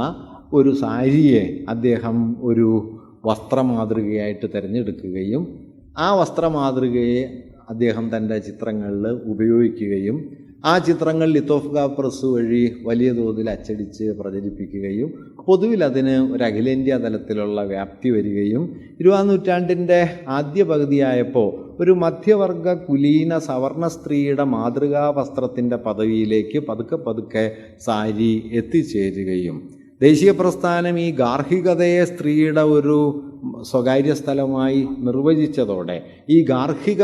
ഒരു സാരിയെ അദ്ദേഹം ഒരു വസ്ത്രമാതൃകയായിട്ട് തിരഞ്ഞെടുക്കുകയും ആ വസ്ത്രമാതൃകയെ അദ്ദേഹം തൻ്റെ ചിത്രങ്ങളിൽ ഉപയോഗിക്കുകയും ആ ചിത്രങ്ങൾ ലിത്തോഗ്രാഫ് പ്രസ് വഴി വലിയ തോതിൽ അച്ചടിച്ച് പ്രചരിപ്പിക്കുകയും പൊതുവിൽ അതിന് ഒരു അഖിലേന്ത്യാ തലത്തിലുള്ള വ്യാപ്തി വരികയും 20-ാം നൂറ്റാണ്ടിൻ്റെ ആദ്യ പകുതിയായപ്പോൾ ഒരു മധ്യവർഗ കുലീന സവർണ സ്ത്രീയുടെ മാതൃകാ വസ്ത്രത്തിൻ്റെ പദവിയിലേക്ക് പതുക്കെ പതുക്കെ സാരി എത്തിച്ചേരുകയും ദേശീയ പ്രസ്ഥാനം ഈ ഗാർഹികതയെ സ്ത്രീയുടെ ഒരു സ്വകാര്യ സ്ഥലമായി നിർവചിച്ചതോടെ ഈ ഗാർഹിക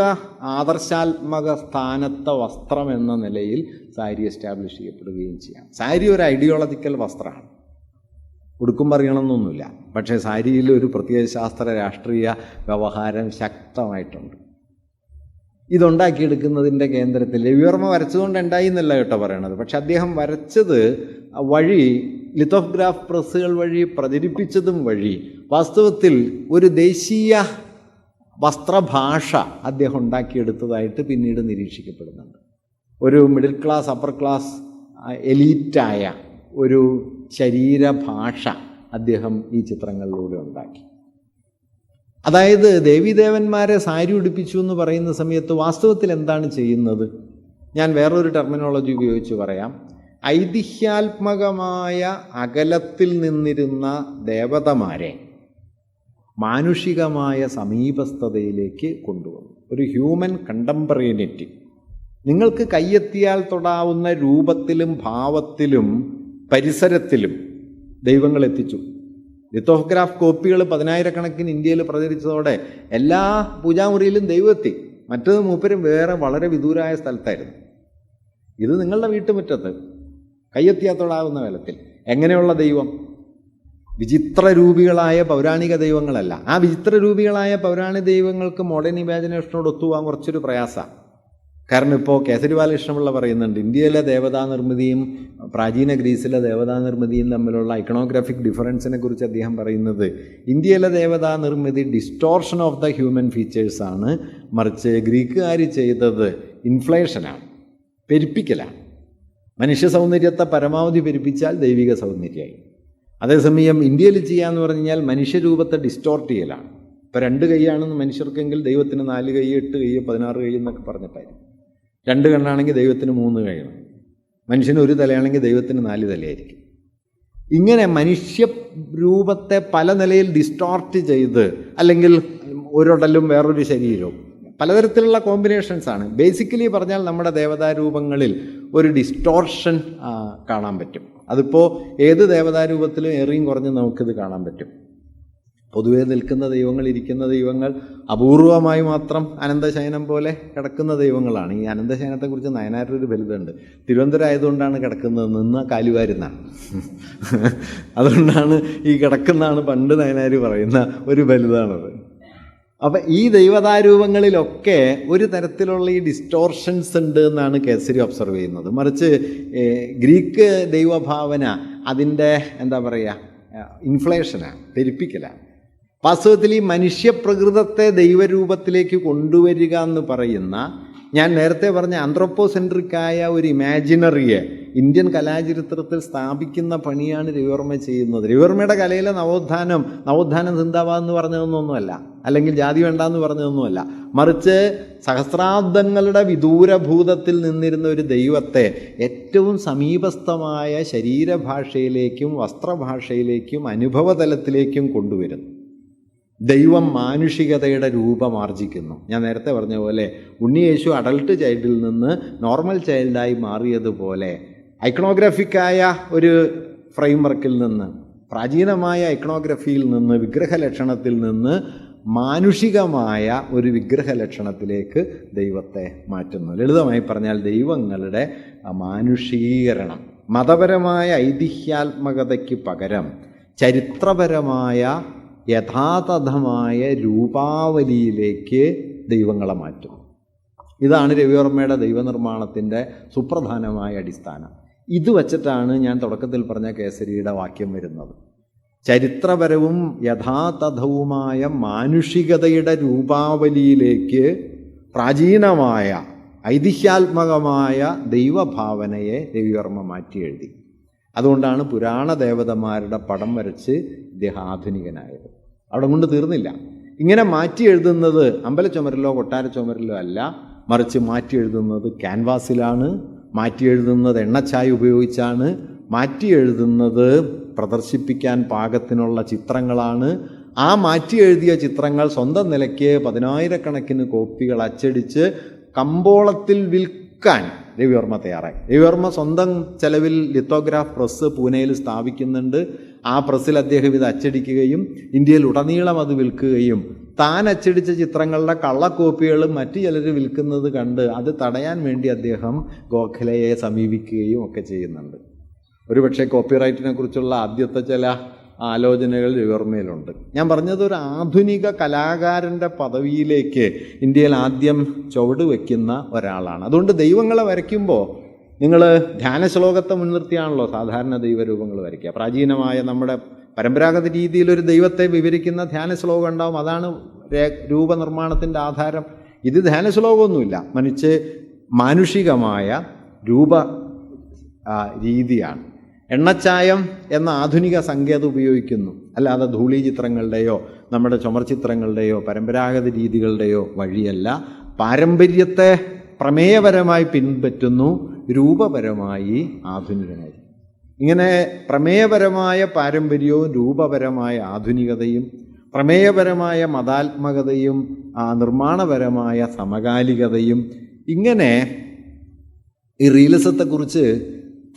ആദർശാത്മക സ്ഥാനത്തെ വസ്ത്രം എന്ന നിലയിൽ സാരി എസ്റ്റാബ്ലിഷ് ചെയ്യപ്പെടുകയും ചെയ്യാം. സാരി ഒരു ഐഡിയോളജിക്കൽ വസ്ത്രമാണ്, ഉടുക്കും പറയണമെന്നൊന്നുമില്ല. പക്ഷേ സാരിയിൽ ഒരു പ്രത്യേക ശാസ്ത്ര രാഷ്ട്രീയ വ്യവഹാരം ശക്തമായിട്ടുണ്ട്. ഇതുണ്ടാക്കിയെടുക്കുന്നതിൻ്റെ കേന്ദ്രത്തിൽ രവിവർമ്മ വരച്ചതുകൊണ്ട് ഉണ്ടായി എന്നല്ല കേട്ടോ പറയണത്. പക്ഷെ അദ്ദേഹം വരച്ചത് വഴി, ലിത്തോഗ്രാഫ് പ്രസ്സുകൾ വഴി പ്രചരിപ്പിച്ചതും വഴി വാസ്തവത്തിൽ ഒരു ദേശീയ വസ്ത്രഭാഷ അദ്ദേഹം ഉണ്ടാക്കിയെടുത്തതായിട്ട് പിന്നീട് നിരീക്ഷിക്കപ്പെടുന്നുണ്ട്. ഒരു മിഡിൽ ക്ലാസ്, അപ്പർ ക്ലാസ്, എലീറ്റായ ഒരു ശരീരഭാഷ അദ്ദേഹം ഈ ചിത്രങ്ങളിലൂടെ ഉണ്ടാക്കി. അതായത് ദേവീദേവന്മാരെ സാരി ഉടുപ്പിച്ചു എന്ന് പറയുന്ന സമയത്ത് വാസ്തവത്തിൽ എന്താണ് ചെയ്യുന്നത്? ഞാൻ വേറൊരു ടെർമിനോളജി ഉപയോഗിച്ച് പറയാം. ഐതിഹ്യാത്മകമായ അകലത്തിൽ നിന്നിരുന്ന ദേവതമാരെ മാനുഷികമായ സമീപസ്ഥതയിലേക്ക് കൊണ്ടുവന്നു. ഒരു ഹ്യൂമൻ കണ്ടംപറേനിറ്റി. നിങ്ങൾക്ക് കയ്യെത്തിയാൽ തൊടാവുന്ന രൂപത്തിലും ഭാവത്തിലും പരിസരത്തിലും ദൈവങ്ങൾ എത്തിച്ചു. ലിത്തോഗ്രാഫ് കോപ്പികൾ 10,000-കണക്കിന് ഇന്ത്യയിൽ പ്രചരിച്ചതോടെ എല്ലാ പൂജാമുറിയിലും ദൈവം എത്തി. മറ്റത് മൂപ്പരും വേറെ വളരെ വിദൂരായ സ്ഥലത്തായിരുന്നു. ഇത് നിങ്ങളുടെ വീട്ടുമുറ്റത്ത് കയ്യെത്തിയാത്തൊടാവുന്ന വേലത്തിൽ. എങ്ങനെയുള്ള ദൈവം? വിചിത്രരൂപികളായ പൗരാണിക ദൈവങ്ങളല്ല. ആ വിചിത്രരൂപികളായ പൗരാണിക ദൈവങ്ങൾക്ക് മോഡേൺ ഇമാജിനേഷനോട് ഒത്തുപോകാൻ കുറച്ചൊരു പ്രയാസമാണ്. കാരണം ഇപ്പോൾ കേസരി ബാലകൃഷ്ണപിള്ള പറയുന്നുണ്ട്, ഇന്ത്യയിലെ ദേവതാ നിർമ്മിതിയും പ്രാചീന ഗ്രീസിലെ ദേവതാ നിർമ്മിതിയും തമ്മിലുള്ള ഐക്കണോഗ്രാഫിക് ഡിഫറൻസിനെ കുറിച്ച് അദ്ദേഹം പറയുന്നത്, ഇന്ത്യയിലെ ദേവതാ നിർമ്മിതി ഡിസ്റ്റോർഷൻ ഓഫ് ദ ഹ്യൂമൻ ഫീച്ചേഴ്സാണ്, മറിച്ച് ഗ്രീക്കുകാർ ചെയ്തത് ഇൻഫ്ലേഷനാണ്, പെരുപ്പിക്കലാണ്. മനുഷ്യ സൗന്ദര്യത്തെ പരമാവധി പെരുപ്പിച്ചാൽ ദൈവിക സൗന്ദര്യമായി. അതേസമയം ഇന്ത്യയിൽ ചെയ്യാന്ന് പറഞ്ഞു കഴിഞ്ഞാൽ മനുഷ്യരൂപത്തെ ഡിസ്റ്റോർട്ട് ചെയ്യലാണ്. ഇപ്പോൾ 2 കൈയാണെന്ന് മനുഷ്യർക്കെങ്കിൽ ദൈവത്തിന് 4 കൈ, 8 കൈ, 16 കൈ എന്നൊക്കെ പറഞ്ഞിട്ടായിരുന്നു. 2 കണ്ണാണെങ്കിൽ ദൈവത്തിന് 3 കൈയാണ്. മനുഷ്യന് 1 തലയാണെങ്കിൽ ദൈവത്തിന് 4 തലയായിരിക്കും. ഇങ്ങനെ മനുഷ്യ രൂപത്തെ പല നിലയിൽ ഡിസ്റ്റോർട്ട് ചെയ്ത്, അല്ലെങ്കിൽ ഒരൊടലും വേറൊരു ശരീരവും, പലതരത്തിലുള്ള കോമ്പിനേഷൻസാണ്. ബേസിക്കലി പറഞ്ഞാൽ നമ്മുടെ ദേവതാരൂപങ്ങളിൽ ഒരു ഡിസ്റ്റോർഷൻ കാണാൻ പറ്റും. അതിപ്പോൾ ഏത് ദേവതാരൂപത്തിലും ഏറിയും കുറഞ്ഞ് നമുക്കിത് കാണാൻ പറ്റും. പൊതുവേ നിൽക്കുന്ന ദൈവങ്ങൾ, ഇരിക്കുന്ന ദൈവങ്ങൾ, അപൂർവമായി മാത്രം അനന്തശയനം പോലെ കിടക്കുന്ന ദൈവങ്ങളാണ്. ഈ അനന്തശയനത്തെക്കുറിച്ച് നയനാരൊരു ബലിതുണ്ട്. തിരുവനന്തപുരം ആയതുകൊണ്ടാണ് കിടക്കുന്നത്, നിന്ന് കാലുവാരുന്നാണ്. അതുകൊണ്ടാണ് ഈ കിടക്കുന്നതാണ് പണ്ട് നയനാർ പറയുന്ന ഒരു ബലിതാണത്. അപ്പം ഈ ദൈവതാരൂപങ്ങളിലൊക്കെ ഒരു തരത്തിലുള്ള ഈ ഡിസ്റ്റോർഷൻസ് ഉണ്ട് എന്നാണ് കേസരി ഒബ്സർവ് ചെയ്യുന്നത്. മറിച്ച് ഗ്രീക്ക് ദൈവഭാവന അതിൻ്റെ എന്താ പറയുക, ഇൻഫ്ലേഷനാണ്, പെരുപ്പിക്കലാണ്. വാസ്തവത്തിൽ ഈ മനുഷ്യപ്രകൃതത്തെ ദൈവരൂപത്തിലേക്ക് കൊണ്ടുവരിക എന്ന് പറയുന്ന, ഞാൻ നേരത്തെ പറഞ്ഞ ആന്ത്രോപ്പോസെൻട്രിക്കായ ഒരു ഇമാജിനറിയെ ഇന്ത്യൻ കലാചരിത്രത്തിൽ സ്ഥാപിക്കുന്ന പണിയാണ് രവിവർമ്മ ചെയ്യുന്നത്. രവിവർമ്മയുടെ കലയിലെ നവോത്ഥാനം സിന്ദാബാദ് എന്ന് പറഞ്ഞതൊന്നുമല്ല, അല്ലെങ്കിൽ ജാതി വേണ്ടെന്ന് പറഞ്ഞതൊന്നുമല്ല, മറിച്ച് സഹസ്രാബ്ദങ്ങളുടെ വിദൂരഭൂതത്തിൽ നിന്നിരുന്ന ഒരു ദൈവത്തെ ഏറ്റവും സമീപസ്ഥമായ ശരീരഭാഷയിലേക്കും വസ്ത്രഭാഷയിലേക്കും അനുഭവതലത്തിലേക്കും കൊണ്ടുവരുന്നു. ദൈവം മാനുഷികതയുടെ രൂപമാർജിക്കുന്നു. ഞാൻ നേരത്തെ പറഞ്ഞ പോലെ ഉണ്ണിയേശു അഡൾട്ട് ചൈൽഡിൽ നിന്ന് നോർമൽ ചൈൽഡായി മാറിയതുപോലെ ഐക്കണോഗ്രാഫിക്കായ ഒരു ഫ്രെയിംവർക്കിൽ നിന്ന്, പ്രാചീനമായ ഐക്കണോഗ്രഫിയിൽ നിന്ന്, വിഗ്രഹലക്ഷണത്തിൽ നിന്ന് മാനുഷികമായ ഒരു വിഗ്രഹലക്ഷണത്തിലേക്ക് ദൈവത്തെ മാറ്റുന്നു. ലളിതമായി പറഞ്ഞാൽ ദൈവങ്ങളുടെ മാനുഷീകരണം, മതപരമായ ഐതിഹ്യാത്മകതയ്ക്ക് പകരം ചരിത്രപരമായ യഥാതഥമായ രൂപാവലിയിലേക്ക് ദൈവങ്ങളെ മാറ്റും. ഇതാണ് രവിവർമ്മയുടെ ദൈവനിർമ്മാണത്തിൻ്റെ സുപ്രധാനമായ അടിസ്ഥാനം. ഇത് വച്ചിട്ടാണ് ഞാൻ തുടക്കത്തിൽ പറഞ്ഞ കേസരിയുടെ വാക്യം വരുന്നത്. ചരിത്രപരവും യഥാതഥവുമായ മാനുഷികതയുടെ രൂപാവലിയിലേക്ക് പ്രാചീനമായ ഐതിഹ്യാത്മകമായ ദൈവഭാവനയെ രവിവർമ്മ മാറ്റി എഴുതി. അതുകൊണ്ടാണ് പുരാണ ദേവതമാരുടെ പടം വരച്ച് ഇദ്ദേഹം ആധുനികനായത്. അവിടെ കൊണ്ട് തീർന്നില്ല. ഇങ്ങനെ മാറ്റി എഴുതുന്നത് അമ്പലച്ചുമരിലോ കൊട്ടാര ചുമരിലോ അല്ല, മറിച്ച് മാറ്റി എഴുതുന്നത് ക്യാൻവാസിലാണ്, മാറ്റി എഴുതുന്നത് എണ്ണച്ചായ ഉപയോഗിച്ചാണ്, മാറ്റി എഴുതുന്നത് പ്രദർശിപ്പിക്കാൻ പാകത്തിനുള്ള ചിത്രങ്ങളാണ്. ആ മാറ്റി എഴുതിയ ചിത്രങ്ങൾ സ്വന്തം നിലയ്ക്ക് 10,000-കണക്കിന് കോപ്പികൾ അച്ചടിച്ച് കമ്പോളത്തിൽ വിൽക്കാൻ രവിവർമ്മ തയ്യാറായി. രവിവർമ്മ സ്വന്തം ചെലവിൽ ലിത്തോഗ്രാഫ് പ്രസ് പൂനെയിൽ സ്ഥാപിക്കുന്നുണ്ട്. ആ പ്രസ്സിൽ അദ്ദേഹം ഇത് അച്ചടിക്കുകയും ഇന്ത്യയിൽ ഉടനീളം അത് വിൽക്കുകയും താൻ അച്ചടിച്ച ചിത്രങ്ങളുടെ കള്ളക്കോപ്പികളും മറ്റു ചിലർ വിൽക്കുന്നത് കണ്ട് അത് തടയാൻ വേണ്ടി അദ്ദേഹം ഗോഖലെയെ സമീപിക്കുകയും ഒക്കെ ചെയ്യുന്നുണ്ട്. ഒരുപക്ഷെ കോപ്പിറൈറ്റിനെ കുറിച്ചുള്ള ആദ്യത്തെ ചില ആലോചനകൾ രവിവർമ്മയിലുണ്ട്. ഞാൻ പറഞ്ഞത് ഒരു ആധുനിക കലാകാരൻ്റെ പദവിയിലേക്ക് ഇന്ത്യയിൽ ആദ്യം ചുവട് വയ്ക്കുന്ന ഒരാളാണ്. അതുകൊണ്ട് ദൈവങ്ങളെ വരയ്ക്കുമ്പോൾ നിങ്ങൾ ധ്യാനശ്ലോകത്തെ മുൻനിർത്തിയാണല്ലോ സാധാരണ ദൈവരൂപങ്ങൾ വരയ്ക്കുക. പ്രാചീനമായ നമ്മുടെ പരമ്പരാഗത രീതിയിലൊരു ദൈവത്തെ വിവരിക്കുന്ന ധ്യാനശ്ലോകം ഉണ്ടാവും. അതാണ് രൂപനിർമ്മാണത്തിൻ്റെ ആധാരം. ഇത് ധ്യാനശ്ലോകമൊന്നുമില്ല, മറിച്ച് മാനുഷികമായ രൂപ രീതിയാണ്. എണ്ണച്ചായം എന്ന ആധുനിക സങ്കേതം ഉപയോഗിക്കുന്നു, അല്ലാതെ ധൂളി ചിത്രങ്ങളുടെയോ നമ്മുടെ ചുമർ ചിത്രങ്ങളുടെയോ പരമ്പരാഗത രീതികളുടെയോ വഴിയല്ല. പാരമ്പര്യത്തെ പ്രമേയപരമായി പിൻപറ്റുന്നു, രൂപപരമായി ആധുനികനായി. ഇങ്ങനെ പ്രമേയപരമായ പാരമ്പര്യവും രൂപപരമായ ആധുനികതയും പ്രമേയപരമായ മതാത്മകതയും നിർമ്മാണപരമായ സമകാലികതയും, ഇങ്ങനെ ഈ റിയലിസത്തെക്കുറിച്ച്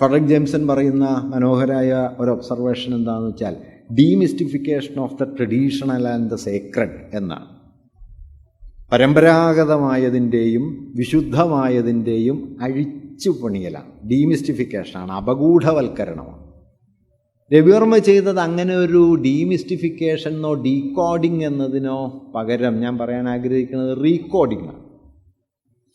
ഫ്രെഡറിക് ജെയിംസൺ പറയുന്ന മനോഹരമായ ഒരു ഒബ്സർവേഷൻ എന്താണെന്ന് വെച്ചാൽ demystification of the traditional and the sacred എന്നാണ്. പരമ്പരാഗതമായതിൻ്റെയും വിശുദ്ധമായതിൻ്റെയും അഴിച്ചുപണിയലാണ്, ഡീമിസ്റ്റിഫിക്കേഷനാണ്, അപഗൂഢവൽക്കരണമാണ്. രവിവർമ്മ ചെയ്തത് അങ്ങനെ ഒരു ഡീമിസ്റ്റിഫിക്കേഷനോ ഡീകോഡിങ് എന്നതിനോ പകരം ഞാൻ പറയാൻ ആഗ്രഹിക്കുന്നത് റീകോഡിംഗ് ആണ്.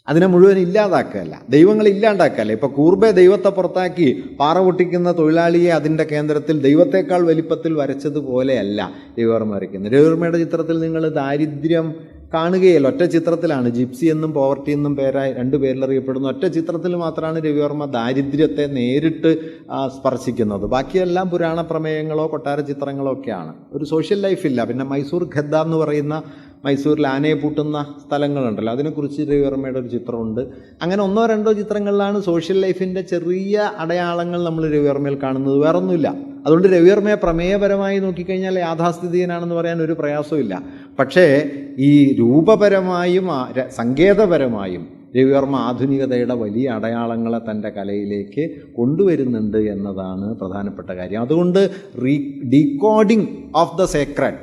അതിനെ മുഴുവൻ ഇല്ലാതാക്കുകയല്ല, ദൈവങ്ങളെ ഇല്ലാണ്ടാക്കുകയല്ല. ഇപ്പോൾ കൂർബെ ദൈവത്തെ പുറത്താക്കി പാറ പൊട്ടിക്കുന്ന തൊഴിലാളിയെ അതിൻ്റെ കേന്ദ്രത്തിൽ ദൈവത്തെക്കാൾ വലിപ്പത്തിൽ വരച്ചതുപോലെയല്ല രവിവർമ്മ വരയ്ക്കുന്നത്. രവിവർമ്മയുടെ ചിത്രത്തിൽ നിങ്ങൾ ദാരിദ്ര്യം കാണുകയല്ല. ഒറ്റ ചിത്രത്തിലാണ്, ജിപ്സി എന്നും പോവർട്ടി എന്നും രണ്ട് പേരിലറിയപ്പെടുന്ന ഒറ്റ ചിത്രത്തിൽ മാത്രമാണ് രവിവർമ്മ ദാരിദ്ര്യത്തെ നേരിട്ട് സ്പർശിക്കുന്നത്. ബാക്കിയെല്ലാം പുരാണ പ്രമേയങ്ങളോ കൊട്ടാര ചിത്രങ്ങളോ ഒക്കെയാണ്. ഒരു സോഷ്യൽ ലൈഫില്ല. പിന്നെ മൈസൂർ ഖദ്ദ എന്ന് പറയുന്ന മൈസൂരിൽ ആനയെ പൂട്ടുന്ന സ്ഥലങ്ങളുണ്ടല്ലോ, അതിനെക്കുറിച്ച് രവിവർമ്മയുടെ ഒരു ചിത്രമുണ്ട്. അങ്ങനെ 1-2 ചിത്രങ്ങളിലാണ് സോഷ്യൽ ലൈഫിൻ്റെ ചെറിയ അടയാളങ്ങൾ നമ്മൾ രവിവർമ്മയിൽ കാണുന്നത്, വേറൊന്നുമില്ല. അതുകൊണ്ട് രവിവർമ്മയെ പ്രമേയപരമായി നോക്കിക്കഴിഞ്ഞാൽ യാഥാസ്ഥിതികനാണെന്ന് പറയാൻ ഒരു പ്രയാസമില്ല. പക്ഷേ ഈ രൂപപരമായും സങ്കേതപരമായും രവിവർമ്മ ആധുനികതയുടെ വലിയ അടയാളങ്ങളെ തൻ്റെ കലയിലേക്ക് കൊണ്ടുവരുന്നുണ്ട് എന്നതാണ് പ്രധാനപ്പെട്ട കാര്യം. അതുകൊണ്ട് ഡീകോഡിംഗ് ഓഫ് ദ സേക്രഡ്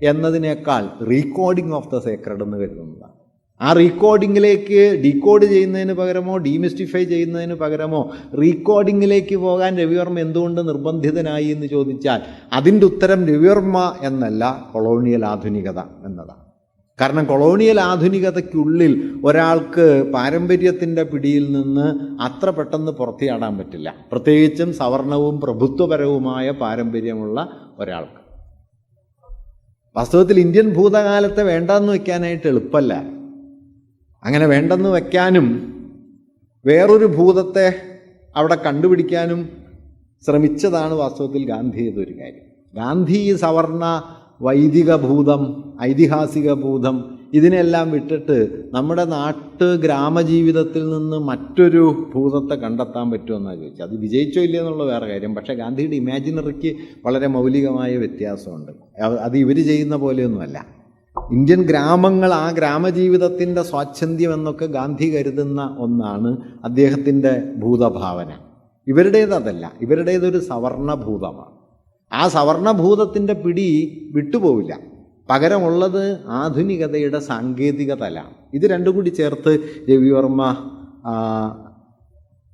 എന്നതിനേക്കാൾ റീകോഡിംഗ് ഓഫ് ദ സേക്രഡ് എന്ന് കരുതുന്നതാണ്. ആ റീകോഡിങ്ങിലേക്ക് ഡീകോഡ് ചെയ്യുന്നതിന് പകരമോ ഡീമിസ്റ്റിഫൈ ചെയ്യുന്നതിന് പകരമോ റീകോഡിങ്ങിലേക്ക് പോകാൻ രവിവർമ്മ എന്തുകൊണ്ട് നിർബന്ധിതനായി എന്ന് ചോദിച്ചാൽ അതിൻ്റെ ഉത്തരം രവിവർമ്മ എന്നല്ല, കൊളോണിയൽ ആധുനികത എന്നതാണ്. കാരണം കൊളോണിയൽ ആധുനികതയ്ക്കുള്ളിൽ ഒരാൾക്ക് പാരമ്പര്യത്തിൻ്റെ പിടിയിൽ നിന്ന് അത്ര പെട്ടെന്ന് പുറത്തിയാടാൻ പറ്റില്ല. പ്രത്യേകിച്ചും സവർണവും പ്രഭുത്വപരവുമായ പാരമ്പര്യമുള്ള ഒരാൾക്ക്. വാസ്തവത്തിൽ ഇന്ത്യൻ ഭൂതകാലത്തെ വേണ്ടെന്ന് വയ്ക്കാനായിട്ട് എളുപ്പമല്ല. അങ്ങനെ വേണ്ടെന്ന് വയ്ക്കാനും വേറൊരു ഭൂതത്തെ അവിടെ കണ്ടുപിടിക്കാനും ശ്രമിച്ചതാണ് വാസ്തവത്തിൽ ഗാന്ധി ചെയ്തൊരു കാര്യം. ഗാന്ധി ഈ സവർണ വൈദിക ഭൂതം, ഐതിഹാസിക ഭൂതം ഇതിനെല്ലാം വിട്ടിട്ട് നമ്മുടെ ഗ്രാമജീവിതത്തിൽ നിന്ന് മറ്റൊരു ഭൂതത്തെ കണ്ടെത്താൻ പറ്റുമെന്നാണ് ചോദിച്ചത്. അത് വിജയിച്ചോ ഇല്ലയോ എന്നുള്ള വേറെ കാര്യം. പക്ഷേ ഗാന്ധിയുടെ ഇമാജിനറിക്ക് വളരെ മൗലികമായ വ്യത്യാസമുണ്ട്. അത് ഇവർ ചെയ്യുന്ന പോലെയൊന്നുമല്ല. ഇന്ത്യൻ ഗ്രാമങ്ങൾ, ആ ഗ്രാമജീവിതത്തിൻ്റെ സ്വാച്ഛന്ദ്യം എന്നൊക്കെ ഗാന്ധി കരുതുന്ന ഒന്നാണ് അദ്ദേഹത്തിൻ്റെ ഭൂതഭാവന. ഇവരുടേതല്ല, ഇവരുടേതൊരു സവർണഭൂതമാണ്. ആ സവർണഭൂതത്തിൻ്റെ പിടി വിട്ടുപോവില്ല. പകരമുള്ളത് ആധുനികതയുടെ സാങ്കേതിക തലമാണ്. ഇത് രണ്ടും കൂടി ചേർത്ത് രവിവർമ്മ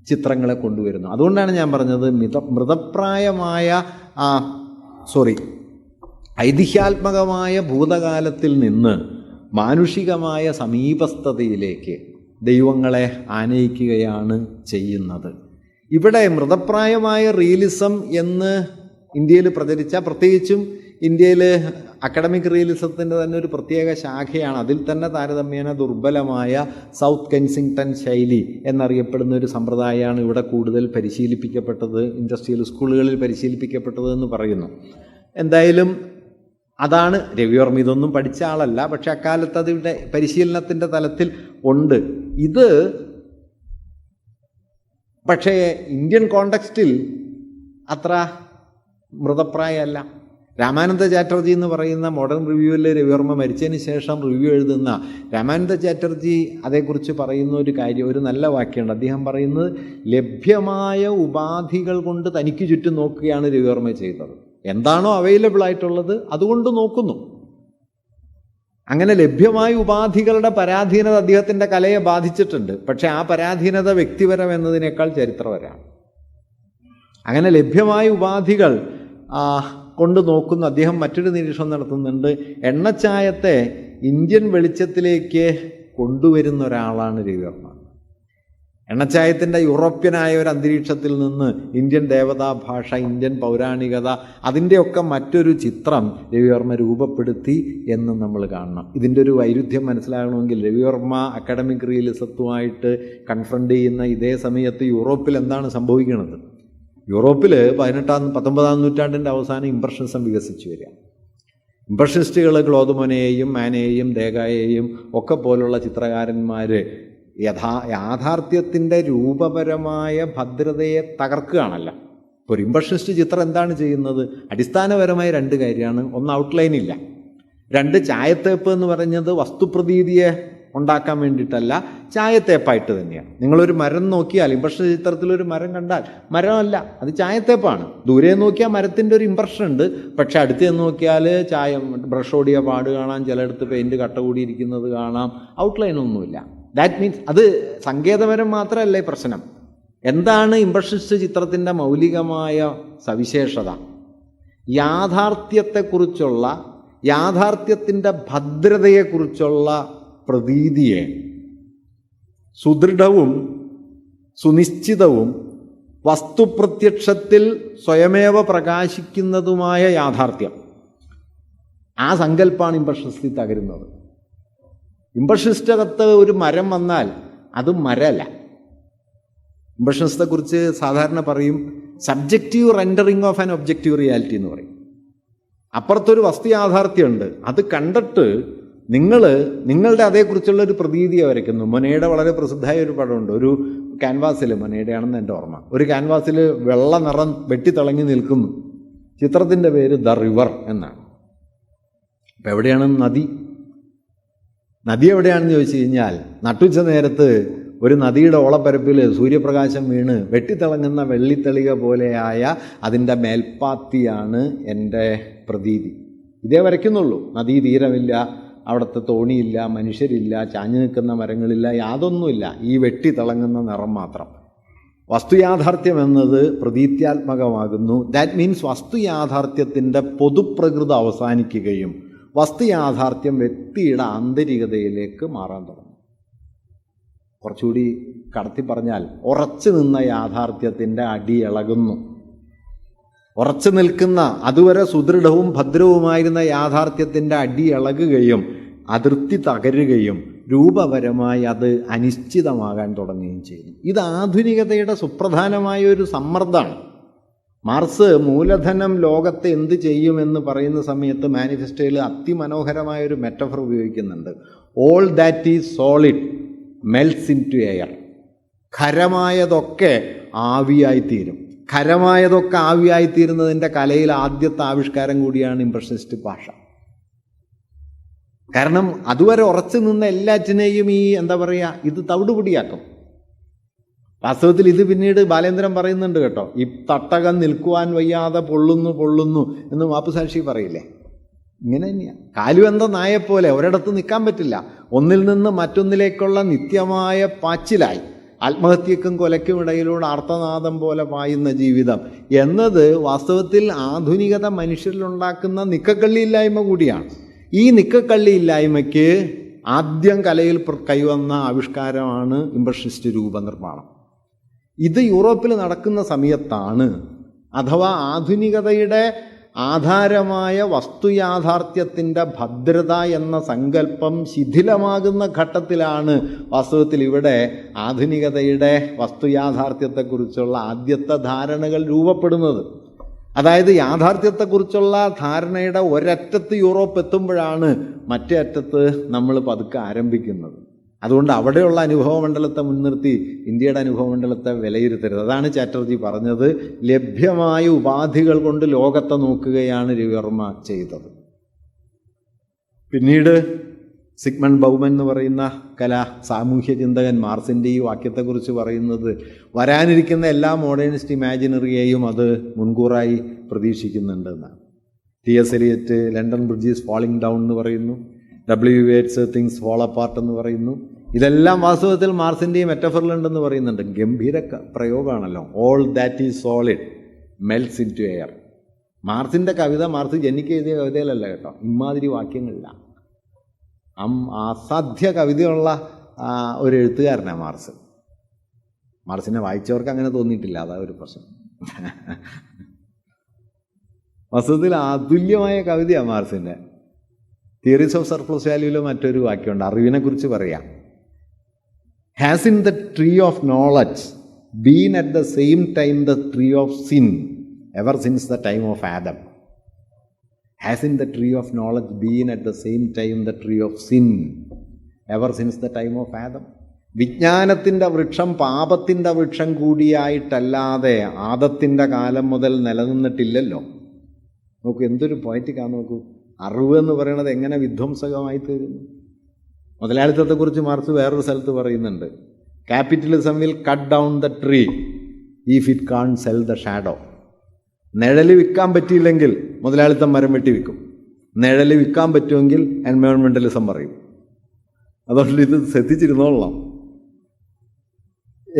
ചിത്രങ്ങളെ കൊണ്ടുവരുന്നു. അതുകൊണ്ടാണ് ഞാൻ പറഞ്ഞത് മൃതപ്രായമായ ഐതിഹ്യാത്മകമായ ഭൂതകാലത്തിൽ നിന്ന് മാനുഷികമായ സമീപസ്ഥതയിലേക്ക് ദൈവങ്ങളെ ആനയിക്കുകയാണ് ചെയ്യുന്നത്. ഇവിടെ മൃതപ്രായമായ റിയലിസം എന്ന് ഇന്ത്യയിൽ പ്രചരിച്ച, പ്രത്യേകിച്ചും ഇന്ത്യയിൽ അക്കാഡമിക് റിയലിസത്തിൻ്റെ തന്നെ ഒരു പ്രത്യേക ശാഖയാണ്. അതിൽ തന്നെ താരതമ്യേന ദുർബലമായ സൗത്ത് കെൻസിങ്ടൺ ശൈലി എന്നറിയപ്പെടുന്ന ഒരു സമ്പ്രദായമാണ് ഇവിടെ കൂടുതൽ പരിശീലിപ്പിക്കപ്പെട്ടത്, ഇൻഡസ്ട്രിയൽ സ്കൂളുകളിൽ പരിശീലിപ്പിക്കപ്പെട്ടത് എന്ന് പറയുന്നു. എന്തായാലും അതാണ് രവിവർമ്മ. ഇതൊന്നും പഠിച്ച ആളല്ല, പക്ഷെ അക്കാലത്ത് അതിവിടെ പരിശീലനത്തിൻ്റെ തലത്തിൽ ഉണ്ട്. ഇത് പക്ഷേ ഇന്ത്യൻ കോണ്ടെക്സ്റ്റിൽ അത്ര മൃതപ്രായമല്ല. രാമാനന്ദ ചാറ്റർജി എന്ന് പറയുന്ന മോഡേൺ റിവ്യൂവിൽ രവിവർമ്മ മരിച്ചതിന് ശേഷം റിവ്യൂ എഴുതുന്ന രാമാനന്ദ ചാറ്റർജി അതേക്കുറിച്ച് പറയുന്ന ഒരു കാര്യം, ഒരു നല്ല വാക്യമുണ്ട്. അദ്ദേഹം പറയുന്നത് ലഭ്യമായ ഉപാധികൾ കൊണ്ട് തനിക്ക് ചുറ്റും നോക്കുകയാണ് രവിവർമ്മ ചെയ്തത്. എന്താണോ അവൈലബിൾ ആയിട്ടുള്ളത് അതുകൊണ്ട് നോക്കുന്നു. അങ്ങനെ ലഭ്യമായ ഉപാധികളുടെ പരാധീനത അദ്ദേഹത്തിൻ്റെ കലയെ ബാധിച്ചിട്ടുണ്ട്. പക്ഷേ ആ പരാധീനത വ്യക്തിപരം എന്നതിനേക്കാൾ ചരിത്രപരമാണ്. അങ്ങനെ ലഭ്യമായ ഉപാധികൾ കൊണ്ട് നോക്കുന്ന അദ്ദേഹം മറ്റൊരു നിരീക്ഷണം നടത്തുന്നുണ്ട്. എണ്ണച്ചായത്തെ ഇന്ത്യൻ വെളിച്ചത്തിലേക്ക് കൊണ്ടുവരുന്ന ഒരാളാണ് രവിവർമ്മ. എണ്ണച്ചായത്തിൻ്റെ യൂറോപ്യനായ ഒരു അന്തരീക്ഷത്തിൽ നിന്ന് ഇന്ത്യൻ ദേവതാഭാഷ, ഇന്ത്യൻ പൗരാണികത, അതിൻ്റെയൊക്കെ മറ്റൊരു ചിത്രം രവിവർമ്മ രൂപപ്പെടുത്തി എന്ന് നമ്മൾ കാണണം. ഇതിൻ്റെ ഒരു വൈരുദ്ധ്യം മനസ്സിലാകണമെങ്കിൽ രവിവർമ്മ അക്കാഡമിക് റിയലിസത്തുമായിട്ട് കൺഫ്രണ്ട് ചെയ്യുന്ന ഇതേ സമയത്ത് യൂറോപ്പിൽ എന്താണ് സംഭവിക്കുന്നത്? യൂറോപ്പിൽ 19-ാം നൂറ്റാണ്ടിൻ്റെ അവസാനം ഇംപ്രഷനിസം വികസിച്ചു വരിക. ഇംപ്രഷനിസ്റ്റുകൾ ക്ലോദ് മോനെയെയും മാനെയെയും ദേഗായെയും ഒക്കെ പോലുള്ള ചിത്രകാരന്മാർ യാഥാർത്ഥ്യത്തിൻ്റെ രൂപപരമായ ഭദ്രതയെ തകർക്കുകയാണല്ല. ഇപ്പോൾ ഒരു ഇംപ്രഷനിസ്റ്റ് ചിത്രം എന്താണ് ചെയ്യുന്നത്? അടിസ്ഥാനപരമായ രണ്ട് കാര്യമാണ്. ഒന്ന്, ഔട്ട്ലൈൻ ഇല്ല. രണ്ട്, ചായത്തേപ്പ് എന്ന് പറഞ്ഞത് വസ്തുപ്രതീതിയെ ഉണ്ടാക്കാൻ വേണ്ടിയിട്ടല്ല, ചായത്തേപ്പായിട്ട് തന്നെയാണ്. നിങ്ങളൊരു മരം നോക്കിയാൽ, ഇംപ്രഷൻ ചിത്രത്തിലൊരു മരം കണ്ടാൽ മരമല്ല, അത് ചായത്തേപ്പാണ്. ദൂരെ നോക്കിയാൽ മരത്തിൻ്റെ ഒരു ഇംപ്രഷൻ ഉണ്ട്, പക്ഷെ അടുത്ത് നോക്കിയാൽ ബ്രഷ് ഓടിയ പാട് കാണാം, ചിലയിടത്ത് പെയിൻറ്റ് കട്ട കൂടിയിരിക്കുന്നത് കാണാം, ഔട്ട്ലൈനൊന്നുമില്ല. ദാറ്റ് മീൻസ് അത് സങ്കേതപരം മാത്രമല്ല ഈ പ്രശ്നം. എന്താണ് ഇംപ്രഷനിസ്റ്റ് ചിത്രത്തിൻ്റെ മൗലികമായ സവിശേഷത? യാഥാർത്ഥ്യത്തെക്കുറിച്ചുള്ള, യാഥാർത്ഥ്യത്തിൻ്റെ ഭദ്രതയെക്കുറിച്ചുള്ള പ്രതീതിയെ സുദൃഢവും സുനിശ്ചിതവും വസ്തുപ്രത്യക്ഷത്തിൽ സ്വയമേവ പ്രകാശിക്കുന്നതുമായ യാഥാർത്ഥ്യം, ആ സങ്കല്പമാണ് ഇംപ്രഷനിസ്റ്റിൽ തകരുന്നത്. ഇംപ്രഷനിസ്റ്റകത്ത് ഒരു മരം വന്നാൽ അത് മരമല്ല. ഇംപ്രഷനിസ്റ്റെക്കുറിച്ച് സാധാരണ പറയും subjective rendering of an objective reality എന്ന് പറയും. അപ്പുറത്തൊരു വസ്തു യാഥാർത്ഥ്യമുണ്ട്, അത് കണ്ടിട്ട് നിങ്ങളുടെ അതേക്കുറിച്ചുള്ള ഒരു പ്രതീതിയെ വരയ്ക്കുന്നു. മൊനയുടെ വളരെ പ്രസിദ്ധമായ ഒരു പടമുണ്ട്. ഒരു ക്യാൻവാസിൽ, മൊനയുടെയാണെന്ന് എൻ്റെ ഓർമ്മ, ഒരു ക്യാൻവാസിൽ വെള്ള നിറം വെട്ടിത്തിളങ്ങി നിൽക്കുന്നു. ചിത്രത്തിൻ്റെ പേര് ദ റിവർ എന്നാണ്. അപ്പം എവിടെയാണ് നദി? നദി എവിടെയാണെന്ന് ചോദിച്ചു കഴിഞ്ഞാൽ, നട്ടുച്ച നേരത്ത് ഒരു നദിയുടെ ഓളപ്പരപ്പിൽ സൂര്യപ്രകാശം വീണ് വെട്ടിത്തിളങ്ങുന്ന വെള്ളിത്തെളിക പോലെയായ അതിൻ്റെ മേൽപ്പാത്തിയാണ് എൻ്റെ പ്രതീതി. ഇതേ വരയ്ക്കുന്നുള്ളൂ. നദീ തീരമില്ല, അവിടുത്തെ തോണിയില്ല, മനുഷ്യരില്ല, ചാഞ്ഞു നിൽക്കുന്ന മരങ്ങളില്ല, യാതൊന്നുമില്ല, ഈ വെട്ടിത്തിളങ്ങുന്ന നിറം മാത്രം. വസ്തുയാഥാർത്ഥ്യം എന്നത് പ്രതീത്യാത്മകമാകുന്നു. ദാറ്റ് മീൻസ് വസ്തുയാഥാർത്ഥ്യത്തിൻ്റെ പൊതുപ്രകൃതി അവസാനിക്കുകയും വസ്തുയാഥാർത്ഥ്യം വ്യക്തിയുടെ ആന്തരികതയിലേക്ക് മാറാൻ തുടങ്ങും. കുറച്ചുകൂടി കടത്തി പറഞ്ഞാൽ, ഉറച്ചു നിന്ന യാഥാർത്ഥ്യത്തിൻ്റെ അടി ഇളകുന്നു. ഉറച്ചു നിൽക്കുന്ന അതുവരെ സുദൃഢവും ഭദ്രവുമായിരുന്ന യാഥാർത്ഥ്യത്തിൻ്റെ അടിയിളകുകയും അതിർത്തി തകരുകയും രൂപപരമായി അത് അനിശ്ചിതമാകാൻ തുടങ്ങുകയും ചെയ്യുന്നു. ഇത് ആധുനികതയുടെ സുപ്രധാനമായ ഒരു സമ്മർദ്ദമാണ്. മാർക്സ് മൂലധനം ലോകത്തെ എന്ത് ചെയ്യുമെന്ന് പറയുന്ന സമയത്ത് മാനിഫെസ്റ്റോയിൽ അതിമനോഹരമായൊരു മെറ്റഫർ ഉപയോഗിക്കുന്നുണ്ട്. All that is solid melts into air. ഖരമായതൊക്കെ ആവിയായിത്തീരും. ഖരമായതൊക്കെ ആവിയായിത്തീരുന്നതിൻ്റെ കലയിൽ ആദ്യത്തെ ആവിഷ്കാരം കൂടിയാണ് ഇംപ്രഷനിസ്റ്റ് ഭാഷ. കാരണം അതുവരെ ഉറച്ചു നിന്ന എല്ലാറ്റിനെയും ഇത് തവിടുപിടിയാക്കും. വാസ്തവത്തിൽ ഇത് പിന്നീട് ബാലേന്ദ്രൻ പറയുന്നുണ്ട് കേട്ടോ. ഈ തട്ടകം നിൽക്കുവാൻ വയ്യാതെ പൊള്ളുന്നു എന്ന് മാപ്പുസാക്ഷി പറയില്ലേ, ഇങ്ങനെ തന്നെയാണ്. കാലുവെന്ത നായെപ്പോലെ ഒരിടത്ത് നിൽക്കാൻ പറ്റില്ല. ഒന്നിൽ നിന്ന് മറ്റൊന്നിലേക്കുള്ള നിത്യമായ പാച്ചിലായി ആത്മഹത്യക്കും കൊലയ്ക്കും ഇടയിലൂടെ ആർത്തനാദം പോലെ പായുന്ന ജീവിതം എന്നത് വാസ്തവത്തിൽ ആധുനികത മനുഷ്യരിലുണ്ടാക്കുന്ന നിക്കക്കള്ളിയില്ലായ്മ കൂടിയാണ്. ഈ നിക്കക്കള്ളിയില്ലായ്മയ്ക്ക് ആദ്യം കലയിൽ കൈവന്ന ആവിഷ്കാരമാണ് ഇംപ്രഷനിസ്റ്റ് രൂപനിർമ്മാണം. ഇത് യൂറോപ്പിൽ നടക്കുന്ന സമയത്താണ്, അഥവാ ആധുനികതയുടെ ആധാരമായ വസ്തുയാഥാർത്ഥ്യത്തിൻ്റെ ഭദ്രത എന്ന സങ്കല്പം ശിഥിലമാകുന്ന ഘട്ടത്തിലാണ് വാസ്തവത്തിൽ ഇവിടെ ആധുനികതയുടെ വസ്തുയാഥാർത്ഥ്യത്തെക്കുറിച്ചുള്ള ആദ്യത്തെ ധാരണകൾ രൂപപ്പെടുന്നത്. അതായത് യാഥാർത്ഥ്യത്തെക്കുറിച്ചുള്ള ധാരണയുടെ ഒരറ്റത്ത് യൂറോപ്പ് എത്തുമ്പോഴാണ് മറ്റേ അറ്റത്ത് നമ്മൾ പതുക്കെ ആരംഭിക്കുന്നത്. അതുകൊണ്ട് അവിടെയുള്ള അനുഭവമണ്ഡലത്തെ മുൻനിർത്തി ഇന്ത്യയുടെ അനുഭവമണ്ഡലത്തെ വിലയിരുത്തരുത്. അതാണ് ചാറ്റർജി പറഞ്ഞത്. ലഭ്യമായ ഉപാധികൾ കൊണ്ട് ലോകത്തെ നോക്കുകയാണ് രവിവർമ്മ ചെയ്തത്. പിന്നീട് സിഗ്മണ്ട് ബൗമൻ എന്ന് പറയുന്ന സാമൂഹ്യ ചിന്തകൻ മാർസിൻ്റെ ഈ വാക്യത്തെക്കുറിച്ച് പറയുന്നത് വരാനിരിക്കുന്ന എല്ലാ മോഡേണിസ്റ്റ് ഇമാജിനറിയെയും അത് മുൻകൂറായി പ്രതീക്ഷിക്കുന്നുണ്ട് എന്നാണ്. T S. Eliot London Bridge is falling down എന്ന് പറയുന്നു. W. Yeats things fall apart എന്ന് പറയുന്നു. ഇതെല്ലാം വാസ്തവത്തിൽ മാർസിൻ്റെ മെറ്റഫറിലുണ്ടെന്ന് പറയുന്നുണ്ട്. ഗംഭീര പ്രയോഗമാണല്ലോ. All that is solid melts into air. മാർസിൻ്റെ കവിത മാർസ് ജനിക്ക് എഴുതിയ കവിതയിലല്ല കേട്ടോ, ഇമാതിരി വാക്യങ്ങളില്ല. അസാധ്യ കവിതയുള്ള ഒരു എഴുത്തുകാരനാണ് മാർസ്. മാർസിനെ വായിച്ചവർക്ക് അങ്ങനെ തോന്നിയിട്ടില്ല, അതാ ഒരു പ്രശ്നം. വാസ്തവത്തിൽ അതുല്യമായ കവിതയാണ് മാർസിൻ്റെ. തിയറീസ് ഓഫ് സർപ്ലസ് വാല്യൂവിൽ മറ്റൊരു വാക്യമുണ്ട്, അറിവിനെക്കുറിച്ച് പറയാം. Has in the tree of knowledge been at the same time the tree of sin ever since the time of Adam. Has in the tree of knowledge been at the same time the tree of sin ever since the time of Adam. വിജ്ഞാനത്തിൻ്റെ വൃക്ഷം പാപത്തിൻ്റെ വൃക്ഷം കൂടിയായിട്ടല്ലാതെ ആദത്തിൻ്റെ കാലം മുതൽ നിലനിന്നിട്ടില്ലല്ലോ. നോക്കൂ, എന്തൊരു പോയറ്റിക്കാണ് നോക്കൂ. അറിവ് എന്ന് പറയുന്നത് എങ്ങനെ വിധ്വംസകമായി തീരുന്നു. മുതലാളിത്തത്തെക്കുറിച്ച് മാർക്സ് വേറൊരു സ്ഥലത്ത് പറയുന്നുണ്ട്. Capitalism will cut down the tree if it can't sell the shadow. നിഴൽ വിൽക്കാൻ പറ്റിയില്ലെങ്കിൽ മുതലാളിത്തം മരം വെട്ടി വിൽക്കും. നിഴൽ വിൽക്കാൻ പറ്റുമെങ്കിൽ എൻവയോൺമെൻ്റലിസം പറയും. അതുകൊണ്ട് ഇത് ശ്രദ്ധിച്ചിരുന്നോളാം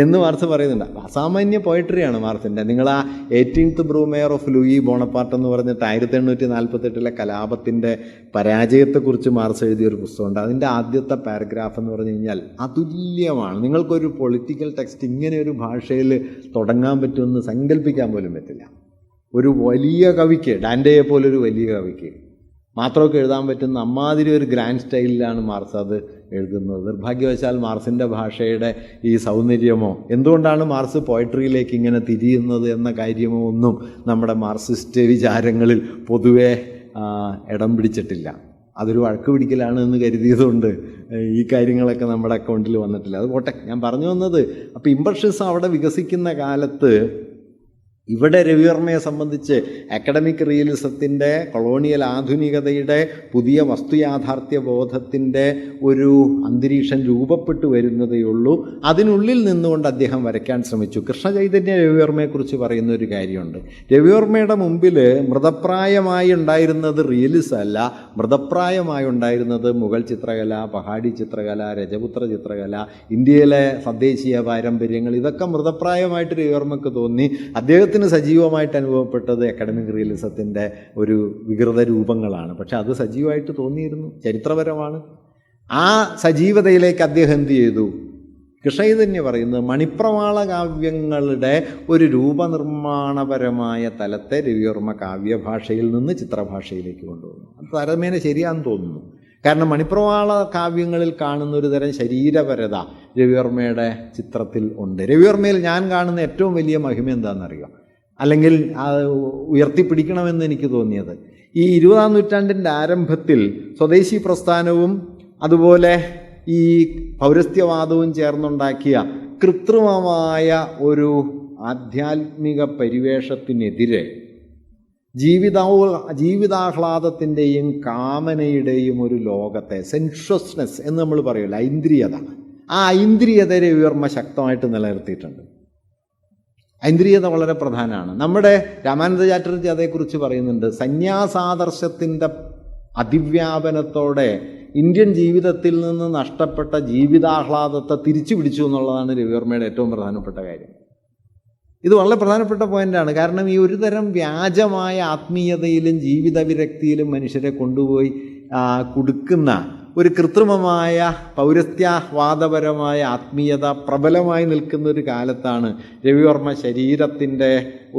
എന്ന് മാർക്സ് പറയുന്നുണ്ട്. അസാമാന്യ പോയട്രിയാണ് മാർക്സിൻ്റെ. നിങ്ങൾ ആ 18th ബ്രൂമെയർ ഓഫ് ലൂയി ബോണപ്പാർട്ട് എന്ന് പറഞ്ഞിട്ട് 1848 കലാപത്തിൻ്റെ പരാജയത്തെക്കുറിച്ച് മാർക്സ് എഴുതിയൊരു പുസ്തകമുണ്ട്. അതിൻ്റെ ആദ്യത്തെ പാരഗ്രാഫ് എന്ന് പറഞ്ഞു കഴിഞ്ഞാൽ അതുല്യമാണ്. നിങ്ങൾക്കൊരു പൊളിറ്റിക്കൽ ടെക്സ്റ്റ് ഇങ്ങനെ ഒരു ഭാഷയിൽ തുടങ്ങാൻ പറ്റുമെന്ന് സങ്കല്പിക്കാൻ പോലും പറ്റില്ല. ഒരു വലിയ കവിക്ക്, ഡാൻഡയെ പോലൊരു വലിയ കവിക്ക് മാത്രമൊക്കെ എഴുതാൻ പറ്റുന്ന അമ്മാതിരി ഒരു ഗ്രാൻഡ് സ്റ്റൈലിലാണ് മാർക്സ് അത് എഴുതുന്നത്. നിർഭാഗ്യവശാൽ മാർസിൻ്റെ ഭാഷയുടെ ഈ സൗന്ദര്യമോ എന്തുകൊണ്ടാണ് മാർക്സ് പോയട്രിയിലേക്ക് ഇങ്ങനെ തിരിയുന്നത് എന്ന കാര്യമോ ഒന്നും നമ്മുടെ മാർക്സിസ്റ്റ് വിചാരങ്ങളിൽ പൊതുവെ ഇടം പിടിച്ചിട്ടില്ല. അതൊരു വഴക്ക് പിടിക്കലാണ് എന്ന് കരുതിയതുകൊണ്ട് ഈ കാര്യങ്ങളൊക്കെ നമ്മുടെ അക്കൗണ്ടിൽ വന്നിട്ടില്ല. അത് പോട്ടെ, ഞാൻ പറഞ്ഞു വന്നത്, അപ്പോൾ ഇംപ്രഷനിസം അവിടെ വികസിക്കുന്ന കാലത്ത് ഇവിടെ രവിവർമ്മയെ സംബന്ധിച്ച് അക്കാഡമിക് റിയലിസത്തിൻ്റെ, കൊളോണിയൽ ആധുനികതയുടെ പുതിയ വസ്തുയാഥാർത്ഥ്യ ബോധത്തിൻ്റെ ഒരു അന്തരീക്ഷം രൂപപ്പെട്ടു വരുന്നതേയുള്ളൂ. അതിനുള്ളിൽ നിന്നുകൊണ്ട് അദ്ദേഹം വരയ്ക്കാൻ ശ്രമിച്ചു. കൃഷ്ണചൈതന്യ രവിവർമ്മയെക്കുറിച്ച് പറയുന്ന ഒരു കാര്യമുണ്ട്. രവിവർമ്മയുടെ മുമ്പിൽ മൃതപ്രായമായി ഉണ്ടായിരുന്നത് റിയലിസം അല്ല, മൃതപ്രായമായി ഉണ്ടായിരുന്നത് മുഗൾ ചിത്രകല, പഹാഡി ചിത്രകല, രജപുത്ര ചിത്രകല, ഇന്ത്യയിലെ തദ്ദേശീയ പാരമ്പര്യങ്ങൾ, ഇതൊക്കെ മൃതപ്രായമായിട്ട് രവിവർമ്മക്ക് തോന്നി. അദ്ദേഹത്തിന് സജീവമായിട്ട് അനുഭവപ്പെട്ടത് അക്കാഡമിക് റിയലിസത്തിൻ്റെ ഒരു വികൃത രൂപങ്ങളാണ്. പക്ഷെ അത് സജീവമായിട്ട് തോന്നിയിരുന്നു, ചരിത്രപരമാണ്. ആ സജീവതയിലേക്ക് അദ്ദേഹം എന്ത് ചെയ്തു? കൃഷ്ണചൈതന്യ പറയുന്നത് മണിപ്രവാള കാവ്യങ്ങളുടെ ഒരു രൂപനിർമ്മാണപരമായ തലത്തെ രവിവർമ്മ കാവ്യഭാഷയിൽ നിന്ന് ചിത്രഭാഷയിലേക്ക് കൊണ്ടുവന്നു. അത് താരതമ്യേന ശരിയാണെന്ന് തോന്നുന്നു. കാരണം മണിപ്രവാള കാവ്യങ്ങളിൽ കാണുന്ന ഒരു തരം ശരീരപരത രവിവർമ്മയുടെ ചിത്രത്തിൽ ഉണ്ട്. രവിവർമ്മയിൽ ഞാൻ കാണുന്ന ഏറ്റവും വലിയ മഹിമ എന്താണെന്നറിയാം, അല്ലെങ്കിൽ ഉയർത്തിപ്പിടിക്കണമെന്ന് എനിക്ക് തോന്നിയത്, ഈ 20-ാം നൂറ്റാണ്ടിൻ്റെ ആരംഭത്തിൽ സ്വദേശി പ്രസ്ഥാനവും അതുപോലെ ഈ പൗരസ്ത്യവാദവും ചേർന്നുണ്ടാക്കിയ കൃത്രിമമായ ഒരു ആധ്യാത്മിക പരിവേഷത്തിനെതിരെ ജീവിതാഹ്ലാദത്തിൻ്റെയും കാമനയുടെയും ഒരു ലോകത്തെ, സെൻഷ്വസ്നെസ് എന്ന് നമ്മൾ പറയുമല്ലോ, ഐന്ദ്രിയത, ആ ഐന്ദ്രിയത രവിവർമ്മ ശക്തമായിട്ട് നിലനിർത്തിയിട്ടുണ്ട്. ഐന്ദ്രിയത വളരെ പ്രധാനമാണ്. നമ്മുടെ രാമാനന്ദ ചാറ്റർജി അതേക്കുറിച്ച് പറയുന്നുണ്ട്. സന്യാസാദർശത്തിൻ്റെ അതിവ്യാപനത്തോടെ ഇന്ത്യൻ ജീവിതത്തിൽ നിന്ന് നഷ്ടപ്പെട്ട ജീവിതാഹ്ലാദത്തെ തിരിച്ചു പിടിച്ചു എന്നുള്ളതാണ് രവിവർമ്മയുടെ ഏറ്റവും പ്രധാനപ്പെട്ട കാര്യം. ഇത് വളരെ പ്രധാനപ്പെട്ട പോയിൻ്റാണ്. കാരണം ഈ ഒരു തരം വ്യാജമായ ആത്മീയതയിലും ജീവിത വിരക്തിയിലും മനുഷ്യരെ കൊണ്ടുപോയി കുടുക്കുന്ന ഒരു കൃത്രിമമായ പൗരസ്ത്യവാദപരമായ ആത്മീയത പ്രബലമായി നിൽക്കുന്ന ഒരു കാലത്താണ് രവിവർമ്മ ശരീരത്തിൻ്റെ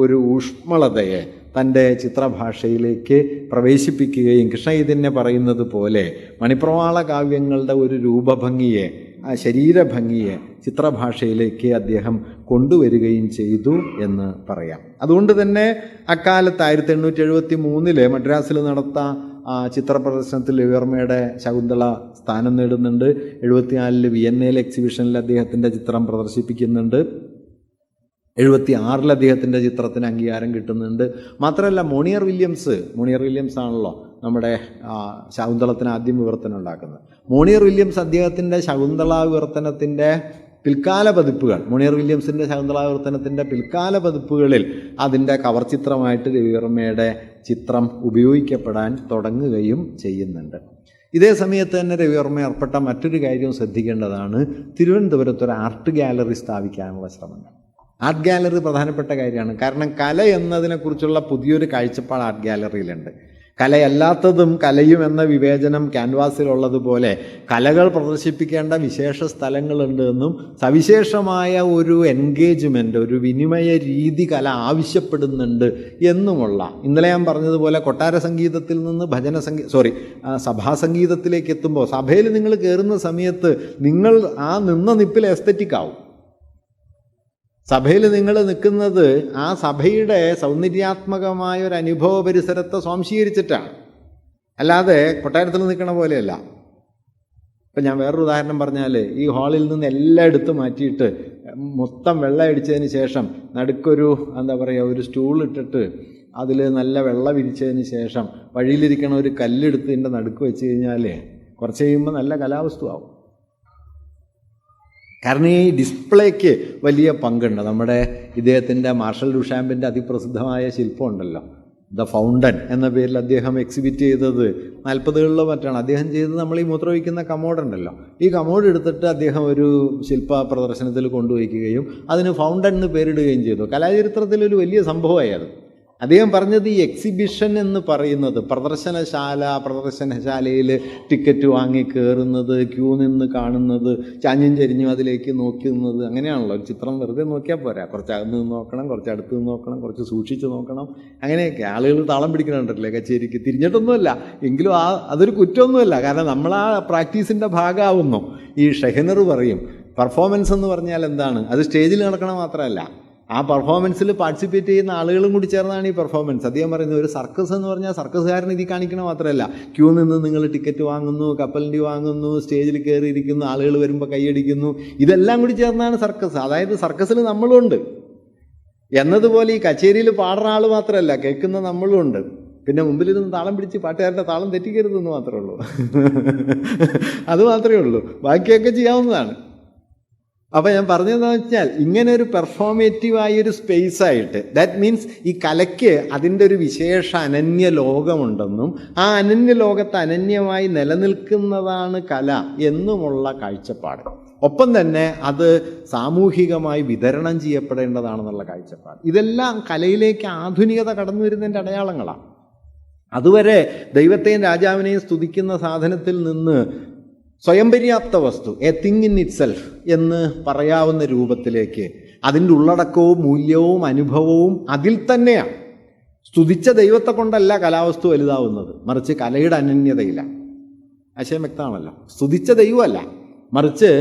ഒരു ഊഷ്മളതയെ തൻ്റെ ചിത്രഭാഷയിലേക്ക് പ്രവേശിപ്പിക്കുകയും കൃഷ്ണചൈതന്യ പറയുന്നത് പോലെ മണിപ്രവാള കാവ്യങ്ങളുടെ ഒരു രൂപഭംഗിയെ, ആ ശരീരഭംഗിയെ ചിത്രഭാഷയിലേക്ക് അദ്ദേഹം കൊണ്ടുവരികയും ചെയ്തു എന്ന് പറയാം. അതുകൊണ്ട് തന്നെ അക്കാലത്ത് 1873 മദ്രാസിൽ നടത്ത ചിത്രപ്രദർശനത്തിൽ രവിവർമ്മയുടെ ശകുന്തള സ്ഥാനം നേടുന്നുണ്ട്. 74 വിയന്നയിൽ എക്സിബിഷനിൽ അദ്ദേഹത്തിൻ്റെ ചിത്രം പ്രദർശിപ്പിക്കുന്നുണ്ട്. 76 അദ്ദേഹത്തിൻ്റെ ചിത്രത്തിന് അംഗീകാരം കിട്ടുന്നുണ്ട്. മാത്രമല്ല മോണിയർ വില്യംസ് ആണല്ലോ നമ്മുടെ ശകുന്തളത്തിന് ആദ്യം വിവർത്തനം ഉണ്ടാക്കുന്നത്. മോണിയർ വില്യംസ് അദ്ദേഹത്തിൻ്റെ ശകുന്തള വിവർത്തനത്തിൻ്റെ പിൽക്കാല പതിപ്പുകൾ, മോണിയർ വില്യംസിൻ്റെ ശകുന്തള വിവർത്തനത്തിൻ്റെ പിൽക്കാല പതിപ്പുകളിൽ അതിൻ്റെ കവർ ചിത്രമായിട്ട് രവിവർമ്മയുടെ ചിത്രം ഉപയോഗിക്കപ്പെടാൻ തുടങ്ങുകയും ചെയ്യുന്നുണ്ട്. ഇതേ സമയത്ത് തന്നെ രവിവർമ്മ ഏർപ്പെട്ട മറ്റൊരു കാര്യം ശ്രദ്ധിക്കേണ്ടതാണ്. തിരുവനന്തപുരത്ത് ഒരു ആർട്ട് ഗാലറി സ്ഥാപിക്കാനുള്ള ശ്രമങ്ങൾ. ആർട്ട് ഗാലറി പ്രധാനപ്പെട്ട കാര്യമാണ്. കാരണം കല എന്നതിനെക്കുറിച്ചുള്ള പുതിയൊരു കാഴ്ചപ്പാട് ആർട്ട് ഗാലറിയിലുണ്ട്. കലയല്ലാത്തതും കലയും എന്ന വിവേചനം ക്യാൻവാസിലുള്ളതുപോലെ കലകൾ പ്രദർശിപ്പിക്കേണ്ട വിശേഷ സ്ഥലങ്ങളുണ്ട് എന്നും സവിശേഷമായ ഒരു എൻഗേജ്മെൻ്റ്, ഒരു വിനിമയ രീതി കല ആവശ്യപ്പെടുന്നുണ്ട് എന്നുമുള്ള, ഇന്നലെ ഞാൻ പറഞ്ഞതുപോലെ കൊട്ടാര സംഗീതത്തിൽ നിന്ന് സഭാസംഗീതത്തിലേക്ക് എത്തുമ്പോൾ സഭയിൽ നിങ്ങൾ കയറുന്ന സമയത്ത് നിങ്ങൾ ആ നിന്ന നിപ്പിൽ എസ്തറ്റിക് ആവും. സഭയിൽ നിങ്ങൾ നിൽക്കുന്നത് ആ സഭയുടെ സൗന്ദര്യാത്മകമായ ഒരു അനുഭവ പരിസരത്തെ സ്വാംശീകരിച്ചിട്ടാണ്, അല്ലാതെ കൊട്ടാരത്തിൽ നിൽക്കണ പോലെയല്ല. ഇപ്പം ഞാൻ വേറൊരു ഉദാഹരണം പറഞ്ഞാൽ, ഈ ഹാളിൽ നിന്ന് എല്ലാം എടുത്ത് മാറ്റിയിട്ട് മൊത്തം വെള്ളം അടിച്ചതിന് ശേഷം നടുക്കൊരു ഒരു സ്റ്റൂൾ ഇട്ടിട്ട് അതിൽ നല്ല വെള്ളം വിരിച്ചതിന് ശേഷം വഴിയിലിരിക്കണ ഒരു കല്ലെടുത്ത് ഇതിൻ്റെ നടുക്ക് വെച്ച് കഴിഞ്ഞാൽ കുറച്ച് കഴിയുമ്പോൾ നല്ല കലാവസ്തു ആവും. കാരണം ഈ ഡിസ്പ്ലേക്ക് വലിയ പങ്കുണ്ട്. നമ്മുടെ ഇദ്ദേഹത്തിൻ്റെ മാർഷൽ ഡുഷാമ്പിൻ്റെ അതിപ്രസിദ്ധമായ ശില്പം ഉണ്ടല്ലോ, ദ ഫൗണ്ടൻ എന്ന പേരിൽ അദ്ദേഹം എക്സിബിറ്റ് ചെയ്തത് 40കളിലോ മറ്റാണ്. അദ്ദേഹം ചെയ്തത് നമ്മൾ ഈ മൂത്രമൊഴിക്കുന്ന കമോഡുണ്ടല്ലോ, ഈ കമോഡ് എടുത്തിട്ട് അദ്ദേഹം ഒരു ശില്പ പ്രദർശനത്തിൽ കൊണ്ടുവയ്ക്കുകയും അതിന് ഫൗണ്ടൻ എന്ന് പേരിടുകയും ചെയ്തു. കലാചരിത്രത്തിലൊരു വലിയ സംഭവമായി അത്. അദ്ദേഹം പറഞ്ഞത് ഈ എക്സിബിഷൻ എന്ന് പറയുന്നത് പ്രദർശനശാലയിൽ ടിക്കറ്റ് വാങ്ങി കയറുന്നത്, ക്യൂ നിന്ന് കാണുന്നത്, ചാഞ്ഞും ചരിഞ്ഞും അതിലേക്ക് നോക്കുന്നത്, അങ്ങനെയാണല്ലോ. ഒരു ചിത്രം വെറുതെ നോക്കിയാൽ പോരാ, കുറച്ച് അകത്ത് നിന്ന് നോക്കണം, കുറച്ച് അടുത്ത് നിന്ന് നോക്കണം, കുറച്ച് സൂക്ഷിച്ച് നോക്കണം, അങ്ങനെയൊക്കെ. ആളുകൾ താളം പിടിക്കണുണ്ടല്ലേ കച്ചേരിക്ക്, തിരിഞ്ഞിട്ടൊന്നുമല്ല, എങ്കിലും അതൊരു കുറ്റമൊന്നുമല്ല. കാരണം നമ്മൾ ആ പ്രാക്ടീസിൻ്റെ ഭാഗമാവുന്നു. ഈ ഷെഹനർ പറയും പെർഫോമൻസ് എന്ന് പറഞ്ഞാൽ എന്താണ്, അത് സ്റ്റേജിൽ നടക്കണ മാത്രമല്ല, ആ പെർഫോമൻസിൽ പാർട്ടിസിപ്പേറ്റ് ചെയ്യുന്ന ആളുകളും കൂടി ചേർന്നാണ് ഈ പെർഫോമൻസ്. അദ്ദേഹം പറയുന്നത് ഒരു സർക്കസ് എന്ന് പറഞ്ഞാൽ സർക്കസുകാരൻ ഇതിൽ കാണിക്കണ മാത്രമല്ല, ക്യൂ നിന്ന് നിങ്ങൾ ടിക്കറ്റ് വാങ്ങുന്നു, കപ്പലിൻ്റെ വാങ്ങുന്നു, സ്റ്റേജിൽ കയറിയിരിക്കുന്നു, ആളുകൾ വരുമ്പോൾ കൈയടിക്കുന്നു, ഇതെല്ലാം കൂടി ചേർന്നാണ് സർക്കസ്. അതായത് സർക്കസിൽ നമ്മളുണ്ട് എന്നതുപോലെ ഈ കച്ചേരിയിൽ പാടുന്ന ആൾ മാത്രമല്ല, കേൾക്കുന്ന നമ്മളും ഉണ്ട്. പിന്നെ മുമ്പിലിരുന്ന് താളം പിടിച്ച് പാട്ടുകാരുടെ താളം തെറ്റിക്കരുതെന്ന് മാത്രമേ ഉള്ളൂ. അത് മാത്രമേ ഉള്ളൂ, ബാക്കിയൊക്കെ ചെയ്യാവുന്നതാണ്. അപ്പോൾ ഞാൻ പറഞ്ഞതെന്ന് വെച്ചാൽ ഇങ്ങനെ ഒരു പെർഫോമേറ്റീവായൊരു സ്പേസായിട്ട്, ദാറ്റ് മീൻസ് ഈ കലയ്ക്ക് അതിൻ്റെ ഒരു വിശേഷ അനന്യ ലോകമുണ്ടെന്നും ആ അനന്യ ലോകത്ത് അനന്യമായി നിലനിൽക്കുന്നതാണ് കല എന്നുമുള്ള കാഴ്ചപ്പാട്. ഒപ്പം തന്നെ അത് സാമൂഹികമായി വിതരണം ചെയ്യപ്പെടേണ്ടതാണെന്നുള്ള കാഴ്ചപ്പാട്. ഇതെല്ലാം കലയിലേക്ക് ആധുനികത കടന്നു വരുന്നതിൻ്റെ അടയാളങ്ങളാണ്. അതുവരെ ദൈവത്തെയും രാജാവിനെയും സ്തുതിക്കുന്ന സാധനത്തിൽ നിന്ന് സ്വയം പര്യാപ്ത വസ്തു, A thing in it self എന്ന് പറയാവുന്ന രൂപത്തിലേക്ക് അതിൻ്റെ ഉള്ളടക്കവും മൂല്യവും അനുഭവവും അതിൽ തന്നെയാണ്. സ്തുതിച്ച ദൈവത്തെ കൊണ്ടല്ല കലാവസ്തു വലുതാവുന്നത്, മറിച്ച് കലയുടെ അനന്യതയിലാണ്. ആശയം വ്യക്തമാണല്ലോ. സ്തുതിച്ച ദൈവമല്ല, മറിച്ച്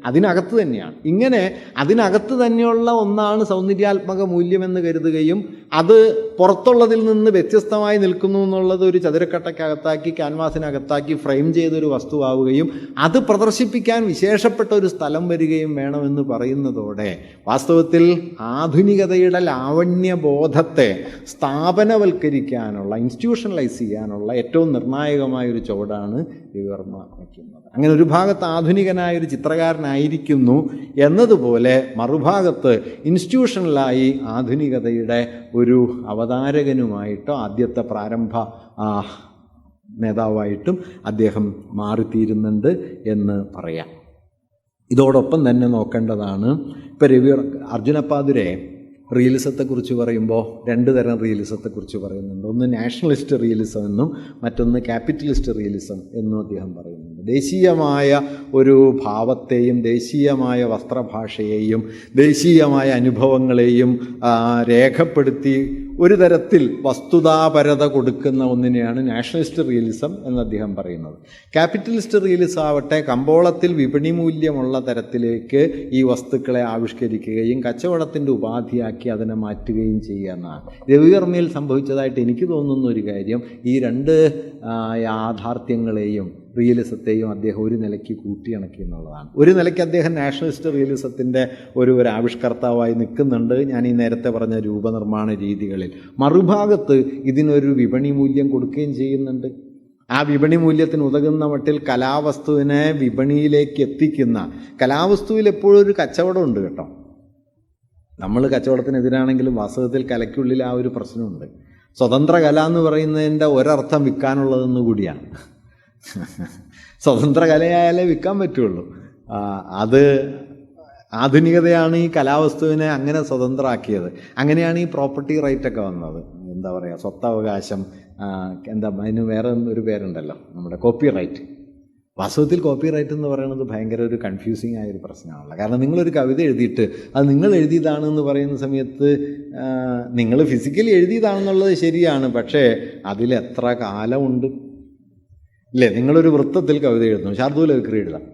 അതിനകത്ത് തന്നെയാണ്. ഇങ്ങനെ അതിനകത്ത് തന്നെയുള്ള ഒന്നാണ് സൗന്ദര്യാത്മക മൂല്യമെന്ന് കരുതുകയും അത് പുറത്തുള്ളതിൽ നിന്ന് വ്യത്യസ്തമായി നിൽക്കുന്നു എന്നുള്ളത് ഒരു ചതുരക്കട്ടയ്ക്കകത്താക്കി ക്യാൻവാസിനകത്താക്കി ഫ്രെയിം ചെയ്തൊരു വസ്തുവാവുകയും അത് പ്രദർശിപ്പിക്കാൻ വിശേഷപ്പെട്ട ഒരു സ്ഥലം വരികയും വേണമെന്ന് പറയുന്നതോടെ വാസ്തവത്തിൽ ആധുനികതയുടെ ലാവണ്യബോധത്തെ സ്ഥാപനവൽക്കരിക്കാനുള്ള, ഇൻസ്റ്റിറ്റ്യൂഷണലൈസ് ചെയ്യാനുള്ള ഏറ്റവും നിർണായകമായൊരു ചുവടാണ് രവിവർമ്മ വയ്ക്കുന്നത്. അങ്ങനെ ഒരു ഭാഗത്ത് ആധുനികനായൊരു ചിത്രകാരനായിരിക്കുന്നു എന്നതുപോലെ മറുഭാഗത്ത് ഇൻസ്റ്റിറ്റ്യൂഷണലായി ആധുനികതയുടെ ഒരു അവതാരകനുമായിട്ടോ ആദ്യത്തെ പ്രാരംഭ നേതാവായിട്ടും അദ്ദേഹം മാറിത്തീരുന്നുണ്ട് എന്ന് പറയാം. ഇതോടൊപ്പം തന്നെ നോക്കേണ്ടതാണ്, ഇപ്പോൾ അർജുനപ്പാതുരെ റിയലിസത്തെക്കുറിച്ച് പറയുമ്പോൾ രണ്ട് തരം റിയലിസത്തെക്കുറിച്ച് പറയുന്നുണ്ട്. ഒന്ന് നാഷണലിസ്റ്റ് റിയലിസം എന്നും മറ്റൊന്ന് ക്യാപിറ്റലിസ്റ്റ് റിയലിസം എന്നും അദ്ദേഹം പറയുന്നുണ്ട്. ദേശീയമായ ഒരു ഭാവത്തെയും ദേശീയമായ വസ്ത്രഭാഷയെയും ദേശീയമായ അനുഭവങ്ങളെയും രേഖപ്പെടുത്തി ഒരു തരത്തിൽ വസ്തുതാപരത കൊടുക്കുന്ന ഒന്നിനെയാണ് നാഷണലിസ്റ്റ് റിയലിസം എന്ന് അദ്ദേഹം പറയുന്നത്. ക്യാപിറ്റലിസ്റ്റ് റിയലിസം ആവട്ടെ കമ്പോളത്തിൽ വിപണി മൂല്യമുള്ള തരത്തിലേക്ക് ഈ വസ്തുക്കളെ ആവിഷ്കരിക്കുകയും കച്ചവടത്തിൻ്റെ ഉപാധിയാക്കി അതിനെ മാറ്റുകയും ചെയ്യുക എന്നാണ്. രവിവർമ്മയിൽ സംഭവിച്ചതായിട്ട് എനിക്ക് തോന്നുന്ന ഒരു കാര്യം, ഈ രണ്ട് യാഥാർത്ഥ്യങ്ങളെയും റിയലിസത്തെയും അദ്ദേഹം ഒരു നിലയ്ക്ക് കൂട്ടിയിണക്കി എന്നുള്ളതാണ്. ഒരു നിലയ്ക്ക് അദ്ദേഹം നാഷണലിസ്റ്റ് റിയലിസത്തിൻ്റെ ഒരു ആവിഷ്കർത്താവായി നിൽക്കുന്നുണ്ട്, ഞാൻ ഈ നേരത്തെ പറഞ്ഞ രൂപനിർമ്മാണ രീതികളിൽ. മറുഭാഗത്ത് ഇതിനൊരു വിപണി മൂല്യം കൊടുക്കുകയും ചെയ്യുന്നുണ്ട്. ആ വിപണി മൂല്യത്തിന് ഉതകുന്ന മട്ടിൽ കലാവസ്തുവിനെ വിപണിയിലേക്ക് എത്തിക്കുന്ന, കലാവസ്തുവിൽ എപ്പോഴും ഒരു കച്ചവടമുണ്ട് കേട്ടോ. നമ്മൾ കച്ചവടത്തിനെതിരാണെങ്കിലും വാസ്തവത്തിൽ കലയ്ക്കുള്ളിൽ ആ ഒരു പ്രശ്നമുണ്ട്. സ്വതന്ത്ര കല എന്ന് പറയുന്നതിൻ്റെ ഒരർത്ഥം വിൽക്കാനുള്ളതെന്ന് കൂടിയാണ്. സ്വതന്ത്ര കലയായാലേ വിൽക്കാൻ പറ്റുള്ളൂ. അത് ആധുനികതയാണ് ഈ കലാവസ്തുവിനെ അങ്ങനെ സ്വതന്ത്രമാക്കിയത്. അങ്ങനെയാണ് ഈ പ്രോപ്പർട്ടി റൈറ്റൊക്കെ വന്നത്. എന്താ പറയുക, സ്വത്തവകാശം, അതിന് വേറെ ഒരു പേരുണ്ടല്ലോ, നമ്മുടെ കോപ്പി റൈറ്റ്. വാസ്തവത്തിൽ കോപ്പി റൈറ്റ് എന്ന് പറയുന്നത് ഭയങ്കര ഒരു കൺഫ്യൂസിങ് ആയൊരു പ്രശ്നമാണല്ലോ. കാരണം നിങ്ങളൊരു കവിത എഴുതിയിട്ട് അത് നിങ്ങൾ എഴുതിയതാണെന്ന് പറയുന്ന സമയത്ത് നിങ്ങൾ ഫിസിക്കലി എഴുതിയതാണെന്നുള്ളത് ശരിയാണ്, പക്ഷേ അതിലെത്ര കാലമുണ്ട് ഇല്ലേ? നിങ്ങളൊരു വൃത്തത്തിൽ കവിത എഴുതുന്നു, ശാർദൂല വിക്രി എഴുതാം.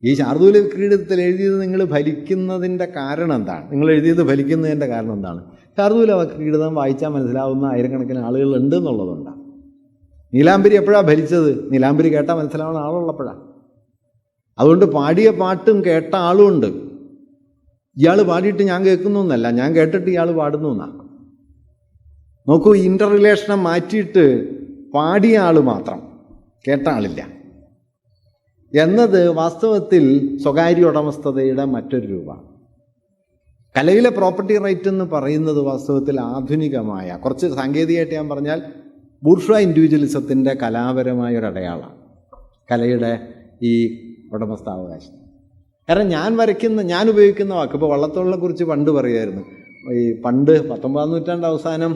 ഈ ശാർദൂല വിക്രീഡത്തിൽ എഴുതിയത് നിങ്ങൾ ഫലിക്കുന്നതിൻ്റെ കാരണം എന്താണ്? നിങ്ങൾ എഴുതിയത് ഫലിക്കുന്നതിൻ്റെ കാരണം എന്താണ്? ശാർദൂല വിക്രീഡം വായിച്ചാൽ മനസ്സിലാവുന്ന ആയിരക്കണക്കിന് ആളുകളുണ്ട് എന്നുള്ളതുകൊണ്ടാണ്. നീലാംബരി എപ്പോഴാണ് ഭരിച്ചത്? നീലാംബരി കേട്ടാൽ മനസ്സിലാവുന്ന ആളുള്ളപ്പോഴാണ്. അതുകൊണ്ട് പാടിയ പാട്ടും കേട്ട ആളുമുണ്ട്. ഇയാൾ പാടിയിട്ട് ഞാൻ കേൾക്കുന്നു എന്നല്ല, ഞാൻ കേട്ടിട്ട് ഇയാൾ പാടുന്നു എന്നാണ്. നോക്കൂ, ഇൻ്റർ റിലേഷനെ മാറ്റിയിട്ട് പാടിയ ആൾ മാത്രം, കേട്ട ആളില്ല എന്നത് വാസ്തവത്തിൽ സ്വകാര്യ ഉടമസ്ഥതയുടെ മറ്റൊരു രൂപമാണ്. കലയിലെ പ്രോപ്പർട്ടി റൈറ്റ് എന്ന് പറയുന്നത് വാസ്തവത്തിൽ ആധുനികമായ, കുറച്ച് സാങ്കേതികമായിട്ട് ഞാൻ പറഞ്ഞാൽ ബൂർഷ്വാ ഇൻഡിവിജ്വലിസത്തിൻ്റെ കലാപരമായൊരു അടയാളമാണ് കലയുടെ ഈ ഉടമസ്ഥാവകാശം. കാരണം ഞാൻ ഉപയോഗിക്കുന്ന വാക്ക്, ഇപ്പോൾ വള്ളത്തോളിനെ കുറിച്ച് പണ്ട് പറയുമായിരുന്നു, ഈ പണ്ട് 19-ാം നൂറ്റാണ്ട് അവസാനം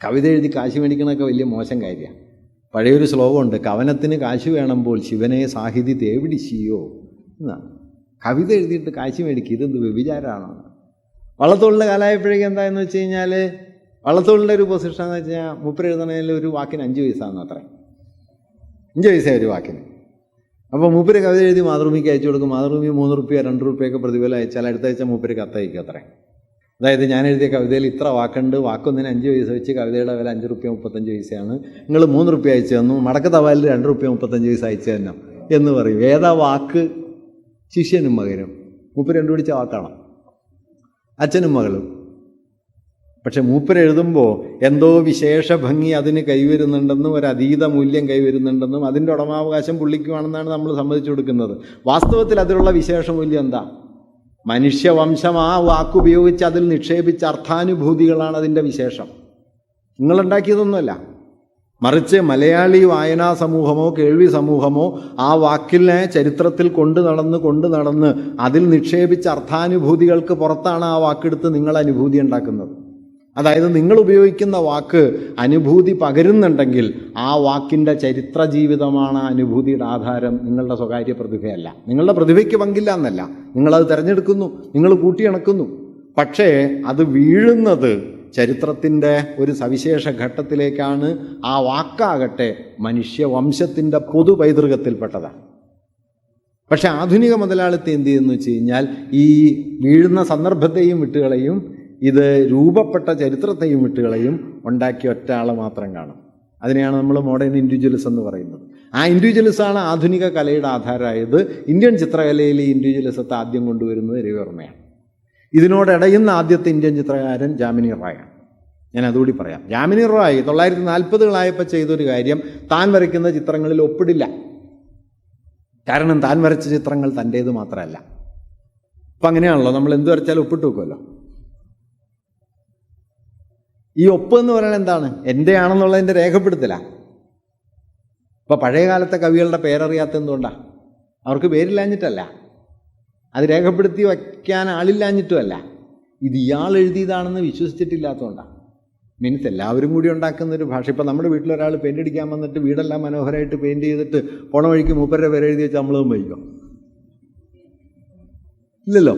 കവിത എഴുതി കാശ് മേടിക്കണമൊക്കെ വലിയ മോശം കാര്യമാണ്. പഴയൊരു ശ്ലോകമുണ്ട്, കവനത്തിന് കാശ് വേണമ്പോൾ ശിവനെ സാഹിതി തേവിടിശിയോ എന്നാണ്. കവിത എഴുതിയിട്ട് കാശ് മേടിക്കുക, ഇതെന്ത് വ്യഭിചാരമാണോ? വള്ളത്തോളിൻ്റെ കാലമായപ്പോഴേക്കും എന്തായെന്ന് വെച്ച് കഴിഞ്ഞാൽ, വള്ളത്തോളിൻ്റെ ഒരു പൊസിഷൻ എന്ന് വെച്ച് കഴിഞ്ഞാൽ മൂപ്പര് എഴുതണതിൽ ഒരു വാക്കിന് 5 പൈസയാണ് അത്ര, 5 പൈസ ഒരു വാക്കിന്. അപ്പോൾ മൂപ്പര് കവിത എഴുതി മാതൃഭൂമിക്ക് അയച്ചു കൊടുക്കും. മാതൃഭൂമി 3 രൂപ 2 രൂപയൊക്കെ പ്രതിഫലം അയച്ചാൽ അടുത്ത ആഴ്ച മൂപ്പര് കത്തയക്കും അത്രേ. അതായത് ഞാൻ എഴുതിയ കവിതയിൽ ഇത്ര വാക്കുണ്ട്, വാക്കൊന്നിന് 5 പൈസ വെച്ച് കവിതയുടെ വില 5 രൂപ 35 പൈസയാണ്, നിങ്ങൾ 3 രൂപ അയച്ചു തന്നു, മടക്ക തപാലിൽ 2 രൂപ 35 പൈസ അയച്ചു തന്നെ എന്ന് പറയും. ഏതാ വാക്ക്? ശിഷ്യനും മകനും. മൂപ്പര് കണ്ടുപിടിച്ച വാക്കാണ്, അച്ഛനും മകളും. പക്ഷെ മൂപ്പര് എഴുതുമ്പോൾ എന്തോ വിശേഷ ഭംഗി അതിന് കൈവരുന്നുണ്ടെന്നും ഒരു അതീത മൂല്യം കൈവരുന്നുണ്ടെന്നും അതിൻ്റെ ഉടമാവകാശം പുള്ളിക്കുവാണെന്നാണ് നമ്മൾ സമ്മതിച്ചു കൊടുക്കുന്നത്. വാസ്തവത്തിൽ അതിലുള്ള വിശേഷ മൂല്യം എന്താ? മനുഷ്യവംശം ആ വാക്കുപയോഗിച്ച് അതിൽ നിക്ഷേപിച്ച അർത്ഥാനുഭൂതികളാണ് അതിൻ്റെ വിശേഷം. നിങ്ങളുണ്ടാക്കിയതൊന്നുമല്ല, മറിച്ച് മലയാളി വായനാ സമൂഹമോ കേൾവി സമൂഹമോ ആ വാക്കിനെ ചരിത്രത്തിൽ കൊണ്ടു നടന്ന് അതിൽ നിക്ഷേപിച്ച അർത്ഥാനുഭൂതികൾക്ക് പുറത്താണ് ആ വാക്കെടുത്ത് നിങ്ങൾ അനുഭൂതി ഉണ്ടാക്കുന്നത്. അതായത് നിങ്ങൾ ഉപയോഗിക്കുന്ന വാക്ക് അനുഭൂതി പകരുന്നുണ്ടെങ്കിൽ ആ വാക്കിൻ്റെ ചരിത്ര ജീവിതമാണ് അനുഭൂതിയുടെ ആധാരം, നിങ്ങളുടെ സ്വകാര്യ പ്രതിഭയല്ല. നിങ്ങളുടെ പ്രതിഭയ്ക്ക് പങ്കില്ല എന്നല്ല, നിങ്ങളത് തിരഞ്ഞെടുക്കുന്നു, നിങ്ങൾ കൂട്ടിയിണക്കുന്നു. പക്ഷേ അത് വീഴുന്നത് ചരിത്രത്തിൻ്റെ ഒരു സവിശേഷ ഘട്ടത്തിലേക്കാണ്. ആ വാക്കാകട്ടെ മനുഷ്യവംശത്തിൻ്റെ പൊതു പൈതൃകത്തിൽപ്പെട്ടതാണ്. പക്ഷെ ആധുനിക മുതലാളിത്തം എന്ത് ചെയ്യുന്നു വെച്ച് കഴിഞ്ഞാൽ ഈ വീഴുന്ന സന്ദർഭത്തെയും വിട്ടുകളയും ഇത് രൂപപ്പെട്ട ചരിത്രത്തെയും വിട്ടുകളയും ഉണ്ടാക്കിയ ഒറ്റ ആളെ മാത്രം കാണും. അതിനെയാണ് നമ്മൾ മോഡേൺ ഇൻഡിവിജ്വലിസം എന്ന് പറയുന്നത്. ആ ഇൻഡിവിജ്വലിസമാണ് ആധുനിക കലയുടെ ആധാരമായത്. ഇന്ത്യൻ ചിത്രകലയിൽ ഈ ഇൻഡിവിജ്വലിസത്തെ ആദ്യം കൊണ്ടുവരുന്നത് രവിവർമ്മയാണ്. ഇതിനോടിടയുന്ന ആദ്യത്തെ ഇന്ത്യൻ ചിത്രകാരൻ ജാമിനി റായാണ്. ഞാൻ അതുകൂടി പറയാം. ജാമിനി റായ് 1940 ചെയ്തൊരു കാര്യം, താൻ വരയ്ക്കുന്ന ചിത്രങ്ങളിൽ ഒപ്പിടില്ല. കാരണം താൻ വരച്ച ചിത്രങ്ങൾ തൻ്റേത് മാത്രമല്ല. അപ്പം അങ്ങനെയാണല്ലോ, നമ്മൾ എന്ത് വരച്ചാലും ഒപ്പിട്ട് വെക്കുമല്ലോ. ഈ ഒപ്പ് എന്ന് പറയുന്നത് എന്താണ്? എൻ്റെ ആണെന്നുള്ളതിൻ്റെ രേഖപ്പെടുത്തലാണ്. ഇപ്പോൾ പഴയ കാലത്തെ കവികളുടെ പേരറിയാത്ത എന്തുകൊണ്ടാണ്? അവർക്ക് പേരില്ലാഞ്ഞിട്ടല്ല, അത് രേഖപ്പെടുത്തി വയ്ക്കാൻ ആളില്ലാഞ്ഞിട്ടുമല്ല, ഇത് ഇയാൾ എഴുതിയതാണെന്ന് വിശ്വസിച്ചിട്ടില്ലാത്തതുകൊണ്ടാണ്. മീൻസ് എല്ലാവരും കൂടി ഉണ്ടാക്കുന്നൊരു ഭാഷ. ഇപ്പോൾ നമ്മുടെ വീട്ടിലൊരാൾ പെയിൻ്റ് അടിക്കാൻ വന്നിട്ട് വീടെല്ലാം മനോഹരമായിട്ട് പെയിൻറ്റ് ചെയ്തിട്ട് പോണ വഴിക്ക് മൂപ്പരുടെ പേര് എഴുതി വെച്ചാൽ നമ്മളതും വയ്ക്കും? ഇല്ലല്ലോ.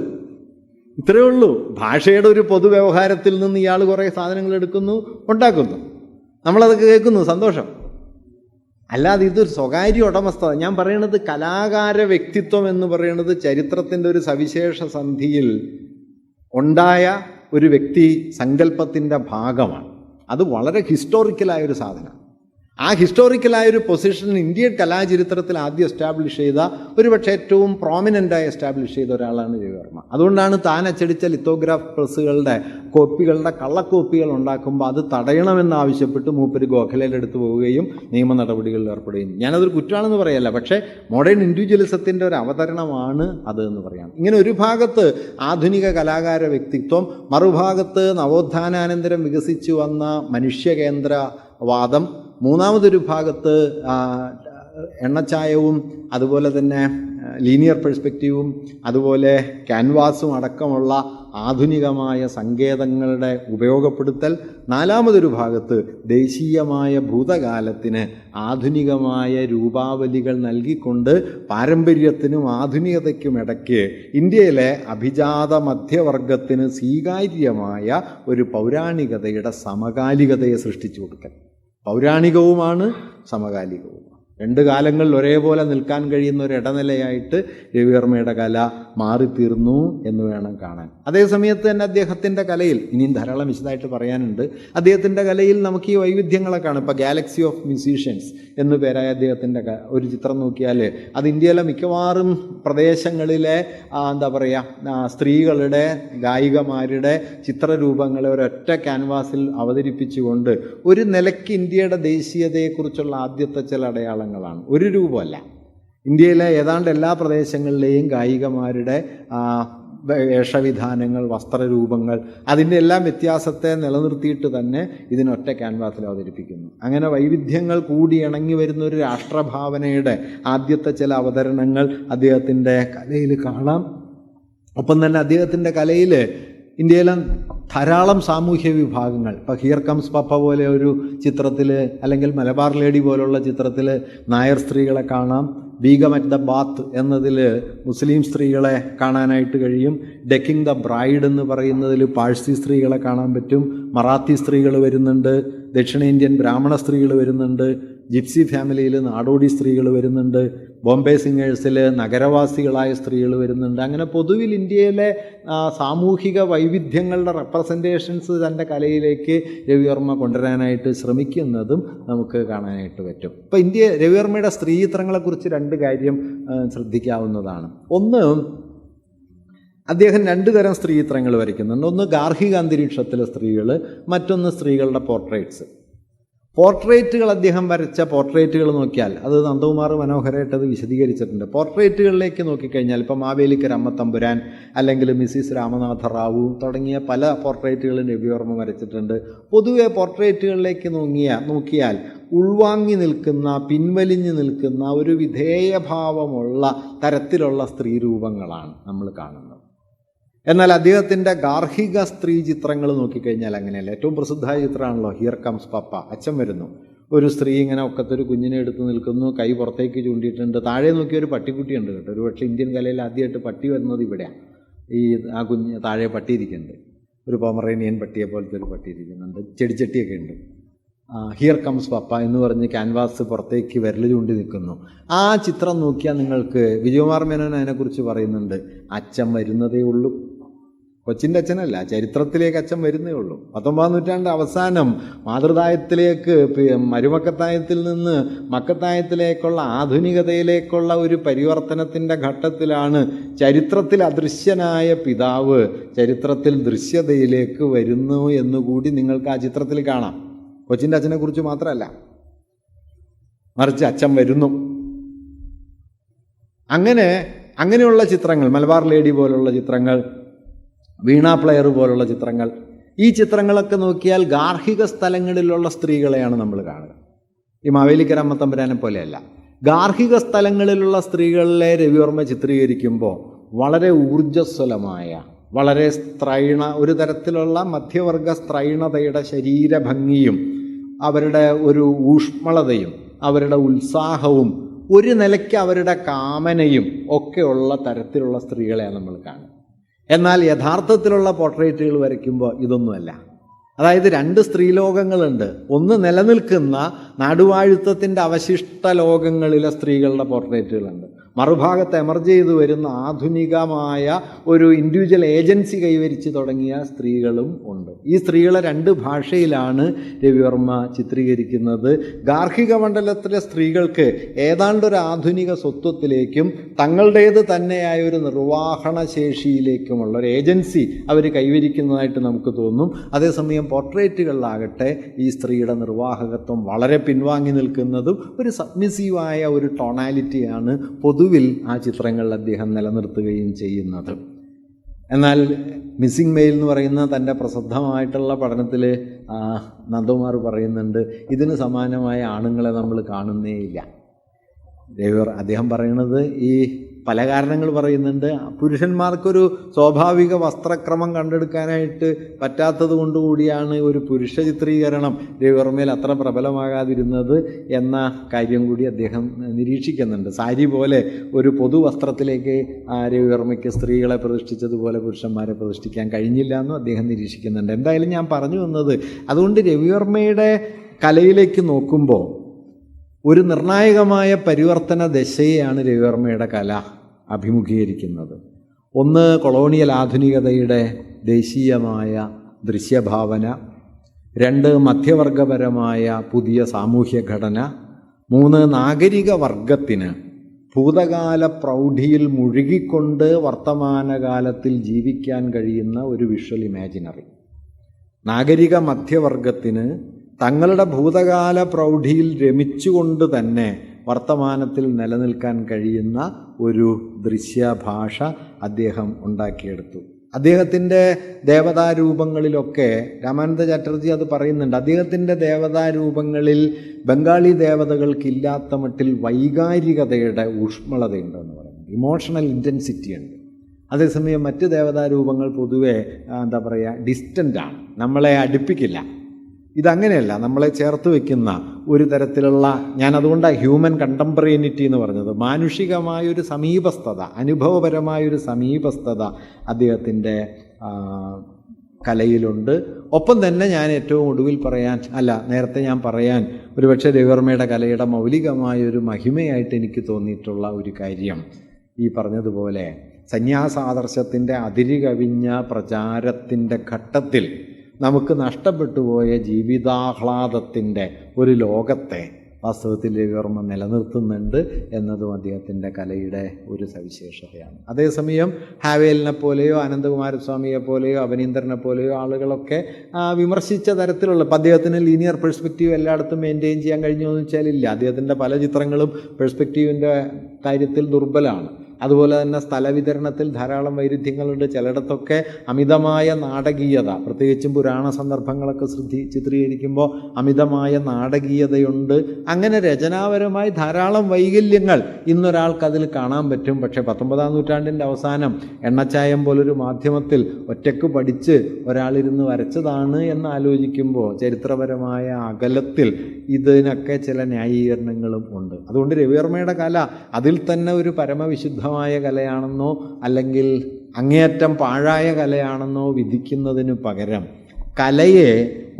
ഇത്രയേ ഉള്ളൂ. ഭാഷയുടെ ഒരു പൊതുവ്യവഹാരത്തിൽ നിന്ന് ഇയാൾ കുറേ സാധനങ്ങൾ എടുക്കുന്നു, ഉണ്ടാക്കുന്നു, നമ്മളതൊക്കെ കേൾക്കുന്നു, സന്തോഷം. അല്ലാതെ ഇതൊരു സ്വകാര്യ ഉടമസ്ഥത. ഞാൻ പറയണത് കലാകാര വ്യക്തിത്വം എന്ന് പറയുന്നത് ചരിത്രത്തിൻ്റെ ഒരു സവിശേഷ സന്ധിയിൽ ഉണ്ടായ ഒരു വ്യക്തി സങ്കല്പത്തിൻ്റെ ഭാഗമാണ്. അത് വളരെ ഹിസ്റ്റോറിക്കലായൊരു സാധനം. ആ ഹിസ്റ്റോറിക്കലായൊരു പൊസിഷൻ ഇന്ത്യൻ കലാചരിത്രത്തിൽ ആദ്യം എസ്റ്റാബ്ലിഷ് ചെയ്ത, ഒരുപക്ഷെ ഏറ്റവും പ്രോമിനൻ്റായി എസ്റ്റാബ്ലിഷ് ചെയ്ത ഒരാളാണ് രവിവർമ്മ. അതുകൊണ്ടാണ് താൻ അച്ചടിച്ച ലിത്തോഗ്രാഫ് പ്രസ്സുകളുടെ കോപ്പികളുടെ കള്ളക്കോപ്പികൾ ഉണ്ടാക്കുമ്പോൾ അത് തടയണമെന്നാവശ്യപ്പെട്ട് മൂപ്പര് ഗോഖലയുടെ അടുത്ത് പോവുകയും നിയമ നടപടികളിൽ ഏർപ്പെടുകയും. ഞാനതൊരു കുറ്റമാണെന്ന് പറയല്ല, പക്ഷേ മോഡേൺ ഇൻഡിവിജ്വലിസത്തിൻ്റെ ഒരു അവതരണമാണ് അത് എന്ന് പറയാം. ഇങ്ങനെ ഒരു ഭാഗത്ത് ആധുനിക കലാകാര വ്യക്തിത്വം, മറുഭാഗത്ത് നവോത്ഥാനാനന്തരം വികസിച്ചു വന്ന മനുഷ്യകേന്ദ്രവാദം, മൂന്നാമതൊരു ഭാഗത്ത് എണ്ണച്ചായവും അതുപോലെ തന്നെ ലീനിയർ പെർസ്പെക്റ്റീവും അതുപോലെ ക്യാൻവാസും അടക്കമുള്ള ആധുനികമായ സങ്കേതങ്ങളുടെ ഉപയോഗപ്പെടുത്തൽ, നാലാമതൊരു ഭാഗത്ത് ദേശീയമായ ഭൂതകാലത്തിന് ആധുനികമായ രൂപാവലികൾ നൽകിക്കൊണ്ട് പാരമ്പര്യത്തിനും ആധുനികതയ്ക്കും ഇടയ്ക്ക് ഇന്ത്യയിലെ അഭിജാത മധ്യവർഗത്തിന് സ്വീകാര്യമായ ഒരു പൗരാണികതയുടെ സമകാലികതയെ സൃഷ്ടിച്ചു കൊടുക്കൽ. പൗരാണികവുമാണ് സമകാലികവുമാണ്. രണ്ട് കാലങ്ങളിൽ ഒരേപോലെ നിൽക്കാൻ കഴിയുന്ന ഒരു ഇടനിലയായിട്ട് രവിവർമ്മയുടെ കല മാറിത്തീർന്നു എന്ന് വേണം കാണാൻ. അതേസമയത്ത് തന്നെ അദ്ദേഹത്തിൻ്റെ കലയിൽ ഇനിയും ധാരാളം വിശദമായിട്ട് പറയാനുണ്ട്. അദ്ദേഹത്തിൻ്റെ കലയിൽ നമുക്ക് ഈ വൈവിധ്യങ്ങളെ കാണും. ഇപ്പോൾ ഗാലക്സി ഓഫ് മ്യൂസീഷ്യൻസ് എന്നു പേരായ അദ്ദേഹത്തിൻ്റെ ഒരു ചിത്രം നോക്കിയാൽ അത് ഇന്ത്യയിലെ മിക്കവാറും പ്രദേശങ്ങളിലെ എന്താ പറയുക സ്ത്രീകളുടെ ഗായികമാരുടെ ചിത്രരൂപങ്ങളെ ഒരൊറ്റ ക്യാൻവാസിൽ അവതരിപ്പിച്ചുകൊണ്ട് ഒരു നിലയ്ക്ക് ഇന്ത്യയുടെ ദേശീയതയെക്കുറിച്ചുള്ള ആദ്യത്തെ ചില അടയാളങ്ങളാണ്. ഒരു രൂപമല്ല, ഇന്ത്യയിലെ ഏതാണ്ട് എല്ലാ പ്രദേശങ്ങളിലെയും ഗായികമാരുടെ വേഷവിധാനങ്ങൾ, വസ്ത്രരൂപങ്ങൾ, അതിൻ്റെ എല്ലാം വ്യത്യാസത്തെ നിലനിർത്തിയിട്ട് തന്നെ ഇതിനൊറ്റ ക്യാൻവാസിൽ അവതരിപ്പിക്കുന്നു. അങ്ങനെ വൈവിധ്യങ്ങൾ കൂടി ഇണങ്ങി വരുന്ന ഒരു രാഷ്ട്രഭാവനയുടെ ആദ്യത്തെ ചില അവതരണങ്ങൾ അദ്ദേഹത്തിൻ്റെ കലയിൽ കാണാം. ഒപ്പം തന്നെ അദ്ദേഹത്തിൻ്റെ കലയിൽ ഇന്ത്യയിലെ ധാരാളം സാമൂഹ്യ വിഭാഗങ്ങൾ, ഇപ്പോൾ ഹിയർ കംസ് പപ്പ പോലെ ഒരു ചിത്രത്തിൽ, അല്ലെങ്കിൽ മലബാർ ലേഡി പോലുള്ള ചിത്രത്തിൽ നായർ സ്ത്രീകളെ കാണാം. ബീഗം അറ്റ് ദ ബാത്ത് എന്നതിൽ മുസ്ലിം സ്ത്രീകളെ കാണാനായിട്ട് കഴിയും. ഡെക്കിംഗ് ദ ബ്രൈഡ് എന്ന് പറയുന്നതിൽ പാഴ്സി സ്ത്രീകളെ കാണാൻ പറ്റും. മറാത്തി സ്ത്രീകൾ വരുന്നുണ്ട്, ദക്ഷിണേന്ത്യൻ ബ്രാഹ്മണ സ്ത്രീകൾ വരുന്നുണ്ട്, ജിപ്സി ഫാമിലിയിൽ നാടോടി സ്ത്രീകൾ വരുന്നുണ്ട്, ബോംബെ സിംഗേഴ്സിൽ നഗരവാസികളായ സ്ത്രീകൾ വരുന്നുണ്ട്. അങ്ങനെ പൊതുവിൽ ഇന്ത്യയിലെ സാമൂഹിക വൈവിധ്യങ്ങളുടെ റെപ്രസെൻറ്റേഷൻസ് തൻ്റെ കലയിലേക്ക് രവിവർമ്മ കൊണ്ടുവരാനായിട്ട് ശ്രമിക്കുന്നതും നമുക്ക് കാണാനായിട്ട് പറ്റും. ഇപ്പോൾ രവിവർമ്മയുടെ സ്ത്രീ ചിത്രങ്ങളെക്കുറിച്ച് രണ്ട് കാര്യം ശ്രദ്ധിക്കാവുന്നതാണ്. ഒന്ന്, അദ്ദേഹം രണ്ട് തരം സ്ത്രീ ചിത്രങ്ങൾ വരയ്ക്കുന്നുണ്ട്. ഒന്ന് ഗാർഹിക അന്തരീക്ഷത്തിലെ സ്ത്രീകൾ, മറ്റൊന്ന് സ്ത്രീകളുടെ പോർട്രേറ്റ്സ്. പോർട്രേറ്റുകൾ അദ്ദേഹം വരച്ച പോർട്രേറ്റുകൾ നോക്കിയാൽ അത് നന്ദകുമാർ മനോഹരമായിട്ട് അത് വിശദീകരിച്ചിട്ടുണ്ട്. പോർട്രേറ്റുകളിലേക്ക് നോക്കിക്കഴിഞ്ഞാൽ ഇപ്പോൾ മാവേലിക്കര അമ്മത്തമ്പുരാൻ അല്ലെങ്കിൽ മിസ്സിസ് രാമനാഥ റാവു തുടങ്ങിയ പല പോർട്രേറ്റുകളും രവിവർമ്മ വരച്ചിട്ടുണ്ട്. പൊതുവെ പോർട്രേറ്റുകളിലേക്ക് നോക്കിയാൽ ഉൾവാങ്ങി നിൽക്കുന്ന, പിൻവലിഞ്ഞു നിൽക്കുന്ന ഒരു വിധേയഭാവമുള്ള തരത്തിലുള്ള സ്ത്രീരൂപങ്ങളാണ് നമ്മൾ കാണുന്നത്. എന്നാൽ അദ്ദേഹത്തിൻ്റെ ഗാർഹിക സ്ത്രീ ചിത്രങ്ങൾ നോക്കിക്കഴിഞ്ഞാൽ അങ്ങനെയല്ല. ഏറ്റവും പ്രസിദ്ധമായ ചിത്രമാണല്ലോ ഹിയർ കംസ് പപ്പ, അച്ഛൻ വരുന്നു. ഒരു സ്ത്രീ ഇങ്ങനെ ഒക്കത്തൊരു കുഞ്ഞിനെ എടുത്ത് നിൽക്കുന്നു, കൈ പുറത്തേക്ക് ചൂണ്ടിയിട്ടുണ്ട്. താഴെ നോക്കിയ ഒരു പട്ടിക്കുട്ടിയുണ്ട് കേട്ടോ. ഒരു പക്ഷേ ഇന്ത്യൻ കലയിൽ ആദ്യമായിട്ട് പട്ടി വരുന്നത് ഇവിടെയാണ്. ആ കുഞ്ഞ് താഴെ പട്ടി ഇരിക്കുന്നുണ്ട്, ഒരു പൊമറേനിയൻ പട്ടിയെ പോലത്തെ ഒരു പട്ടി ഇരിക്കുന്നുണ്ട്, ചെടിച്ചട്ടിയൊക്കെ ഉണ്ട്. ഹിയർ കംസ് പപ്പ എന്ന് പറഞ്ഞ് ക്യാൻവാസ് പുറത്തേക്ക് വിരൽ ചൂണ്ടി നിൽക്കുന്നു. ആ ചിത്രം നോക്കിയാൽ നിങ്ങൾക്ക് വിജയകുമാർ മേനോൻ അതിനെക്കുറിച്ച് പറയുന്നുണ്ട്, അച്ഛൻ വരുന്നതേ ഉള്ളൂ. കൊച്ചിൻ്റെ അച്ഛനല്ല, ചരിത്രത്തിലേക്ക് അച്ഛൻ വരുന്നേ ഉള്ളൂ. 19-ാം നൂറ്റാണ്ട് അവസാനം മാതൃതായത്തിലേക്ക്, മരുമക്കത്തായത്തിൽ നിന്ന് മക്കത്തായത്തിലേക്കുള്ള ആധുനികതയിലേക്കുള്ള ഒരു പരിവർത്തനത്തിൻ്റെ ഘട്ടത്തിലാണ് ചരിത്രത്തിൽ അദൃശ്യനായ പിതാവ് ചരിത്രത്തിൽ ദൃശ്യതയിലേക്ക് വരുന്നു എന്നുകൂടി നിങ്ങൾക്ക് ആ ചിത്രത്തിൽ കാണാം. കൊച്ചിൻ്റെ അച്ഛനെക്കുറിച്ച് മാത്രമല്ല, മറിച്ച് അച്ഛൻ വരുന്നു. അങ്ങനെയുള്ള ചിത്രങ്ങൾ, മലബാർ ലേഡി പോലുള്ള ചിത്രങ്ങൾ, വീണ പ്ലെയർ പോലുള്ള ചിത്രങ്ങൾ, ഈ ചിത്രങ്ങളൊക്കെ നോക്കിയാൽ ഗാർഹിക സ്ഥലങ്ങളിലുള്ള സ്ത്രീകളെയാണ് നമ്മൾ കാണുക. ഈ മാവേലിക്കര അമ്മത്തമ്പുരാനെ പോലെയല്ല. ഗാർഹിക സ്ഥലങ്ങളിലുള്ള സ്ത്രീകളിലെ രവിവർമ്മ ചിത്രീകരിക്കുമ്പോൾ വളരെ ഊർജ്ജസ്വലമായ, വളരെ ഒരു തരത്തിലുള്ള മധ്യവർഗ സ്ത്രൈണതയുടെ ശരീരഭംഗിയും അവരുടെ ഒരു ഊഷ്മളതയും അവരുടെ ഉത്സാഹവും ഒരു നിലയ്ക്ക് അവരുടെ കാമനയും ഒക്കെയുള്ള തരത്തിലുള്ള സ്ത്രീകളെയാണ് നമ്മൾ കാണുന്നത്. എന്നാൽ യഥാർത്ഥത്തിലുള്ള പോർട്രേറ്റുകൾ വരയ്ക്കുമ്പോൾ ഇതൊന്നുമല്ല. അതായത് രണ്ട് സ്ത്രീലോകങ്ങളുണ്ട്. ഒന്ന് നിലനിൽക്കുന്ന നാടുവാഴുത്തത്തിൻ്റെ അവശിഷ്ട ലോകങ്ങളിലെ സ്ത്രീകളുടെ പോർട്രേറ്റുകളുണ്ട്. മറുഭാഗത്ത് എമർജ് ചെയ്തു വരുന്ന ആധുനികമായ ഒരു ഇൻഡിവിജ്വൽ ഏജൻസി കൈവരിച്ച് തുടങ്ങിയ സ്ത്രീകളും ഉണ്ട്. ഈ സ്ത്രീകളെ രണ്ട് ഭാഷയിലാണ് രവിവർമ്മ ചിത്രീകരിക്കുന്നത്. ഗാർഹിക മണ്ഡലത്തിലെ സ്ത്രീകൾക്ക് ഏതാണ്ടൊരു ആധുനിക സ്വത്വത്തിലേക്കും തങ്ങളുടേത് തന്നെയായ ഒരു നിർവ്വാഹണ ശേഷിയിലേക്കുമുള്ള ഒരു ഏജൻസി അവർ കൈവരിക്കുന്നതായിട്ട് നമുക്ക് തോന്നും. അതേസമയം പോർട്രേറ്റുകളിലാകട്ടെ ഈ സ്ത്രീയുടെ നിർവാഹകത്വം വളരെ പിൻവാങ്ങി നിൽക്കുന്നതും ഒരു സബ്മിസീവായ ഒരു ടോണാലിറ്റിയാണ് പൊതുവിൽ ആ ചിത്രങ്ങളിൽ അദ്ദേഹം നിലനിർത്തുകയും ചെയ്യുന്നത്. എന്നാൽ മിസ്സിംഗ് മെയിൽ എന്ന് പറയുന്ന തൻ്റെ പ്രസിദ്ധമായിട്ടുള്ള പഠനത്തിൽ നന്ദകുമാർ പറയുന്നുണ്ട്, ഇതിന് സമാനമായ ആണുങ്ങളെ നമ്മൾ കാണുന്നേയില്ല. അദ്ദേഹം പറയുന്നത് ഈ പല കാരണങ്ങൾ പറയുന്നുണ്ട്. പുരുഷന്മാർക്കൊരു സ്വാഭാവിക വസ്ത്രക്രമം കണ്ടെടുക്കാനായിട്ട് പറ്റാത്തത് കൊണ്ടുകൂടിയാണ് ഒരു പുരുഷ ചിത്രീകരണം രവിവർമ്മയിൽ അത്ര പ്രബലമാകാതിരുന്നത് എന്ന കാര്യം കൂടി അദ്ദേഹം നിരീക്ഷിക്കുന്നുണ്ട്. സാരി പോലെ ഒരു പൊതുവസ്ത്രത്തിലേക്ക് രവിവർമ്മയ്ക്ക് സ്ത്രീകളെ പ്രതിഷ്ഠിച്ചതുപോലെ പുരുഷന്മാരെ പ്രതിഷ്ഠിക്കാൻ കഴിഞ്ഞില്ല എന്നും അദ്ദേഹം നിരീക്ഷിക്കുന്നുണ്ട്. എന്തായാലും ഞാൻ പറഞ്ഞു വന്നത്, അതുകൊണ്ട് രവിവർമ്മയുടെ കലയിലേക്ക് നോക്കുമ്പോൾ ഒരു നിർണായകമായ പരിവർത്തന ദശയെയാണ് രവിവർമ്മയുടെ കല അഭിമുഖീകരിക്കുന്നത്. ഒന്ന്, കൊളോണിയൽ ആധുനികതയുടെ ദേശീയമായ ദൃശ്യഭാവന. രണ്ട്, മധ്യവർഗപരമായ പുതിയ സാമൂഹ്യ ഘടന. മൂന്ന്, നാഗരിക വർഗത്തിന് ഭൂതകാല പ്രൗഢിയിൽ മുഴുകിക്കൊണ്ട് വർത്തമാനകാലത്തിൽ ജീവിക്കാൻ കഴിയുന്ന ഒരു വിഷ്വൽ ഇമാജിനറി. നാഗരിക മധ്യവർഗത്തിന് തങ്ങളുടെ ഭൂതകാല പ്രൗഢിയിൽ രമിച്ചുകൊണ്ട് തന്നെ വർത്തമാനത്തിൽ നിലനിൽക്കാൻ കഴിയുന്ന ഒരു ദൃശ്യഭാഷ അദ്ദേഹം ഉണ്ടാക്കിയെടുത്തു. അദ്ദേഹത്തിൻ്റെ ദേവതാരൂപങ്ങളിലൊക്കെ രാമാനന്ദ ചാറ്റർജി അത് പറയുന്നുണ്ട്. അദ്ദേഹത്തിൻ്റെ ദേവതാരൂപങ്ങളിൽ ബംഗാളി ദേവതകൾക്കില്ലാത്ത മട്ടിൽ വൈകാരികതയുടെ ഊഷ്മളതയുണ്ടെന്ന് പറയുന്നത്, ഇമോഷണൽ ഇൻറ്റൻസിറ്റി ഉണ്ട്. അതേസമയം മറ്റ് ദേവതാരൂപങ്ങൾ പൊതുവെ ഡിസ്റ്റൻ്റാണ്, നമ്മളെ അടുപ്പിക്കില്ല. ഇതങ്ങനെയല്ല, നമ്മളെ ചേർത്ത് വയ്ക്കുന്ന ഒരു തരത്തിലുള്ള, ഞാനതുകൊണ്ടാണ് ഹ്യൂമൻ കണ്ടംപറേനിറ്റി എന്ന് പറഞ്ഞത്. മാനുഷികമായൊരു സമീപസ്ഥത, അനുഭവപരമായൊരു സമീപസ്ഥത അദ്ദേഹത്തിൻ്റെ കലയിലുണ്ട്. ഒപ്പം തന്നെ ഞാൻ ഏറ്റവും ഒടുവിൽ നേരത്തെ ഞാൻ പറയാൻ ഒരുപക്ഷെ രവിവർമ്മയുടെ കലയുടെ മൗലികമായൊരു മഹിമയായിട്ട് എനിക്ക് തോന്നിയിട്ടുള്ള ഒരു കാര്യം, ഈ പറഞ്ഞതുപോലെ സന്യാസാദർശത്തിൻ്റെ അതിരുകവിഞ്ഞ പ്രചാരത്തിൻ്റെ ഘട്ടത്തിൽ നമുക്ക് നഷ്ടപ്പെട്ടു പോയ ജീവിതാഹ്ലാദത്തിൻ്റെ ഒരു ലോകത്തെ വാസ്തവത്തിൽ രവിവർമ്മ നിലനിർത്തുന്നുണ്ട് എന്നതും അദ്ദേഹത്തിൻ്റെ കലയുടെ ഒരു സവിശേഷതയാണ്. അതേസമയം ഹാവേലിനെ പോലെയോ അനന്തകുമാരസ്വാമിയെ പോലെയോ അഭിനീന്ദ്രനെ പോലെയോ ആളുകളൊക്കെ വിമർശിച്ച തരത്തിലുള്ള, ഇപ്പം അദ്ദേഹത്തിന് ലീനിയർ പെർസ്പെക്റ്റീവ് എല്ലായിടത്തും മെയിൻറ്റെയിൻ ചെയ്യാൻ കഴിഞ്ഞു എന്ന് വെച്ചാൽ ഇല്ല. അദ്ദേഹത്തിൻ്റെ പല ചിത്രങ്ങളും പെർസ്പെക്റ്റീവിൻ്റെ കാര്യത്തിൽ ദുർബലമാണ്. അതുപോലെ തന്നെ സ്ഥലവിതരണത്തിൽ ധാരാളം വൈരുദ്ധ്യങ്ങളുണ്ട്. ചിലയിടത്തൊക്കെ അമിതമായ നാടകീയത, പ്രത്യേകിച്ചും പുരാണ സന്ദർഭങ്ങളൊക്കെ ചിത്രീകരിക്കുമ്പോൾ അമിതമായ നാടകീയതയുണ്ട്. അങ്ങനെ രചനാപരമായി ധാരാളം വൈകല്യങ്ങൾ ഇന്നൊരാൾക്കതിൽ കാണാൻ പറ്റും. പക്ഷേ 19-ാം നൂറ്റാണ്ടിൻ്റെ അവസാനം എണ്ണച്ചായം പോലൊരു മാധ്യമത്തിൽ ഒറ്റയ്ക്ക് പഠിച്ച് ഒരാളിരുന്ന് വരച്ചതാണ് എന്ന് ആലോചിക്കുമ്പോൾ ചരിത്രപരമായ അകലത്തിൽ ഇതിനൊക്കെ ചില ന്യായീകരണങ്ങളും ഉണ്ട്. അതുകൊണ്ട് രവിവർമ്മയുടെ കല അതിൽ തന്നെ ഒരു പരമവിശുദ്ധമായ കലയാണെന്നോ അല്ലെങ്കിൽ അങ്ങേയറ്റം പാഴായ കലയാണെന്നോ വിധിക്കുന്നതിന് പകരം കലയെ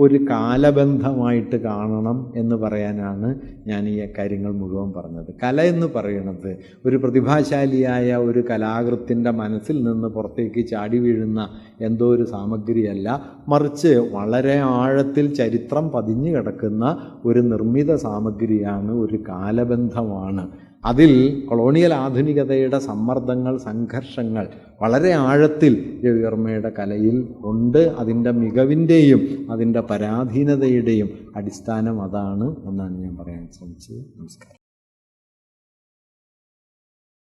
ഒരു കാലബന്ധമായിട്ട് കാണണം എന്ന് പറയാനാണ് ഞാൻ ഈ കാര്യങ്ങൾ മുഴുവൻ പറഞ്ഞത്. കല എന്ന് പറയുന്നത് ഒരു പ്രതിഭാശാലിയായ ഒരു കലാകൃത്തിൻ്റെ മനസ്സിൽ നിന്ന് പുറത്തേക്ക് ചാടി വീഴുന്ന എന്തോ ഒരു സാമഗ്രിയല്ല, മറിച്ച് വളരെ ആഴത്തിൽ ചരിത്രം പതിഞ്ഞു കിടക്കുന്ന ഒരു നിർമ്മിത സാമഗ്രിയാണ്, ഒരു കാലബന്ധമാണ്. അതിൽ കൊളോണിയൽ ആധുനികതയുടെ സമ്മർദ്ദങ്ങൾ, സംഘർഷങ്ങൾ വളരെ ആഴത്തിൽ രവിവർമ്മയുടെ കലയിൽ ഉണ്ട്. അതിൻ്റെ മികവിൻ്റെയും അതിൻ്റെ പരാധീനതയുടെയും അടിസ്ഥാനം അതാണ് എന്നാണ് ഞാൻ പറയാൻ ശ്രമിച്ചത്. നമസ്കാരം.